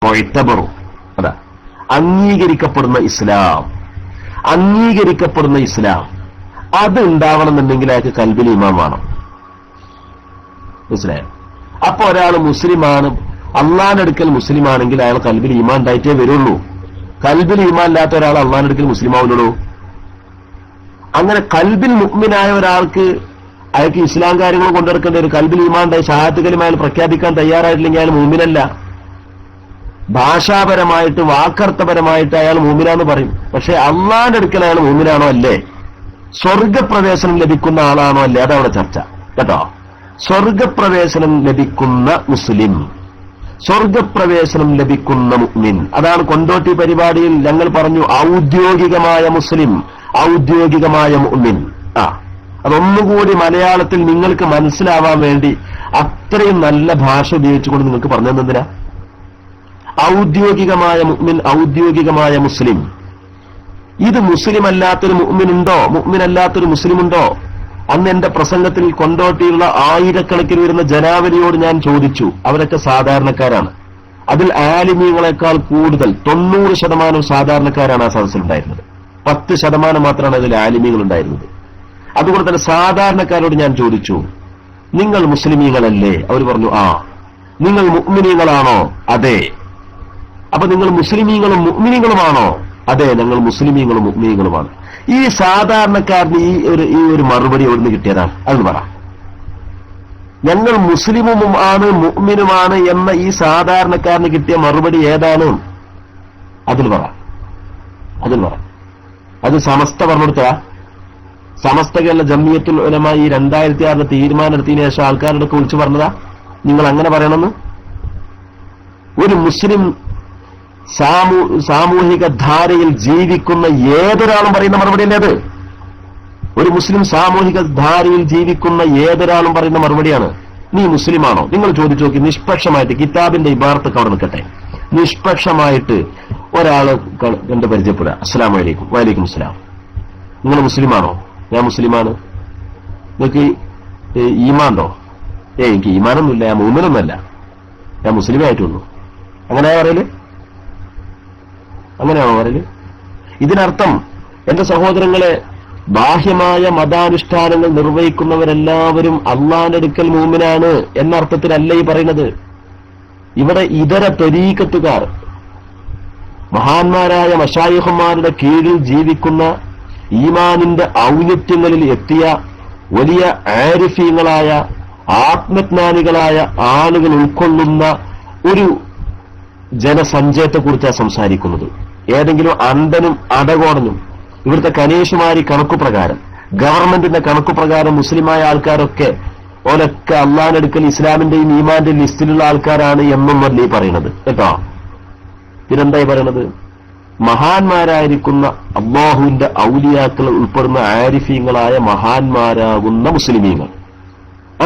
മുഅ്തബറു, അതാ അംഗീകരിക്കപ്പെടുന്ന ഇസ്ലാം, അംഗീകരിക്കപ്പെടുന്ന ഇസ്ലാം അത് ഉണ്ടാവണമെന്നുണ്ടെങ്കിൽ അയാൾക്ക് കൽബിൽ ഈമാൻ വേണം. മനസ്സിലായോ? അപ്പൊ ഒരാൾ മുസ്ലിമാണ്, അള്ളാന്റെ അടുക്കൽ മുസ്ലിം ആണെങ്കിൽ അയാൾ കൽബിൽ ഈമാൻ ഉണ്ടായിട്ടേ വരുള്ളൂ. കൽബിൽ ഈമാൻ ഇല്ലാത്ത ഒരാൾ അള്ളാന്റെ അടുക്കൽ മുസ്ലിം ആവുന്നുള്ളൂ. അങ്ങനെ കൽബിൽ മുഅ്മിനായ ഒരാൾക്ക് അയാൾക്ക് ഇസ്ലാം കാര്യങ്ങൾ കൊണ്ടെടുക്കേണ്ട ഒരു കൽബിൽ ഈമാൻ ഉണ്ടായി ശഹാദത്ത് കലിമ അയാൾ പ്രഖ്യാപിക്കാൻ തയ്യാറായിട്ടില്ലെങ്കിൽ അയാൾ മുഅ്മിനല്ല. ഭാഷാപരമായിട്ട് വാക്കർത്ഥപരമായിട്ട് അയാൾ മുഅ്മിനാന്ന് പറയും, പക്ഷെ അള്ളാന്റെ അടുക്കൽ അയാൾ മുഅ്മിനാണോ അല്ലേ? സ്വർഗപ്രവേശനം ലഭിക്കുന്ന ആളാണോ അല്ലേ? അതവിടെ ചർച്ച കേട്ടോ. സ്വർഗപ്രവേശനം ലഭിക്കുന്ന മുസ്ലിം, സ്വർഗപ്രവേശനം ലഭിക്കുന്ന മുഅ്മിൻ, അതാണ് കൊണ്ടോട്ടി പരിപാടിയിൽ ഞങ്ങൾ പറഞ്ഞു ഔദ്യോഗികമായ മുസ്ലിം, ഔദ്യോഗികമായ മുഅ്മിൻ. അതൊന്നുകൂടി മലയാളത്തിൽ നിങ്ങൾക്ക് മനസ്സിലാവാൻ വേണ്ടി അത്രയും നല്ല ഭാഷ ഉപയോഗിച്ചുകൊണ്ട് നിങ്ങൾക്ക് പറഞ്ഞു തന്നതിനാ. ഔദ്യോഗികമായ മുഅ്മിൻ, ഔദ്യോഗികമായ മുസ്ലിം. ഇത് മുസ്ലിം അല്ലാത്തൊരു മുഅ്മിൻ ഉണ്ടോ? മുഅ്മിൻ അല്ലാത്തൊരു മുസ്ലിം ഉണ്ടോ? അന്ന് എന്റെ പ്രസംഗത്തിൽ കൊണ്ടോട്ടിയുള്ള ആയിരക്കണക്കിന് വരുന്ന ജനാവലിയോട് ഞാൻ ചോദിച്ചു. അവരൊക്കെ സാധാരണക്കാരാണ്. അതിൽ ആലിമീങ്ങളെക്കാൾ കൂടുതൽ 90% സാധാരണക്കാരാണ് ആ സദസ്സിലുണ്ടായിരുന്നത്. 10% മാത്രമാണ് അതിൽ ആലിമീങ്ങൾ ഉണ്ടായിരുന്നത്. അതുകൊണ്ട് തന്നെ സാധാരണക്കാരോട് ഞാൻ ചോദിച്ചു, നിങ്ങൾ മുസ്ലിമീങ്ങളല്ലേ? അവർ പറഞ്ഞു ആ. നിങ്ങൾ മുഅ്മിനീങ്ങളാണോ? അതെ. അപ്പൊ നിങ്ങൾ മുസ്ലിമീങ്ങളും മുഅ്മിനീങ്ങളുമാണോ? അതെ, ഞങ്ങൾ മുസ്ലിമീങ്ങളും മുഅ്മിനീങ്ങളുമാണ്. ഈ സാധാരണക്കാരന് ഈ ഒരു മറുപടി എവിടുന്ന് കിട്ടിയതാണ്? അതെന്ന് പറ. ഞങ്ങൾ മുസ്ലിമും ആണ് മുഅ്മിനുമാണ് എന്ന ഈ സാധാരണക്കാരന് കിട്ടിയ മറുപടി ഏതാണ്? അതിൽ പറ. അത് സമസ്ത പറഞ്ഞെടുത്ത സമസ്ത കേരള ജംഇയ്യത്തുൽ ഉലമ ഈ 2006 തീരുമാനം എടുത്തതിനു ശേഷം ആൾക്കാരുടെ വിളിച്ചു പറഞ്ഞതാ നിങ്ങൾ അങ്ങനെ പറയണമെന്ന്. ഒരു മുസ്ലിം സാമൂഹിക ധാരയിൽ ജീവിക്കുന്ന ഏതൊരാളും പറയുന്ന മറുപടിയല്ലേ അത്? ഒരു മുസ്ലിം സാമൂഹിക ധാരയിൽ ജീവിക്കുന്ന ഏതൊരാളും പറയുന്ന മറുപടിയാണ്. നീ മുസ്ലിമാണോ? നിങ്ങൾ ചോദിച്ചു നോക്കി, നിഷ്പക്ഷമായിട്ട്, കിതാബിന്റെ ഇബാറത്തൊക്കെ അവിടെ നിൽക്കട്ടെ, നിഷ്പക്ഷമായിട്ട് ഒരാള് കണ്ട് പരിചയപ്പെടുക. അസ്സലാമു അലൈക്കും. വഅലൈക്കും അസ്സലാം. നിങ്ങൾ മുസ്ലിമാണോ? ഞാൻ മുസ്ലിമാണ്. നിങ്ങൾക്ക് ഈമാനുണ്ടോ? എനിക്ക് ഈമാനൊന്നുമില്ല, ഞാൻ മുഅ്മിനൊന്നുമല്ല, ഞാൻ മുസ്ലിമേ ആയിട്ടുള്ളൂ. അങ്ങനെയാ പറയല്? അങ്ങനെയാണോ പറയല്? ഇതിനർത്ഥം എന്റെ സഹോദരങ്ങളെ, ബാഹ്യമായ മതാനുഷ്ഠാനങ്ങൾ നിർവഹിക്കുന്നവരെല്ലാവരും അള്ളാന്റെ അടുക്കൽ മുഅ്മിനാണ് എന്ന അർത്ഥത്തിലല്ല ഈ പറയുന്നത്. ഇവിടെ ഇതര ത്വരീഖത്തുകാർ, മഹാന്മാരായ മശായിഖുമാരുടെ കീഴിൽ ജീവിക്കുന്ന, ഈമാനിന്റെ ഔന്നത്യങ്ങളിൽ എത്തിയ വലിയ ആരിഫീങ്ങളായ ആത്മജ്ഞാനികളായ ആളുകൾ ഉൾക്കൊള്ളുന്ന ഒരു ജനസഞ്ചയത്തെക്കുറിച്ചാണ് സംസാരിക്കുന്നത്. ഏതെങ്കിലും അന്ധനും അടകോടനും ഇവിടുത്തെ കനീഷുമാരി കണക്കുപ്രകാരം, ഗവൺമെന്റിന്റെ കണക്കുപ്രകാരം മുസ്ലിമായ ആൾക്കാരൊക്കെ ഓലൊക്കെ അള്ളാഹിന്റെ അടുക്കൽ ഇസ്ലാമിന്റെയും ഈമാന്റെയും ലിസ്റ്റിലുള്ള ആൾക്കാരാണ് എന്നൊന്നല്ല ഈ പറയുന്നത് കേട്ടോ. പിന്നെന്തായി പറയണത്? മഹാന്മാരായിരിക്കുന്ന അല്ലാഹുവിന്റെ ഔലിയാക്കൾ ഉൾപ്പെടുന്ന ആരിഫീങ്ങളായ മഹാന്മാരാകുന്ന മുസ്ലിമീങ്ങൾ,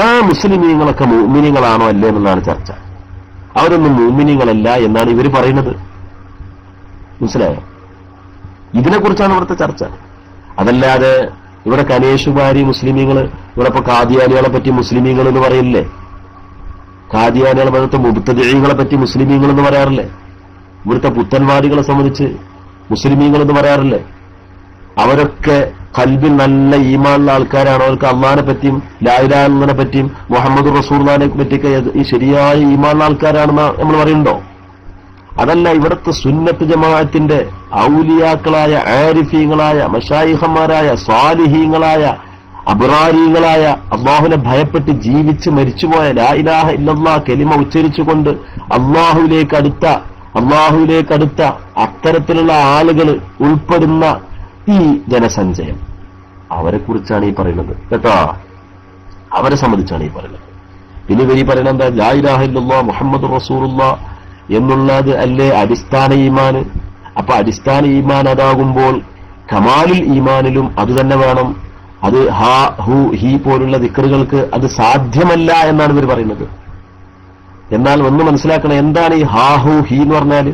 ആ മുസ്ലിമീങ്ങളൊക്കെ മുഅ്മിനീങ്ങളാണോ അല്ലേ എന്നുള്ളതാണ് ചർച്ച. അവരൊന്നും മുഅ്മിനീങ്ങളല്ല എന്നാണ് ഇവർ പറയുന്നത്. മനസ്സിലായോ? ഇതിനെക്കുറിച്ചാണ് ഇവിടുത്തെ ചർച്ച. അതല്ലാതെ ഇവിടെ കനേഷുമാരി മുസ്ലിമീങ്ങള്, ഇവിടെ ഇപ്പൊ ഖാദിയാനികളെ പറ്റി മുസ്ലിമീങ്ങൾ എന്ന് പറയില്ലേ? ഖാദിയാനികളെ പറ്റി മുബ്തദിഈകളെ പറ്റി മുസ്ലിമീങ്ങൾ എന്ന് പറയാറില്ലേ? ഇവിടുത്തെ പുത്തൻവാദികളെ സംബന്ധിച്ച് മുസ്ലിമീങ്ങൾ എന്ന് പറയാറില്ലേ? അവരൊക്കെ ഖൽബിൽ നല്ല ഈമാനുള്ള ആൾക്കാരാണ്. അവർക്ക് അള്ളാഹിനെ പറ്റിയും ലാ ഇലാഹ ഇല്ലല്ലാഹിനെ പറ്റിയും മുഹമ്മദ് റസൂലുള്ളാഹിനെ പറ്റിയൊക്കെ ഈ ശരിയായ ഈമാനുള്ള ആൾക്കാരാണെന്ന് നമ്മൾ പറയുന്നുണ്ടോ? അതല്ല, ഇവിടുത്തെ സുന്നത്ത് ജമാഅത്തിന്റെ ഔലിയാക്കളായ ആരിഫീങ്ങളായ മശായിഖന്മാരായ സ്വാലിഹീങ്ങളായ അബ്റാരികളായ അള്ളാഹുവിനെ ഭയപ്പെട്ട് ജീവിച്ച് മരിച്ചുപോയ ലാ ഇലാഹ ഇല്ലല്ലാഹ് കലിമ ഉച്ചരിച്ചുകൊണ്ട് അള്ളാഹുവിലേക്ക് അടുത്ത അത്തരത്തിലുള്ള ആളുകൾ ഉൾപ്പെടുന്ന ഈ ജനസഞ്ചയം, അവരെ കുറിച്ചാണ് ഈ പറയുന്നത് കേട്ടോ. അവരെ സംബന്ധിച്ചാണ് ഈ പറയുന്നത്. പിന്നെ ഇവർ ഈ പറയുന്നത് എന്താ? ലാ ഇലാഹ ഇല്ലല്ലാഹ് മുഹമ്മദുർ റസൂലുള്ളാഹ് എന്നുള്ളത് അല്ലേ അടിസ്ഥാന ഈമാന്. അപ്പൊ അടിസ്ഥാന ഈമാൻ അതാകുമ്പോൾ കമാലുൽ ഈമാനിലും അത് തന്നെ വേണം. അത് ഹാ ഹു ഹി പോലുള്ള ദിക്റുകൾക്ക് അത് സാധ്യമല്ല എന്നാണ് ഇവർ പറയുന്നത്. എന്നാൽ ഒന്ന് മനസ്സിലാക്കണം, എന്താണ് ഈ ഹാ ഹു ഹി എന്ന് പറഞ്ഞാൽ?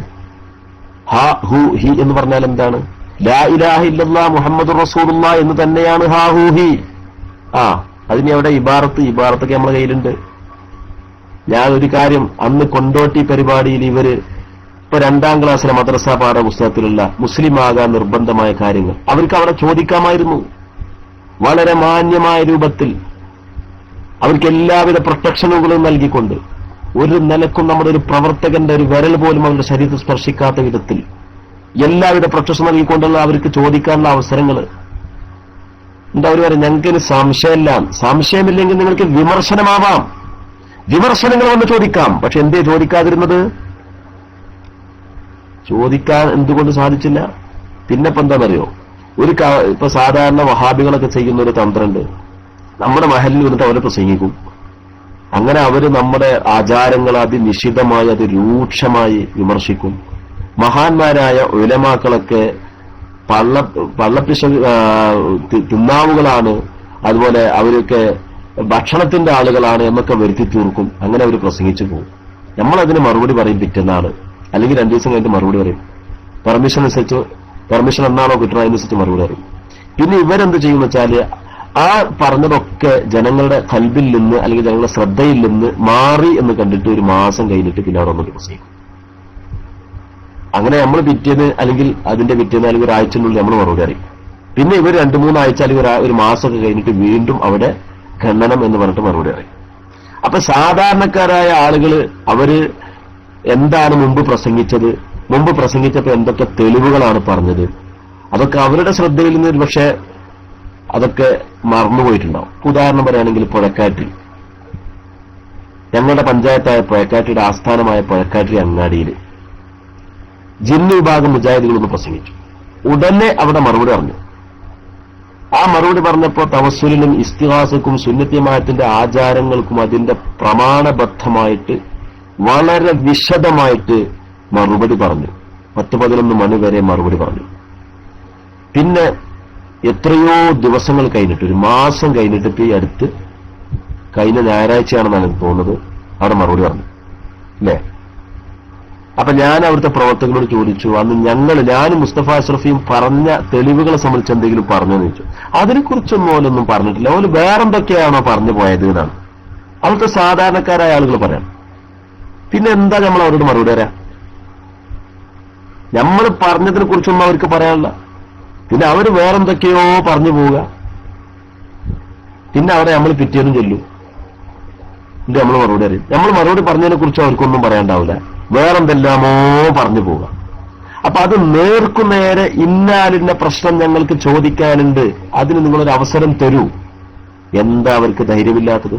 ഹാ ഹു ഹി എന്ന് പറഞ്ഞാൽ എന്താണ്? ലാ ഇലാഹ ഇല്ലല്ലാഹ് മുഹമ്മദുർ റസൂലുള്ളാഹ് എന്ന് തന്നെയാണ് ഹാ ഹു ഹി. അതിന് അവിടെ ഇബാറത്തൊക്കെ നമ്മളെ കയ്യിലുണ്ട്. ഞാൻ ഒരു കാര്യം അന്ന് കൊണ്ടോട്ടി പരിപാടിയിൽ ഇവര് ഇപ്പൊ 2ാം ക്ലാസ്സിലെ മദ്രസ പാഠപുസ്തകത്തിലുള്ള മുസ്ലിം ആകാൻ നിർബന്ധമായ കാര്യങ്ങൾ അവർക്ക് അവിടെ ചോദിക്കാമായിരുന്നു. വളരെ മാന്യമായ രൂപത്തിൽ അവർക്ക് എല്ലാവിധ പ്രൊട്ടക്ഷനുകളും നൽകിക്കൊണ്ട്, ഒരു നിലക്കും നമ്മുടെ ഒരു പ്രവർത്തകന്റെ ഒരു വിരൽ പോലും അവരുടെ ശരീരത്തിൽ സ്പർശിക്കാത്ത വിധത്തിൽ എല്ലാവിധ പ്രൊട്ടക്ഷൻ നൽകിക്കൊണ്ടുള്ള അവർക്ക് ചോദിക്കാനുള്ള അവസരങ്ങൾ എന്താ? അവർ പറയും ഞങ്ങൾക്ക് സംശയമില്ലെങ്കിൽ നിങ്ങൾക്ക് വിമർശനമാവാം, വിമർശനങ്ങൾ വന്ന് ചോദിക്കാം. പക്ഷെ എന്തേ ചോദിക്കാതിരുന്നത്? ചോദിക്കാൻ എന്തുകൊണ്ട് സാധിച്ചില്ല? പിന്നെപ്പോ എന്താണെന്നറിയോ, ഇപ്പൊ സാധാരണ വഹാബികളൊക്കെ ചെയ്യുന്ന ഒരു തന്ത്രമുണ്ട്. നമ്മുടെ മഹലിൽ വന്നിട്ട് അവരെ പ്രസംഗിക്കും. അങ്ങനെ അവര് നമ്മുടെ ആചാരങ്ങൾ അതിനിശിതമായി രൂക്ഷമായി വിമർശിക്കും. മഹാന്മാരായ ഉലമാക്കളൊക്കെ പള്ളപ്പിശ തിന്നാവുകളാണ്, അതുപോലെ അവരൊക്കെ ഭക്ഷണത്തിന്റെ ആളുകളാണ് എന്നൊക്കെ വരുത്തി തീർക്കും. അങ്ങനെ അവർ പ്രസംഗിച്ചു പോകും. നമ്മളതിന് മറുപടി പറയും പിറ്റന്നാള്, അല്ലെങ്കിൽ 2 ദിവസം കഴിഞ്ഞിട്ട് മറുപടി പറയും. പെർമിഷൻ എന്നാണോ കിട്ടുന്നത് അതിനനുസരിച്ച് മറുപടി പറയും. പിന്നെ ഇവരെന്ത് ചെയ്യുന്ന വെച്ചാല് ആ പറഞ്ഞതൊക്കെ ജനങ്ങളുടെ കൽബിൽ നിന്ന് അല്ലെങ്കിൽ ജനങ്ങളുടെ ശ്രദ്ധയിൽ നിന്ന് മാറി എന്ന് കണ്ടിട്ട് 1 മാസം കഴിഞ്ഞിട്ട് പിന്നെ അവിടെ ഒന്നും പ്രസംഗിക്കും. അങ്ങനെ നമ്മൾ പിറ്റേന്ന് അല്ലെങ്കിൽ അതിന്റെ പിറ്റേന്ന് അല്ലെങ്കിൽ ഒരാഴ്ചനുള്ളിൽ നമ്മൾ മറുപടി അറിയും. പിന്നെ ഇവർ 2-3 ആഴ്ച അല്ലെങ്കിൽ ഒരു മാസമൊക്കെ കഴിഞ്ഞിട്ട് വീണ്ടും അവിടെ ഖണ്ഡനം എന്ന് പറഞ്ഞിട്ട് മറുപടി അറിയും. അപ്പൊ സാധാരണക്കാരായ ആളുകൾ അവര് എന്താണ് മുമ്പ് പ്രസംഗിച്ചപ്പോ എന്തൊക്കെ തെളിവുകളാണ് പറഞ്ഞത്, അതൊക്കെ അവരുടെ ശ്രദ്ധയിൽ നിന്ന് പക്ഷേ അതൊക്കെ മറന്നുപോയിട്ടുണ്ടാവും. ഉദാഹരണം പറയുകയാണെങ്കിൽ പുഴക്കാട്ടിൽ, ഞങ്ങളുടെ പഞ്ചായത്തായ പുഴക്കാട്ടിയുടെ ആസ്ഥാനമായ പുഴക്കാട്ടിലെ അങ്ങാടിയിൽ ജിന്ന് വിഭാഗം മുജാഹിദുകളൊന്ന് പ്രസംഗിച്ചു. ഉടനെ അവിടെ മറുപടി പറഞ്ഞു. ആ മറുപടി പറഞ്ഞപ്പോ തവസ്സുലിനും ഇസ്തിഗാസക്കും സുന്നത്തിയമായത്തിന്റെ ആചാരങ്ങൾക്കും അതിന്റെ പ്രമാണബദ്ധമായിട്ട് വളരെ വിശദമായിട്ട് മറുപടി പറഞ്ഞു. 10-11 മണി വരെ മറുപടി പറഞ്ഞു. പിന്നെ എത്രയോ ദിവസങ്ങൾ കഴിഞ്ഞിട്ട്, 1 മാസം കഴിഞ്ഞിട്ട് ഇപ്പൊ ഈ അടുത്ത് കഴിഞ്ഞ ഞായറാഴ്ചയാണെന്നാണ് എനിക്ക് തോന്നുന്നത് അവിടെ മറുപടി പറഞ്ഞു അല്ലേ. അപ്പൊ ഞാൻ അവിടുത്തെ പ്രവർത്തകരോട് ചോദിച്ചു, അന്ന് ഞാനും മുസ്തഫ അഷ്റഫിയും പറഞ്ഞ തെളിവുകളെ സംബന്ധിച്ച് എന്തെങ്കിലും പറഞ്ഞെന്ന് ചോദിച്ചു. അതിനെക്കുറിച്ചൊന്നും ഓലൊന്നും പറഞ്ഞിട്ടില്ല. ഓല് വേറെന്തൊക്കെയാണോ പറഞ്ഞു പോയത് എന്നാണ് അവിടുത്തെ സാധാരണക്കാരായ ആളുകൾ പറയാം. പിന്നെ എന്താ നമ്മൾ അവരോട് മറുപടി പറയാം? നമ്മൾ പറഞ്ഞതിനെ കുറിച്ചൊന്നും അവർക്ക് പറയാനില്ല. പിന്നെ അവര് വേറെന്തൊക്കെയോ പറഞ്ഞു പോവുക. പിന്നെ അവിടെ നമ്മൾ പിറ്റേന്നും ചെല്ലും, ഇത് നമ്മൾ മറുപടി അറിയും. നമ്മൾ മറുപടി പറഞ്ഞതിനെ കുറിച്ച് അവർക്കൊന്നും പറയാണ്ടാവില്ല, വേറെന്തെല്ലാമോ പറഞ്ഞു പോവുക. അപ്പൊ അത് നേർക്കുനേരെ ഇന്നാലിന്റെ പ്രശ്നം ഞങ്ങൾക്ക് ചോദിക്കാനുണ്ട്, അതിന് നിങ്ങളൊരു അവസരം തരൂ. എന്താ അവർക്ക് ധൈര്യമില്ലാത്തത്?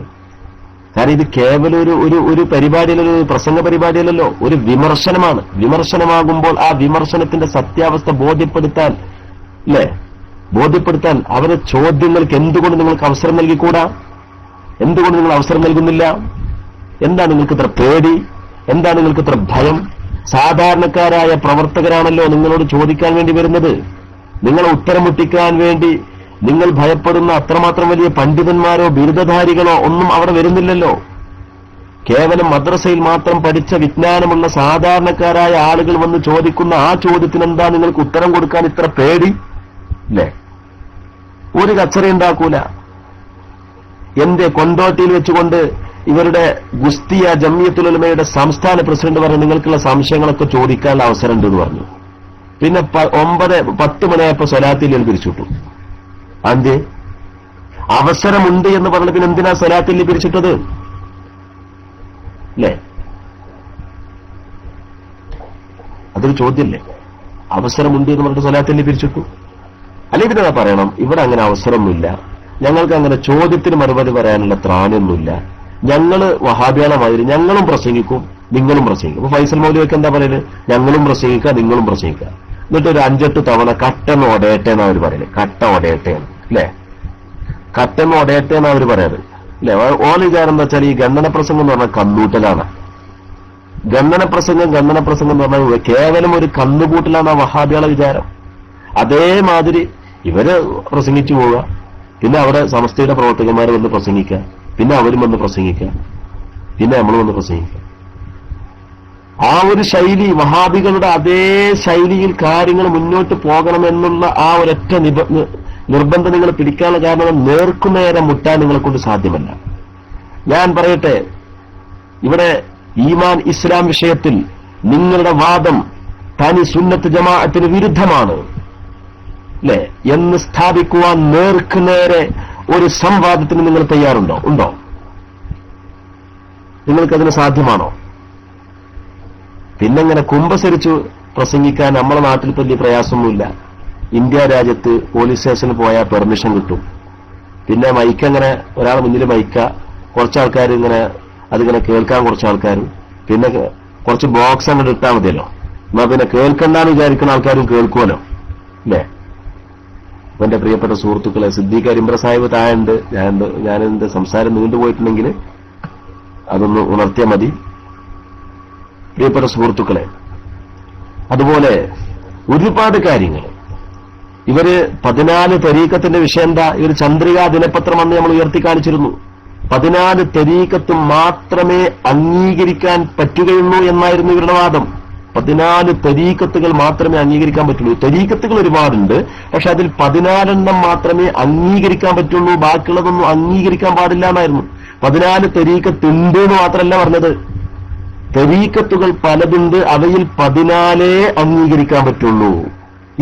കാരണം ഇത് കേവലം ഒരു പരിപാടിയല്ലോ, ഒരു പ്രസംഗ പരിപാടിയല്ലല്ലോ, ഒരു വിമർശനമാണ്. വിമർശനമാകുമ്പോൾ ആ വിമർശനത്തിന്റെ സത്യാവസ്ഥ ബോധ്യപ്പെടുത്താൻ അവരെ ചോദ്യങ്ങൾക്ക് എന്തുകൊണ്ട് നിങ്ങൾക്ക് അവസരം നൽകിക്കൂടാ? എന്തുകൊണ്ട് നിങ്ങൾ അവസരം നൽകുന്നില്ല? എന്താ നിങ്ങൾക്ക് ഇത്ര പേടി? എന്താ നിങ്ങൾക്ക് ഇത്ര ഭയം? സാധാരണക്കാരായ പ്രവർത്തകരാണല്ലോ നിങ്ങളോട് ചോദിക്കാൻ വേണ്ടി വരുന്നത്. നിങ്ങളെ ഉത്തരം മുട്ടിക്കാൻ വേണ്ടി നിങ്ങൾ ഭയപ്പെടുന്ന അത്രമാത്രം വലിയ പണ്ഡിതന്മാരോ ബിരുദധാരികളോ ഒന്നും അവിടെ വരുന്നില്ലല്ലോ. കേവലം മദ്രസയിൽ മാത്രം പഠിച്ച വിജ്ഞാനമുള്ള സാധാരണക്കാരായ ആളുകൾ വന്ന് ചോദിക്കുന്ന ആ ചോദ്യത്തിനെന്താ നിങ്ങൾക്ക് ഉത്തരം കൊടുക്കാൻ ഇത്ര പേടി? അല്ലേ? ഒരു കച്ചറയുണ്ടാക്കൂല. എന്റെ കൊണ്ടോട്ടിയിൽ വെച്ചുകൊണ്ട് ഇവരുടെ ഗുസ്തിയ ജമിയത്തുൽ ഉലമയുടെ സംസ്ഥാന പ്രസിഡന്റ് പറഞ്ഞു നിങ്ങൾക്കുള്ള സംശയങ്ങളൊക്കെ ചോദിക്കാനുള്ള അവസരമുണ്ട് എന്ന് പറഞ്ഞു. പിന്നെ 9-10 മണിയായപ്പോ സ്വലാത്തിൽ പിരിച്ചുവിട്ടു. അതെ, അവസരമുണ്ട് എന്ന് പറഞ്ഞ പിന്നെ എന്തിനാ സ്വലാത്തിൽ പിരിച്ചിട്ടത്? അല്ലേ? അതൊരു ചോദ്യമല്ലേ? അവസരമുണ്ട് എന്ന് പറഞ്ഞിട്ട് സ്വലാത്തിൽ പിരിച്ചിട്ടു. അല്ലെങ്കിൽ പിന്നെ പറയണം ഇവിടെ അങ്ങനെ അവസരമൊന്നുമില്ല, ഞങ്ങൾക്ക് അങ്ങനെ ചോദ്യത്തിന് മറുപടി പറയാനുള്ള ത്രാണൊന്നുമില്ല. ഞങ്ങള് വഹാബിയാളമാതിരി ഞങ്ങളും പ്രസംഗിക്കും, നിങ്ങളും പ്രസംഗിക്കും. അപ്പൊ ഫൈസൽ മൗലവിയൊക്കെ എന്താ പറയുന്നത്? ഞങ്ങളും പ്രസംഗിക്കുക, നിങ്ങളും പ്രസംഗിക്കുക. എന്നിട്ട് ഒരു 5-8 തവണ കട്ടെന്ന് ഒടയട്ടെ എന്നാ അവർ പറയുന്നത്. കട്ട ഒടയട്ടെയാണ് അല്ലെ? കട്ടെന്ന് ഒടയട്ടെ എന്നാ അവർ പറയാറ് അല്ലെ? ഓല വിചാരം എന്താ വെച്ചാൽ ഈ ഗണ്ണന പ്രസംഗം എന്ന് പറഞ്ഞാൽ കന്നൂട്ടലാണ്. ഗണ്ണന പ്രസംഗം എന്ന് പറഞ്ഞാൽ കേവലം ഒരു കന്നുകൂട്ടലാണ് ആ വഹാബിയാളെ വിചാരം. അതേമാതിരി ഇവര് പ്രസംഗിച്ചു പോവുക, പിന്നെ അവിടെ സമസ്തയുടെ പ്രവർത്തകന്മാർ വന്ന് പ്രസംഗിക്കുക, പിന്നെ അവരും വന്ന് പ്രസംഗിക്കുക, പിന്നെ നമ്മൾ വന്ന് പ്രസംഗിക്കുക. ആ ഒരു ശൈലി, വഹാബികളുടെ അതേ ശൈലിയിൽ കാര്യങ്ങൾ മുന്നോട്ട് പോകണമെന്നുള്ള ആ ഒരൊറ്റ നിർബന്ധം നിങ്ങൾ പിടിക്കാനുള്ള കാരണം നേർക്കുനേരെ മുട്ടാൻ നിങ്ങളെ കൊണ്ട് സാധ്യമല്ല. ഞാൻ പറയട്ടെ, ഇവിടെ ഈമാൻ ഇസ്ലാം വിഷയത്തിൽ നിങ്ങളുടെ വാദം തനി സുന്നത്ത് ജമാഅത്തിന് വിരുദ്ധമാണ് അല്ലെ എന്ന് സ്ഥാപിക്കുവാൻ നേർക്കുനേരെ ഒരു സംവാദത്തിന് നിങ്ങൾ ഉണ്ടോ? നിങ്ങൾക്കതിന് സാധ്യമാണോ? പിന്നെങ്ങനെ കുമ്പസരിച്ചു പ്രസംഗിക്കാൻ നമ്മളെ നാട്ടിൽ വലിയ പ്രയാസമൊന്നുമില്ല. ഇന്ത്യ രാജ്യത്ത് പോലീസ് സ്റ്റേഷനിൽ പോയാൽ പെർമിഷൻ കിട്ടും. പിന്നെ മൈക്കങ്ങനെ ഒരാൾ മുന്നിൽ മൈക്ക, കുറച്ചാൾക്കാർ ഇങ്ങനെ അതിങ്ങനെ കേൾക്കാൻ കുറച്ചാൾക്കാരും, പിന്നെ കുറച്ച് ബോക്സ് അങ്ങോട്ട് ഇട്ടാൽ മതിയല്ലോ. എന്നാ പിന്നെ കേൾക്കണ്ടെന്ന് വിചാരിക്കുന്ന ആൾക്കാരും കേൾക്കുമല്ലോ അല്ലേ? എന്റെ പ്രിയപ്പെട്ട സുഹൃത്തുക്കളെ, സിദ്ദീഖ് അരിമ്പ്ര സാഹിബ് താഴുണ്ട്. ഞാൻ എന്റെ സംസാരം നീണ്ടുപോയിട്ടുണ്ടെങ്കിൽ അതൊന്ന് ഉണർത്തിയാൽ മതി. പ്രിയപ്പെട്ട സുഹൃത്തുക്കളെ, അതുപോലെ ഒരുപാട് കാര്യങ്ങൾ ഇവര് 14 തരീക്കത്തിന്റെ വിഷയം എന്താ? ഇവർ ചന്ദ്രികാ ദിനപത്രം അന്ന് നമ്മൾ ഉയർത്തി കാണിച്ചിരുന്നു. 14 തരീക്കത്ത് മാത്രമേ അംഗീകരിക്കാൻ പറ്റുകയുള്ളൂ എന്നായിരുന്നു ഇവരുടെ വാദം. 14 തരീക്കത്തുകൾ മാത്രമേ അംഗീകരിക്കാൻ പറ്റുള്ളൂ. തരീക്കത്തുകൾ ഒരുപാടുണ്ട്, പക്ഷെ അതിൽ 14 മാത്രമേ അംഗീകരിക്കാൻ പറ്റുള്ളൂ, ബാക്കിയുള്ളതൊന്നും അംഗീകരിക്കാൻ പാടില്ല എന്നായിരുന്നു. 14 തരീക്കത്ത് ഉണ്ട് എന്ന് മാത്രമല്ല പറഞ്ഞത്, തരീക്കത്തുകൾ പലതുണ്ട്, അവയിൽ 14 അംഗീകരിക്കാൻ പറ്റുള്ളൂ.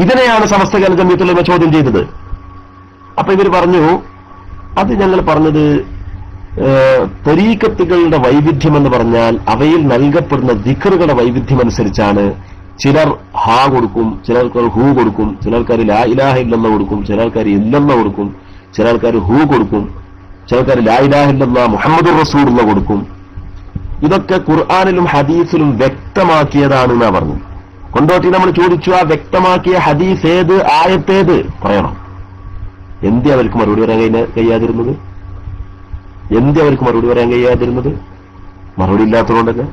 ഇതിനെയാണ് സമസ്ത കേരള ജമിയത്തുൽ ഉലമ ചോദ്യം ചെയ്തത്. അപ്പൊ ഇവർ പറഞ്ഞു, അത് ഞങ്ങൾ പറഞ്ഞത് തരീക്കത്തുകളുടെ വൈവിധ്യം എന്ന് പറഞ്ഞാൽ അവയിൽ നൽകപ്പെടുന്ന ദിക്റുകളുടെ വൈവിധ്യം അനുസരിച്ചാണ്. ചിലർ ഹാ കൊടുക്കും, ചിലർക്ക് ഹൂ കൊടുക്കും, ചിലർക്കാർ ലാ ഇലാഹ ഇല്ലല്ലാഹ് കൊടുക്കും, ചിലർക്കാർ ഇല്ലല്ലാഹ് കൊടുക്കും, ചിലർക്കാർ ഹൂ കൊടുക്കും, ചിലർക്കാർ ലാ ഇലാഹ ഇല്ലല്ലാഹ് മുഹമ്മദുർ റസൂലുള്ളാഹ് കൊടുക്കും. ഇതൊക്കെ ഖുർആനിലും ഹദീസിലും വ്യക്തമാക്കിയതാണെന്നാ പറഞ്ഞു. കൊണ്ടോട്ടി നമ്മൾ ചോദിച്ചു, ആ വ്യക്തമാക്കിയ ഹദീസ് ഏത്, ആയത്തേത് പറയണം. എന്തേ അവർക്ക് മറുപടി പറയാൻ കഴിയാതിരുന്നത്? മറുപടി ഇല്ലാത്തതുകൊണ്ടല്ലേ.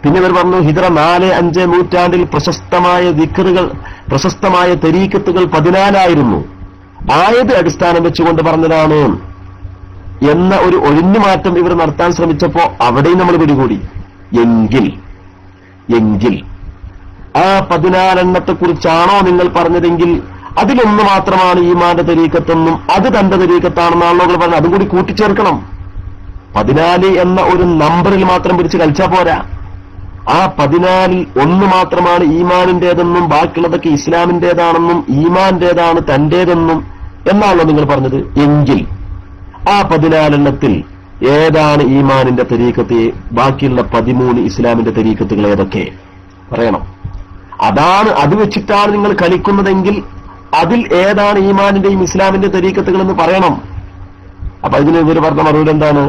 പിന്നെ ഇവർ പറഞ്ഞു, ഹിജ്റ 4-5 നൂറ്റാണ്ടിൽ പ്രശസ്തമായ ദിക്റുകൾ, പ്രശസ്തമായ തരീക്കത്തുകൾ 14 ആയത് അടിസ്ഥാനം വെച്ചുകൊണ്ട് പറഞ്ഞതാണ് എന്ന ഒരു ഒഴിഞ്ഞുമാറ്റം ഇവർ നടത്താൻ ശ്രമിച്ചപ്പോ അവിടെയും നമ്മൾ പിടികൂടി. എങ്കിൽ ആ 14 കുറിച്ചാണോ നിങ്ങൾ പറഞ്ഞതെങ്കിൽ അതിലൊന്ന് മാത്രമാണ് ഈമാന്റെ തരീക്കത്തെന്നും അത് തന്റെ തരീക്കത്താണെന്നാണല്ലോ നിങ്ങൾ പറഞ്ഞത്. അതും കൂടി കൂട്ടിച്ചേർക്കണം. 14 എന്ന ഒരു നമ്പറിൽ മാത്രം പിടിച്ച് കളിച്ചാൽ പോരാ. ആ 14 ഒന്ന് മാത്രമാണ് ഈമാനിന്റേതെന്നും ബാക്കിയുള്ളതൊക്കെ ഇസ്ലാമിന്റേതാണെന്നും ഈമാന്റേതാണ് തന്റേതെന്നും എന്നാണല്ലോ നിങ്ങൾ പറഞ്ഞത്. എങ്കിൽ ആ 14 ഏതാണ് ഈമാനിന്റെ തരീക്കത്ത്, ബാക്കിയുള്ള 13 ഇസ്ലാമിന്റെ തരീക്കത്തുകൾ ഏതൊക്കെ പറയണം. അത് വെച്ചിട്ടാണ് നിങ്ങൾ കളിക്കുന്നതെങ്കിൽ അതിൽ ഏതാണ് ഈമാനിന്റെയും ഇസ്ലാമിന്റെ തരീക്കത്തുകൾ എന്ന് പറയണം. അപ്പൊ ഇതിന് ഇവർ പറഞ്ഞ മറുപടി എന്താണ്?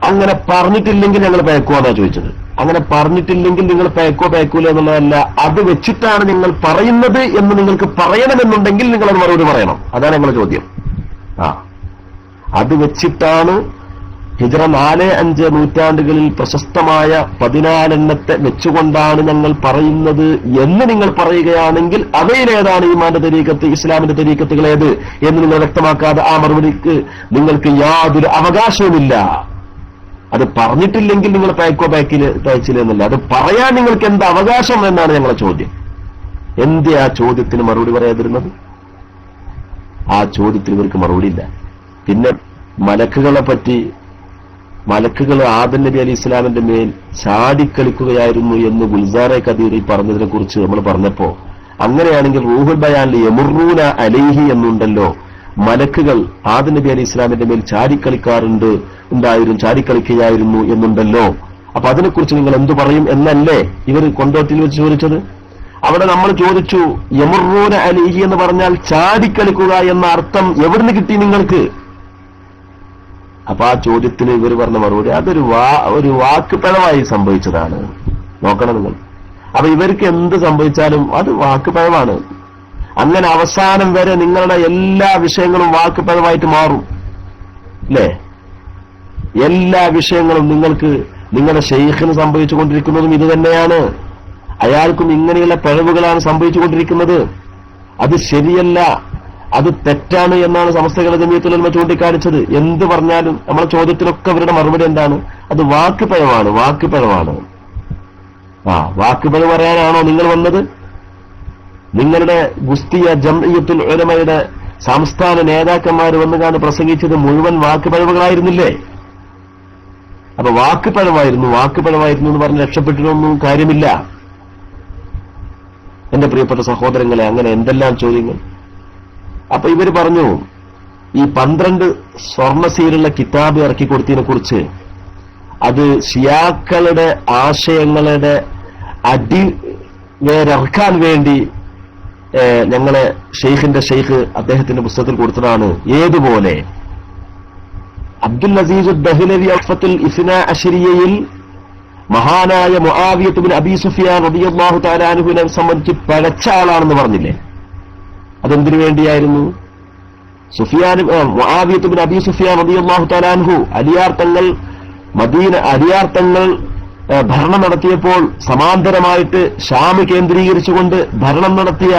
അങ്ങനെ പറഞ്ഞിട്ടില്ലെങ്കിൽ ഞങ്ങൾ പേക്കുവാന്നാ ചോദിച്ചത്. അങ്ങനെ പറഞ്ഞിട്ടില്ലെങ്കിൽ നിങ്ങൾ പേക്കൂല എന്നുള്ളതല്ല, അത് വെച്ചിട്ടാണ് നിങ്ങൾ പറയുന്നത് എന്ന് നിങ്ങൾക്ക് പറയണമെന്നുണ്ടെങ്കിൽ നിങ്ങൾ അത് മറുപടി പറയണം. അതാണ് ഞങ്ങളുടെ ചോദ്യം. അത് വെച്ചിട്ടാണ് ഹിജ്റ 4-5 നൂറ്റാണ്ടുകളിൽ പ്രശസ്തമായ 14 വെച്ചുകൊണ്ടാണ് ഞങ്ങൾ പറയുന്നത് എന്ന് നിങ്ങൾ പറയുകയാണെങ്കിൽ അവയിലേതാണ് ഈമാന്റെ തരീക്കത്ത്, ഇസ്ലാമിന്റെ തരീക്കത്തുകൾ ഏത് എന്ന് നിങ്ങൾ വ്യക്തമാക്കാതെ ആ മറുപടിക്ക് നിങ്ങൾക്ക് യാതൊരു അവകാശവുമില്ല. അത് പറഞ്ഞിട്ടില്ലെങ്കിൽ നിങ്ങൾ പേച്ചില്ല എന്നല്ല, അത് പറയാൻ നിങ്ങൾക്ക് എന്ത് അവകാശം എന്നാണ് ഞങ്ങളുടെ ചോദ്യം. എന്തേ ആ ചോദ്യത്തിന് മറുപടി പറയാതിരുന്നത്? ആ ചോദ്യത്തിന് ഇവർക്ക് മറുപടിയില്ല. പിന്നെ മലക്കുകൾ ആദം നബി അലി ഇസ്ലാമിന്റെ മേൽ ചാടിക്കളിക്കുകയായിരുന്നു എന്ന് ഗുൽസാറെ കദീറി പറഞ്ഞതിനെ കുറിച്ച് നമ്മൾ പറഞ്ഞപ്പോ, അങ്ങനെയാണെങ്കിൽ റൂഹുൽ ബയാനിൽ യമുറൂന അലൈഹി എന്നുണ്ടല്ലോ, മലക്കുകൾ ആദം നബി അലി ഇസ്ലാമിന്റെ മേൽ ചാടിക്കളിക്കുകയായിരുന്നു എന്നുണ്ടല്ലോ. അപ്പൊ അതിനെക്കുറിച്ച് നിങ്ങൾ എന്തു പറയും എന്നല്ലേ ഇവർ കൊണ്ടോട്ടിൽ വെച്ച് ചോദിച്ചത്. അവിടെ നമ്മൾ ചോദിച്ചു, യമുറൂന അലൈഹി എന്ന് പറഞ്ഞാൽ ചാടിക്കളിക്കുക എന്ന അർത്ഥം എവിടുന്ന് കിട്ടി നിങ്ങൾക്ക്? അപ്പൊ ആ ചോദ്യത്തിന് ഇവർ പറഞ്ഞ മറുപടി അതൊരു ഒരു വാക്കുപിഴവായി സംഭവിച്ചതാണ്. നോക്കണം നിങ്ങൾ. അപ്പൊ ഇവർക്ക് എന്ത് സംഭവിച്ചാലും അത് വാക്കുപിഴവാണ്. അങ്ങനെ അവസാനം വരെ നിങ്ങളുടെ എല്ലാ വിഷയങ്ങളും വാക്കുപിഴവായിട്ട് മാറും അല്ലേ? എല്ലാ വിഷയങ്ങളും നിങ്ങൾക്ക് നിങ്ങളുടെ ഷെയ്ഖിന് സംഭവിച്ചുകൊണ്ടിരിക്കുന്നതും ഇത് തന്നെയാണ്. അയാൾക്കും ഇങ്ങനെയുള്ള പിഴവുകളാണ് സംഭവിച്ചുകൊണ്ടിരിക്കുന്നത്. അത് ശരിയല്ല, അത് തെറ്റാണ് എന്നാണ് സമസ്തകളുടെ ജമീയത്തുൽ ഉലമ ചൂണ്ടിക്കാണിച്ചത്. എന്ത് പറഞ്ഞാലും നമ്മളെ ചോദ്യത്തിനൊക്കെ അവരുടെ മറുപടി എന്താണ്? അത് വാക്കുപിഴവാണ്, വാക്കുപിഴവാണ്. വാക്കുപിഴവ് പറയാനാണോ നിങ്ങൾ വന്നത്? നിങ്ങളുടെ ഗുസ്തിയ ജംഇയ്യത്തുൽ ഉലമയുടെ സംസ്ഥാന നേതാക്കന്മാർ വന്നുകാണ് പ്രസംഗിച്ചത് മുഴുവൻ വാക്കുപിഴവുകളായിരുന്നില്ലേ? അപ്പൊ വാക്കുപിഴവായിരുന്നു എന്ന് പറഞ്ഞ് രക്ഷപ്പെട്ടിട്ടൊന്നും കാര്യമില്ല. എന്റെ പ്രിയപ്പെട്ട സഹോദരങ്ങളെ, അങ്ങനെ എന്തെല്ലാം ചോദ്യങ്ങൾ. അപ്പൊ ഇവർ പറഞ്ഞു ഈ 12 സ്വർണസീലുള്ള കിതാബ് ഇറക്കിക്കൊടുത്തതിനെ കുറിച്ച് അത് ഷിയാക്കളുടെ ആശയങ്ങളുടെ അടിവേരക്കാൻ വേണ്ടി ഞങ്ങളെ ഷെയ്ഖ് അദ്ദേഹത്തിന്റെ പുസ്തകത്തിൽ കൊടുത്തതാണ്. ഏതുപോലെ അബ്ദുൽ അസീസ് ദഹ്ലവി അഫത്തുൽ ഇസ്നാ അശ്രിയയിൽ മഹാനായ മുആവിയത്ത് ബിൻ അബീ സുഫിയാൻ റളിയല്ലാഹു തആല അൻഹുവിനെ സംബന്ധിച്ച് പഴച്ച ആളാണെന്ന് പറഞ്ഞില്ലേ? അതെന്തിനു വേണ്ടിയായിരുന്നു? മുആവിയത്ത് ബിൻ അബീ സുഫിയാൻ റളിയല്ലാഹു തആല അൻഹു അലിയാർ തങ്ങൾ ഭരണം നടത്തിയപ്പോൾ സമാന്തരമായിട്ട് ഷാം കേന്ദ്രീകരിച്ചുകൊണ്ട് ഭരണം നടത്തിയ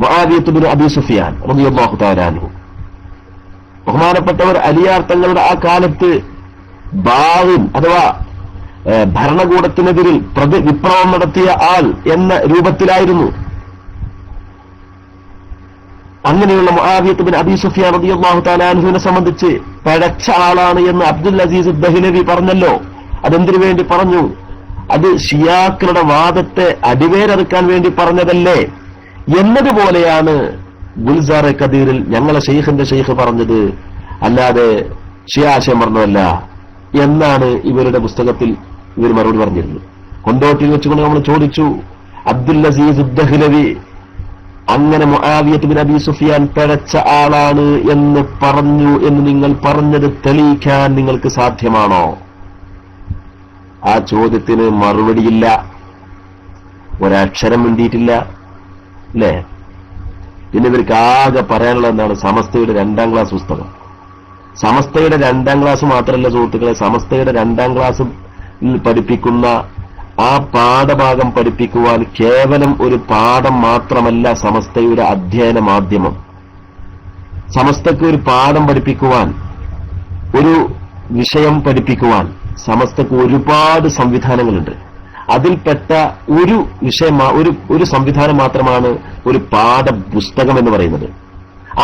മുആവിയത്ത് ബിൻ അബീ സുഫിയാൻ റളിയല്ലാഹു തആല അൻഹു, ബഹുമാനപ്പെട്ടവർ അലിയാർ തങ്ങളുടെ ആ കാലത്ത് ബാവിൻ അഥവാ ഭരണകൂടത്തിനെതിരിൽ വിപ്ലവം നടത്തിയ ആൾ എന്ന രൂപത്തിലായിരുന്നു. അങ്ങനെയുള്ള മുആവിയത്ത് ബിൻ അബീ സുഫിയാൻ റളിയല്ലാഹു തആല അൻഹുവിനെ സംബന്ധിച്ച് പഴച്ച ആളാണ് എന്ന് അബ്ദുൽ അസീസ് ദഹ്ലവി പറഞ്ഞല്ലോ. അതെന്തിനു വേണ്ടി പറഞ്ഞു? അത് ഷിയാക്കളുടെ വാദത്തെ അടിവേരറുക്കാൻ വേണ്ടി പറഞ്ഞതല്ലേ എന്നതുപോലെയാണ് ഗുൽസാറെ കദീറിൽ ഞങ്ങളെ ഷെയ്ഖിന്റെ ഷെയ്ഖ് പറഞ്ഞത്, അല്ലാതെ ഷിയാശയം പറഞ്ഞതല്ല എന്നാണ് ഇവരുടെ പുസ്തകത്തിൽ ഇവർ മറുപടി പറഞ്ഞിരുന്നത്. കൊണ്ടോട്ടിയിൽ വെച്ചുകൊണ്ട് നമ്മൾ ചോദിച്ചു, അബ്ദുൽ അസീസ് ദഹ്ലവി അങ്ങനെ മുആവിയത്ത് ബിൻ അബീ സുഫിയാൻ പിഴച്ച ആളാണ് എന്ന് പറഞ്ഞു എന്ന് നിങ്ങൾ പറഞ്ഞത് തെളിയിക്കാൻ നിങ്ങൾക്ക് സാധ്യമാണോ? ആ ചോദ്യത്തിന് മറുപടിയില്ല, ഒരക്ഷരം മിണ്ടിയിട്ടില്ല അല്ലേ? പിന്നെ ഇവർക്ക് ആകെ പറയാനുള്ളത് എന്താണ്? സമസ്തയുടെ 2ാം ക്ലാസ് പുസ്തകം. സമസ്തയുടെ 2ാം ക്ലാസ് മാത്രമല്ല സുഹൃത്തുക്കളെ, സമസ്തയുടെ 2ാം ക്ലാസ് പഠിപ്പിക്കുന്ന ആ പാഠഭാഗം പഠിപ്പിക്കുവാൻ കേവലം ഒരു പാഠം മാത്രമല്ല സമസ്തയുടെ അധ്യയന മാധ്യമം. സമസ്തയ്ക്ക് ഒരു പാഠം പഠിപ്പിക്കുവാൻ, ഒരു വിഷയം പഠിപ്പിക്കുവാൻ സമസ്തക്ക് ഒരുപാട് സംവിധാനങ്ങളുണ്ട്. അതിൽപ്പെട്ട ഒരു വിഷയം, ഒരു സംവിധാനം മാത്രമാണ് ഒരു പാഠപുസ്തകം എന്ന് പറയുന്നത്.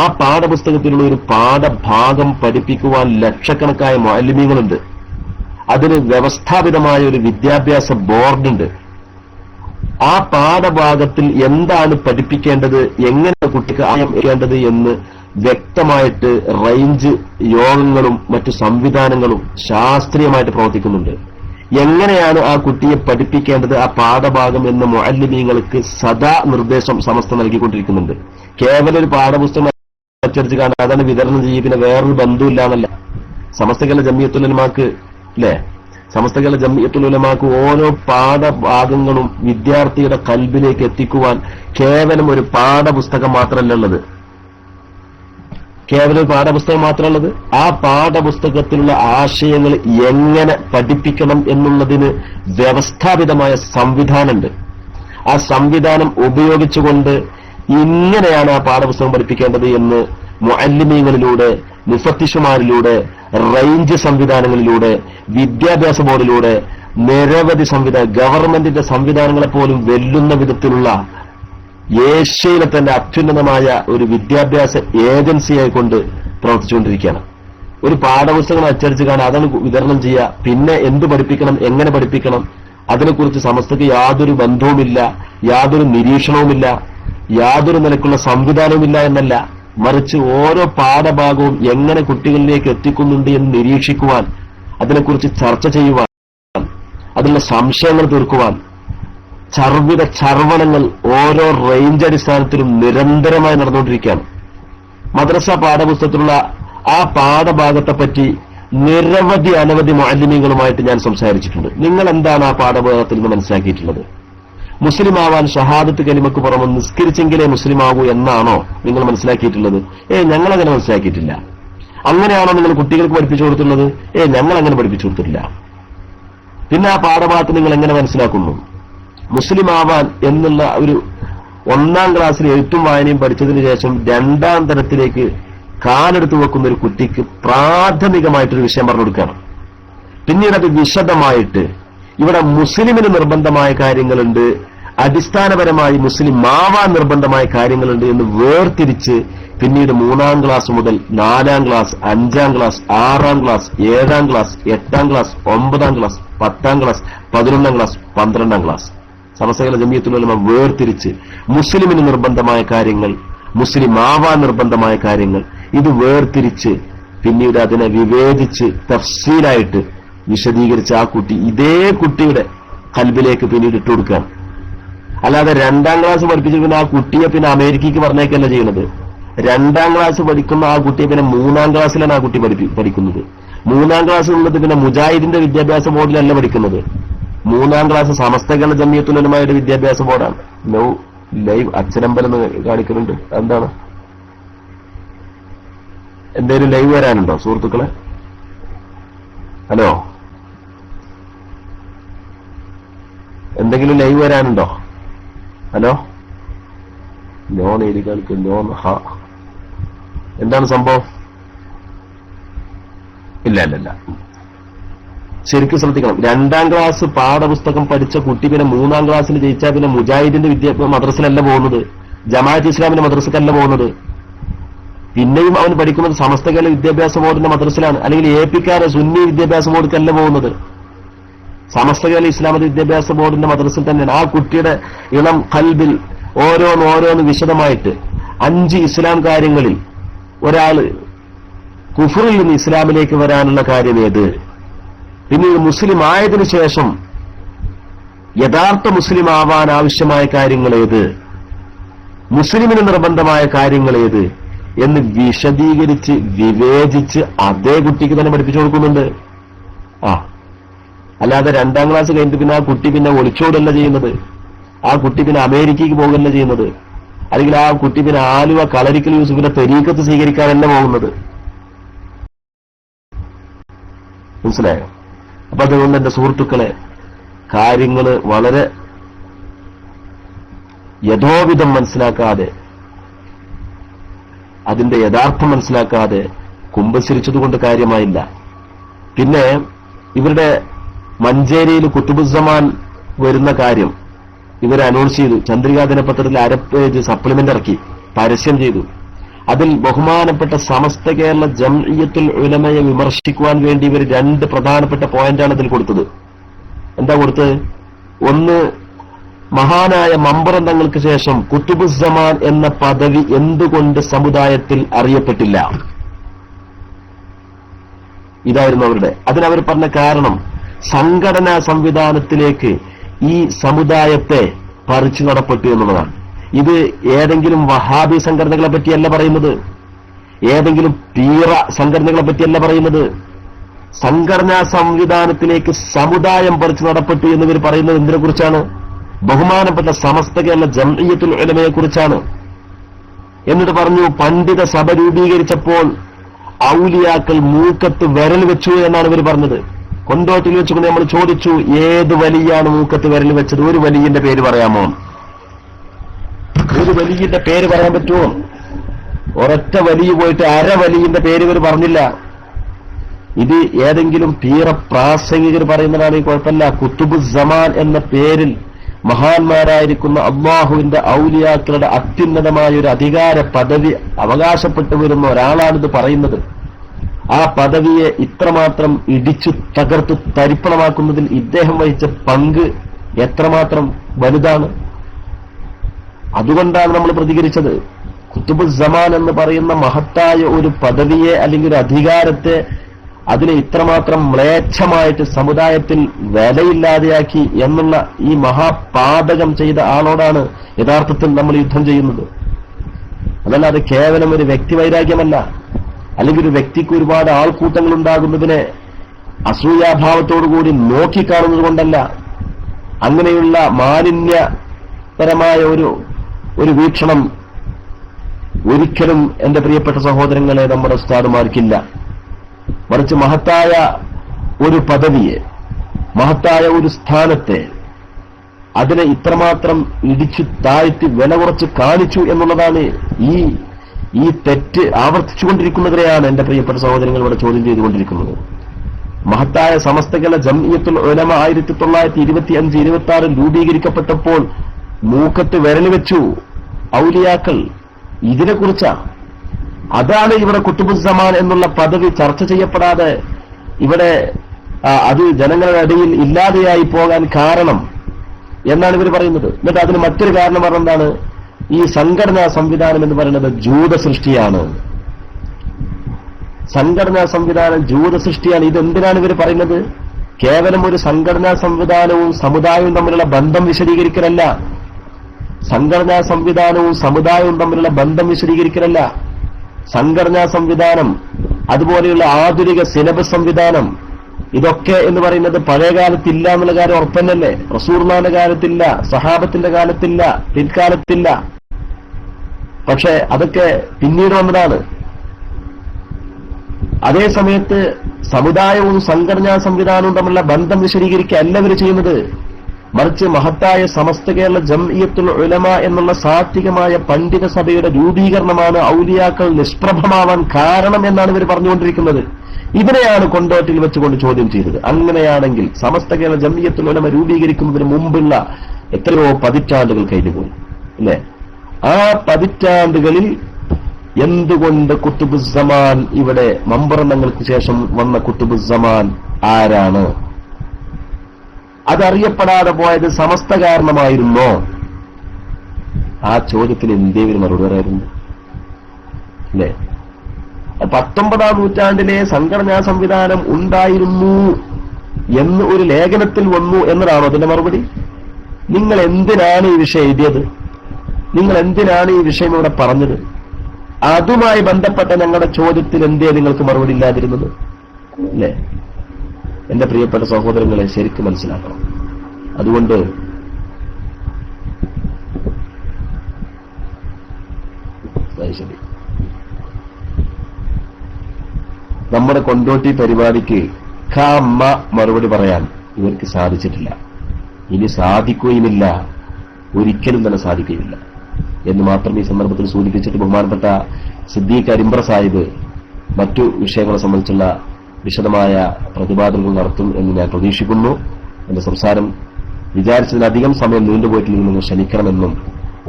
ആ പാഠപുസ്തകത്തിലുള്ള ഒരു പാഠഭാഗം പഠിപ്പിക്കുവാൻ ലക്ഷക്കണക്കായ മുഅല്ലിമീങ്ങളുണ്ട്. അതിന് വ്യവസ്ഥാപിതമായ ഒരു വിദ്യാഭ്യാസ ബോർഡുണ്ട്. ആ പാഠഭാഗത്തിൽ എന്താണ് പഠിപ്പിക്കേണ്ടത്, എങ്ങനെ കുട്ടിക്ക് ആയേണ്ടത് എന്ന് വ്യക്തമായിട്ട് റേഞ്ച് യോഗങ്ങളും മറ്റു സംവിധാനങ്ങളും ശാസ്ത്രീയമായിട്ട് പ്രവർത്തിക്കുന്നുണ്ട്. എങ്ങനെയാണ് ആ കുട്ടിയെ പഠിപ്പിക്കേണ്ടത് ആ പാഠഭാഗം എന്ന മുഅല്ലിമീങ്ങൾക്ക് സദാ നിർദ്ദേശം സമസ്ത നൽകിക്കൊണ്ടിരിക്കുന്നുണ്ട്. കേവലം ഒരു പാഠപുസ്തകം അച്ചടിച്ച് കാണാൻ അതാണ് വിതരണം ചെയ്യും, പിന്നെ വേറൊരു ബന്ധമില്ല എന്നല്ല. സമസ്തകളുടെ ജംഇയ്യത്തുൽ ഉലമാക്ക് അല്ലേ, സമസ്തകളുടെ ജംഇയ്യത്തുൽ ഉലമാക്ക് ഓരോ പാഠഭാഗങ്ങളും വിദ്യാർത്ഥിയുടെ കൽബിലേക്ക് എത്തിക്കുവാൻ കേവലം ഒരു പാഠപുസ്തകം മാത്രമല്ല ഉള്ളത്. കേവലം പാഠപുസ്തകം മാത്രമുള്ളത്, ആ പാഠപുസ്തകത്തിലുള്ള ആശയങ്ങൾ എങ്ങനെ പഠിപ്പിക്കണം എന്നുള്ളതിന് വ്യവസ്ഥാപിതമായ സംവിധാനമുണ്ട്. ആ സംവിധാനം ഉപയോഗിച്ചുകൊണ്ട് ഇങ്ങനെയാണ് ആ പാഠപുസ്തകം പഠിപ്പിക്കേണ്ടത് എന്ന് മുഅല്ലിമീങ്ങളിലൂടെ, മുഫത്തിഷുമാരിലൂടെ, റേഞ്ച് സംവിധാനങ്ങളിലൂടെ, വിദ്യാഭ്യാസ ബോർഡിലൂടെ നിരവധി ഗവൺമെന്റിന്റെ സംവിധാനങ്ങളെ പോലും വെല്ലുന്ന വിധത്തിലുള്ള ഏഷ്യയിലെ തന്നെ അത്യുന്നതമായ ഒരു വിദ്യാഭ്യാസ ഏജൻസിയായി കൊണ്ട് പ്രവർത്തിച്ചുകൊണ്ടിരിക്കുകയാണ്. ഒരു പാഠപുസ്തകം അച്ചടിച്ച് കാണാൻ അതാണ് വിതരണം ചെയ്യുക. പിന്നെ എന്ത് പഠിപ്പിക്കണം, എങ്ങനെ പഠിപ്പിക്കണം, അതിനെക്കുറിച്ച് സമസ്തക്ക് യാതൊരു ബന്ധവുമില്ല, യാതൊരു നിരീക്ഷണവുമില്ല, യാതൊരു നിലക്കുള്ള സംവിധാനവുമില്ല എന്നല്ല, മറിച്ച് ഓരോ പാഠഭാഗവും എങ്ങനെ കുട്ടികളിലേക്ക് എത്തിക്കുന്നുണ്ട് എന്ന് നിരീക്ഷിക്കുവാൻ, അതിനെക്കുറിച്ച് ചർച്ച ചെയ്യുവാൻ, അതിനുള്ള സംശയങ്ങൾ തീർക്കുവാൻ ചർവണങ്ങൾ ഓരോ റേഞ്ച് അടിസ്ഥാനത്തിലും നിരന്തരമായി നടന്നുകൊണ്ടിരിക്കുകയാണ്. മദ്രസ പാഠപുസ്തകത്തിലുള്ള ആ പാഠഭാഗത്തെപ്പറ്റി നിരവധി അനവധി മുഅല്ലിമീങ്ങളുമായിട്ട് ഞാൻ സംസാരിച്ചിട്ടുണ്ട്. നിങ്ങൾ എന്താണ് ആ പാഠഭാഗത്തിൽ നിന്ന് മനസ്സിലാക്കിയിട്ടുള്ളത്? മുസ്ലിം ആവാൻ ഷഹാദത്ത് കലിമക്ക് പുറമെ നിസ്കരിച്ചെങ്കിലേ മുസ്ലിം ആകൂ എന്നാണോ നിങ്ങൾ മനസ്സിലാക്കിയിട്ടുള്ളത്? ഞങ്ങളങ്ങനെ മനസ്സിലാക്കിയിട്ടില്ല. അങ്ങനെയാണോ നിങ്ങൾ കുട്ടികൾക്ക് പഠിപ്പിച്ചു കൊടുത്തുള്ളത്? ഞങ്ങൾ അങ്ങനെ പഠിപ്പിച്ചു കൊടുത്തിട്ടില്ല. പിന്നെ ആ പാഠഭാഗത്ത് നിങ്ങൾ എങ്ങനെ മനസ്സിലാക്കുന്നു? മുസ്ലിം ആവാൻ എന്നുള്ള ഒരു 1ാം ക്ലാസ്സിൽ എഴുത്തും വായനയും പഠിച്ചതിന് ശേഷം 2ാം തരത്തിലേക്ക് കാലെടുത്ത് വെക്കുന്ന ഒരു കുട്ടിക്ക് പ്രാഥമികമായിട്ടൊരു വിഷയം പറഞ്ഞു കൊടുക്കണം. പിന്നീട് അത് വിശദമായിട്ട് ഇവിടെ മുസ്ലിമിന് നിർബന്ധമായ കാര്യങ്ങളുണ്ട്, അടിസ്ഥാനപരമായി മുസ്ലിം ആവാൻ നിർബന്ധമായ കാര്യങ്ങളുണ്ട് എന്ന് വേർതിരിച്ച് പിന്നീട് 3ാം ക്ലാസ് മുതൽ 4ാം ക്ലാസ്, 5ാം ക്ലാസ്, 6ാം ക്ലാസ്, 7ാം ക്ലാസ്, 8ാം ക്ലാസ്, 9ാം ക്ലാസ്, 10ാം ക്ലാസ്, 11ാം ക്ലാസ്, 12ാം ക്ലാസ് സമസ്ത ജമിയത്തുൽ ഉലമ വേർതിരിച്ച് മുസ്ലിമിന് നിർബന്ധമായ കാര്യങ്ങൾ, മുസ്ലിം ആവാൻ നിർബന്ധമായ കാര്യങ്ങൾ ഇത് വേർതിരിച്ച് പിന്നീട് അതിനെ വിവേചിച്ച് തഫ്സീലായിട്ട് വിശദീകരിച്ച് ആ കുട്ടി ഇതേ കുട്ടിയുടെ കൽബിലേക്ക് പിന്നീട് ഇട്ടുകൊടുക്കുകയാണ്. അല്ലാതെ 2ാം ക്ലാസ് പഠിപ്പിച്ച് പിന്നെ ആ കുട്ടിയെ പിന്നെ അമേരിക്കയ്ക്ക് പറഞ്ഞേക്കല്ല ചെയ്യുന്നത്. 2ാം ക്ലാസ് പഠിക്കുന്ന ആ കുട്ടിയെ പിന്നെ 3ാം ക്ലാസ്സിലാണ് ആ കുട്ടി പഠിക്കുന്നത്. 3ാം ക്ലാസ് എന്നുള്ളത് പിന്നെ മുജാഹിദിന്റെ വിദ്യാഭ്യാസ ബോർഡിലല്ല പഠിക്കുന്നത്. 3ാം ക്ലാസ് സമസ്ത കേരള ജമിയത്തുൽ ഉലമയുടെ വിദ്യാഭ്യാസ ബോർഡാണ്. ലൈവ് അച്ഛനമ്പലം കാണിക്കുന്നുണ്ട്. എന്താണ്? എന്തേലും ലൈവ് വരാനുണ്ടോ സുഹൃത്തുക്കളെ? ഹലോ, എന്തെങ്കിലും ലൈവ് വരാനുണ്ടോ? ഹലോ, ലോൺ എഴുതികൾക്ക് ലോൺ എന്താണ് സംഭവം? ഇല്ല, ശരിക്കും ശ്രദ്ധിക്കണം. 2ാം ക്ലാസ് പാഠപുസ്തകം പഠിച്ച കുട്ടി പിന്നെ 3ാം ക്ലാസ്സിൽ ജയിച്ചാൽ പിന്നെ മുജാഹിദിന്റെ മദ്രസയിലല്ല പോകുന്നത്, ജമാഅത്ത് ഇസ്ലാമിന്റെ മദ്രസക്കല്ല പോകുന്നത്. പിന്നെയും അവൻ പഠിക്കുന്നത് സമസ്ത കേരള വിദ്യാഭ്യാസ ബോർഡിന്റെ മദ്രസയിലാണ്, അല്ലെങ്കിൽ എപിക്കാരെ സുന്നി വിദ്യാഭ്യാസ ബോർഡിക്കല്ല പോകുന്നത്, സമസ്ത കേരള ഇസ്ലാമിക വിദ്യാഭ്യാസ ബോർഡിന്റെ മദ്രസയിൽ തന്നെയാണ്. ആ കുട്ടിയുടെ ഇളം കൽബിൽ ഓരോന്ന് വിശദമായിട്ട് 5 ഇസ്ലാം കാര്യങ്ങളിൽ ഒരാള് കുഫറിൽ നിന്ന് ഇസ്ലാമിലേക്ക് വരാനുള്ള കാര്യമേത്, പിന്നീട് മുസ്ലിം ആയതിനു ശേഷം യഥാർത്ഥ മുസ്ലിം ആവാൻ ആവശ്യമായ കാര്യങ്ങളേത്, മുസ്ലിമിന് നിർബന്ധമായ കാര്യങ്ങളേത് എന്ന് വിശദീകരിച്ച് വിവേചിച്ച് അതേ കുട്ടിക്ക് തന്നെ പഠിപ്പിച്ചു കൊടുക്കുന്നുണ്ട്. അല്ലാതെ 2ാം ക്ലാസ് കഴിഞ്ഞിട്ട് പിന്നെ ആ കുട്ടി പിന്നെ ഒളിച്ചോടല്ല ചെയ്യുന്നത്, ആ കുട്ടി പിന്നെ അമേരിക്കയ്ക്ക് പോകല്ല ചെയ്യുന്നത്, അല്ലെങ്കിൽ ആ കുട്ടി പിന്നെ ആലുവ കളരിക്കൽ യൂസുഫിന്റെ തരീഖത്ത് സ്വീകരിക്കാനല്ല പോകുന്നത്. മനസ്സിലായോ? അപ്പൊ അതുകൊണ്ട് എന്റെ സുഹൃത്തുക്കളെ, കാര്യങ്ങൾ വളരെ യഥോവിധം മനസ്സിലാക്കാതെ, അതിന്റെ യഥാർത്ഥം മനസ്സിലാക്കാതെ കുമ്പസരിച്ചതുകൊണ്ട് കാര്യമായില്ല. പിന്നെ ഇവരുടെ മഞ്ചേരിയിൽ കുത്തുബുസ്സമാൻ വരുന്ന കാര്യം ഇവർ അനൗൺസ് ചെയ്തു. ചന്ദ്രികാ ദിനപത്രത്തിൽ 1/2 പേജ് സപ്ലിമെന്റ് ഇറക്കി പരസ്യം ചെയ്തു. അതിൽ ബഹുമാനപ്പെട്ട സമസ്ത കേരള ജംഇയ്യത്തുൽ ഉലമയെ വിമർശിക്കുവാൻ വേണ്ടി ഇവർ 2 പ്രധാനപ്പെട്ട പോയിന്റാണ് ഇതിൽ കൊടുത്തത്. എന്താ കൊടുത്തത്? ഒന്ന്, മഹാനായ മമ്പറം തങ്ങൾക്ക് ശേഷം കുത്തുബുസ്സമാൻ എന്ന പദവി എന്തുകൊണ്ട് സമുദായത്തിൽ അറിയപ്പെട്ടില്ല? ഇതായിരുന്നു അവരുടെ. അതിനവർ പറഞ്ഞ കാരണം, സംഘടനാ സംവിധാനത്തിലേക്ക് ഈ സമുദായത്തെ പറിച്ചു നടപ്പെട്ടു എന്നുള്ളതാണ്. ഇത് ഏതെങ്കിലും വഹാബി സംഘടനകളെ പറ്റിയല്ല പറയുന്നത്, ഏതെങ്കിലും പീറ സംഘടനകളെ പറ്റിയല്ല പറയുന്നത്. സംഘടനാ സംവിധാനത്തിലേക്ക് സമുദായം പറിച്ചു നടപ്പെട്ടു എന്നിവർ പറയുന്നത് എന്തിനെ കുറിച്ചാണ്? ബഹുമാനപ്പെട്ട സമസ്ത കേരള ജംഇയ്യത്തുൽ ഉലമയെ കുറിച്ചാണ്. എന്നിട്ട് പറഞ്ഞു, പണ്ഡിത സഭ രൂപീകരിച്ചപ്പോൾ ഔലിയാക്കൾ മൂക്കത്ത് വിരൽ വെച്ചു എന്നാണ് ഇവർ പറഞ്ഞത്. കൊണ്ടോട്ടിൽ വെച്ചുകൊണ്ട് നമ്മൾ ചോദിച്ചു, ഏത് വലിയാണ് മൂക്കത്ത് വിരൽ വെച്ചത്? ഒരു വലിയന്റെ പേര് പറയാമോ? ഒരു വലിയന്റെ പേര് പറയാൻ പറ്റുമോ? ഒരൊറ്റ വലിയ പോയിട്ട് വലിയന്റെ പേര് ഇവർ പറഞ്ഞില്ല. ഇത് ഏതെങ്കിലും തീര പ്രാസംഗികർ പറയുന്നതാണ്, കുഴപ്പമില്ല. കുത്തുബുസ്സമാൻ എന്ന പേരിൽ മഹാന്മാരായിരിക്കുന്ന അള്ളാഹുവിന്റെ ഔലിയാക്കളുടെ അത്യുന്നതമായ ഒരു അധികാര പദവി അവകാശപ്പെട്ടു വരുന്ന ഒരാളാണിത് പറയുന്നത്. ആ പദവിയെ ഇത്രമാത്രം ഇടിച്ചു തകർത്തു തരിപ്പണമാക്കുന്നതിൽ ഇദ്ദേഹം വഹിച്ച പങ്ക് എത്രമാത്രം വലുതാണ്. അതുകൊണ്ടാണ് നമ്മൾ പ്രതികരിച്ചത്. കുത്തുബുസ്സമാൻ എന്ന് പറയുന്ന മഹത്തായ ഒരു പദവിയെ അല്ലെങ്കിൽ ഒരു അധികാരത്തെ അതിനെ ഇത്രമാത്രം മ്ലേച്ഛമായിട്ട് സമുദായത്തിൽ വിലയില്ലാതെയാക്കി എന്നുള്ള ഈ മഹാപാതകം ചെയ്ത ആളോടാണ് യഥാർത്ഥത്തിൽ നമ്മൾ യുദ്ധം ചെയ്യുന്നത്. അതല്ലാതെ കേവലം ഒരു വ്യക്തിവൈരാഗ്യമല്ല. അല്ലെങ്കിൽ ഒരു വ്യക്തിക്ക് ഒരുപാട് ആൾക്കൂട്ടങ്ങൾ ഉണ്ടാകുന്നതിനെ അസൂയാഭാവത്തോടുകൂടി നോക്കിക്കാണുന്നത് കൊണ്ടല്ല. അങ്ങനെയുള്ള മാലിന്യപരമായ ഒരു വീക്ഷണം ഒരിക്കലും എന്റെ പ്രിയപ്പെട്ട സഹോദരങ്ങളെ നമ്മുടെ ഉസ്താദുമാർക്കില്ല. മറിച്ച് മഹത്തായ ഒരു പദവിയെ, മഹത്തായ ഒരു സ്ഥാനത്തെ അതിനെ ഇത്രമാത്രം ഇടിച്ചു താഴ്ത്തി വില കുറച്ച് കാണിച്ചു എന്നുള്ളതാണ് ഈ തെറ്റ് ആവർത്തിച്ചുകൊണ്ടിരിക്കുന്നതിനെയാണ് എന്റെ പ്രിയപ്പെട്ട സഹോദരങ്ങൾ ഇവിടെ ചോദ്യം ചെയ്തുകൊണ്ടിരിക്കുന്നത്. മഹത്തായ സമസ്ത കേരള ജംഇയ്യത്തുൽ ഉലമ 1925-26 രൂപീകരിക്കപ്പെട്ടപ്പോൾ മൂക്കത്ത് വിരൽ വെച്ചു ഔലിയാക്കൾ. ഇതിനെക്കുറിച്ചാ. അതാണ് ഇവിടെ കുത്തുബുസ്സമാൻ എന്നുള്ള പദവി ചർച്ച ചെയ്യപ്പെടാതെ ഇവിടെ അത് ജനങ്ങളുടെ ഇടയിൽ ഇല്ലാതെയായി പോകാൻ കാരണം എന്നാണ് ഇവർ പറയുന്നത്. എന്നിട്ട് അതിന് മറ്റൊരു കാരണം പറഞ്ഞെന്താണ്? ഈ സംഘടനാ സംവിധാനം എന്ന് പറയുന്നത് ജൂത സൃഷ്ടിയാണ്. സംഘടനാ സംവിധാനം ജൂത സൃഷ്ടിയാണ്. ഇതെന്തിനാണ് ഇവർ പറയുന്നത്? കേവലം ഒരു സംഘടനാ സംവിധാനവും സമുദായവും തമ്മിലുള്ള ബന്ധം വിശദീകരിക്കലല്ല. സംഘടനാ സംവിധാനവും സമുദായവും തമ്മിലുള്ള ബന്ധം വിശദീകരിക്കലല്ല. സംഘടനാ സംവിധാനം, അതുപോലെയുള്ള ആധുനിക സിലബസ് സംവിധാനം, ഇതൊക്കെ എന്ന് പറയുന്നത് പഴയ കാലത്തില്ല എന്നുള്ള കാര്യം ഉറപ്പന്നല്ലേ? റസൂലുള്ളാഹിന്റെ കാലത്തില്ല, സഹാബത്തിന്റെ കാലത്തില്ല, പിൽക്കാലത്തില്ല. പക്ഷെ അതൊക്കെ പിന്നീട് വന്നതാണ്. അതേ സമയത്ത് സമുദായവും സംഘടനാ സംവിധാനവും തമ്മിലുള്ള ബന്ധം വിശദീകരിക്കുകയല്ല ഇവർ ചെയ്യുന്നത്. മറിച്ച് മഹത്തായ സമസ്ത കേരള ജംഇയ്യത്തുൽ ഉലമ എന്നുള്ള സാത്വികമായ പണ്ഡിത സഭയുടെ രൂപീകരണമാണ് ഔലിയാക്കൾ നിഷ്പ്രഭമാവാൻ കാരണം എന്നാണ് ഇവർ പറഞ്ഞുകൊണ്ടിരിക്കുന്നത്. ഇതിനെയാണ് കൊണ്ടോട്ടിൽ വെച്ചുകൊണ്ട് ചോദ്യം ചെയ്തത്. അങ്ങനെയാണെങ്കിൽ സമസ്ത കേരള ജംഇയ്യത്തുൽ ഉലമ രൂപീകരിക്കുന്നതിന് മുമ്പുള്ള എത്രയോ പതിറ്റാണ്ടുകൾ കഴിഞ്ഞുപോയി അല്ലേ? ആ പതിറ്റാണ്ടുകളിൽ എന്തുകൊണ്ട് കുത്തുബുസ്സമാൻ, ഇവിടെ മമ്പറന്നങ്ങൾക്ക് ശേഷം വന്ന കുത്തുബുസ്സമാൻ ആരാണ്? അതറിയപ്പെടാതെ പോയത് സമസ്ത കാരണമായിരുന്നോ? ആ ചോദ്യത്തിന് എന്തേ ഒരു മറുപടി പറയായിരുന്നു അല്ലേ? 19-ാം നൂറ്റാണ്ടിലെ സംഘടനാ സംവിധാനം ഉണ്ടായിരുന്നു എന്ന് ഒരു ലേഖനത്തിൽ വന്നു എന്നതാണോ അതിന്റെ മറുപടി? നിങ്ങൾ എന്തിനാണ് ഈ വിഷയം എഴുതിയത്? നിങ്ങൾ എന്തിനാണ് ഈ വിഷയം ഇവിടെ പറഞ്ഞത്? അതുമായി ബന്ധപ്പെട്ട ഞങ്ങളുടെ ചോദ്യത്തിൽ എന്തേ നിങ്ങൾക്ക് മറുപടി ഇല്ലാതിരുന്നത് അല്ലേ? എന്റെ പ്രിയപ്പെട്ട സഹോദരങ്ങളെ ശരിക്കും മനസ്സിലാക്കണം. അതുകൊണ്ട് നമ്മുടെ കൊണ്ടോട്ടി പരിപാടിക്ക് ഖാമ്മ മറുപടി പറയാൻ ഇവർക്ക് സാധിച്ചിട്ടില്ല. ഇനി സാധിക്കുകയുമില്ല, ഒരിക്കലും തന്നെ സാധിക്കുകയില്ല എന്ന് മാത്രം ഈ സന്ദർഭത്തിൽ സൂചിപ്പിച്ചിട്ട് ബഹുമാനപ്പെട്ട സിദ്ദീഖ് അരിമ്പ്ര സാഹിബ് മറ്റു വിഷയങ്ങളെ സംബന്ധിച്ചുള്ള വിശദമായ പ്രതിപാദനങ്ങൾ നടത്തും എന്ന് ഞാൻ പ്രതീക്ഷിക്കുന്നു. എന്റെ സംസാരം വിചാരിച്ചതിലധികം സമയം നീണ്ടുപോയിട്ടില്ലെങ്കിൽ നിങ്ങൾ ക്ഷമിക്കണമെന്നും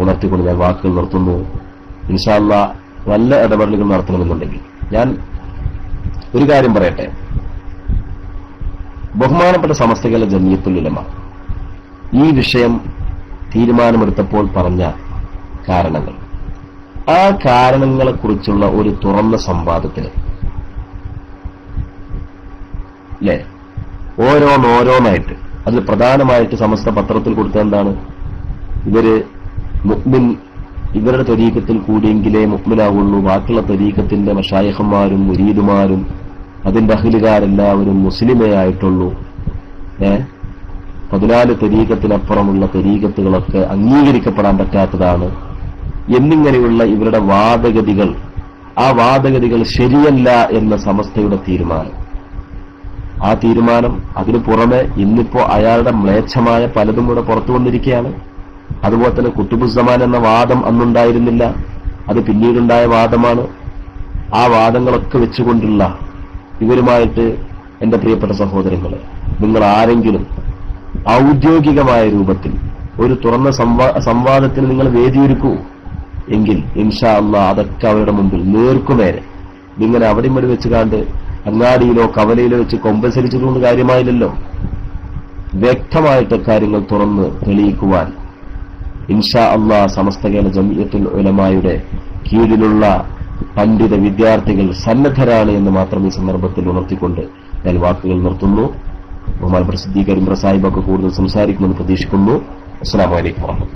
ഉണർത്തിക്കൊണ്ട് ഞാൻ വാക്കുകൾ നിർത്തുന്നു. ഇൻഷാ അല്ലാഹ് നല്ല ഇടപെടലുകൾ നടത്തണമെന്നുണ്ടെങ്കിൽ ഞാൻ ഒരു കാര്യം പറയട്ടെ. ബഹുമാനപ്പെട്ട സമസ്ത കേരള ജംഇയ്യത്തുൽ ഉലമ ഈ വിഷയം തീരുമാനമെടുത്തപ്പോൾ പറഞ്ഞ കാരണങ്ങൾ, ആ കാരണങ്ങളെക്കുറിച്ചുള്ള ഒരു തുറന്ന സംവാദത്തിന് അല്ലേ, ഓരോന്നായിട്ട് അതിൽ പ്രധാനമായിട്ട് സമസ്ത പത്രത്തിൽ കൊടുത്ത എന്താണ്? ഇവരുടെ ത്വരീഖത്തിൽ കൂടിയെങ്കിലേ മുഅ്മിനാവുള്ളൂ, ബാക്കിയുള്ള ത്വരീഖത്തിന്റെ മശായിഖന്മാരും മുരീദുമാരും അതിന്റെ അഹ്ലുകാരെല്ലാവരും മുസ്ലിമേ ആയിട്ടുള്ളൂ, 14 ത്വരീഖത്തിനപ്പുറമുള്ള ത്വരീഖത്തുകളൊക്കെ അംഗീകരിക്കപ്പെടാൻ പറ്റാത്തതാണ് എന്നിങ്ങനെയുള്ള ഇവരുടെ വാദഗതികൾ, ആ വാദഗതികൾ ശരിയല്ല എന്ന സമസ്തയുടെ തീരുമാനം. ആ തീരുമാനം അതിനു പുറമെ ഇന്നിപ്പോ അയാളുടെ മ്ലേച്ഛമായ പലതും കൂടെ പുറത്തു വന്നിരിക്കുകയാണ്. അതുപോലെ തന്നെ കുത്തുബുസ്സമാൻ എന്ന വാദം അന്നുണ്ടായിരുന്നില്ല, അത് പിന്നീടുണ്ടായ വാദമാണ്. ആ വാദങ്ങളൊക്കെ വെച്ചുകൊണ്ടുള്ള ഇവരുമായിട്ട് എന്റെ പ്രിയപ്പെട്ട സഹോദരങ്ങളെ, നിങ്ങൾ ആരെങ്കിലും ഔദ്യോഗികമായ രൂപത്തിൽ ഒരു തുറന്ന സംവാദത്തിന് നിങ്ങൾ വേദിയൊരുക്കൂ എങ്കിൽ ഇൻഷാ അല്ലാഹ് അതൊക്കെ അവരുടെ മുമ്പിൽ നേർക്കുനേരെ, നിങ്ങൾ അവിടെയും ഇവിടെ വെച്ച് കണ്ട് അങ്ങാടിയിലോ കവലയിലോ വെച്ച് കൊമ്പസരിച്ചതുകൊണ്ട് കാര്യമായില്ലല്ലോ. വ്യക്തമായിട്ട് കാര്യങ്ങൾ തുറന്ന് തെളിയിക്കുവാൻ ഇൻഷാ അല്ലാഹ് സമസ്ത കേരള ജംഇയ്യത്തുൽ ഉലമായുടെ കീഴിലുള്ള പണ്ഡിത വിദ്യാർത്ഥികൾ സന്നദ്ധരാണ് എന്ന് മാത്രം ഈ സന്ദർഭത്തിൽ ഉണർത്തിക്കൊണ്ട് ഞാൻ വാക്കുകൾ നിർത്തുന്നു. ബഹുമാനപ്പെട്ട സിദ്ദീഖ് അരിമ്പ്ര സാഹിബൊക്കെ കൂടുതൽ സംസാരിക്കുമെന്ന് പ്രതീക്ഷിക്കുന്നു. അസ്സലാമു അലൈക്കും.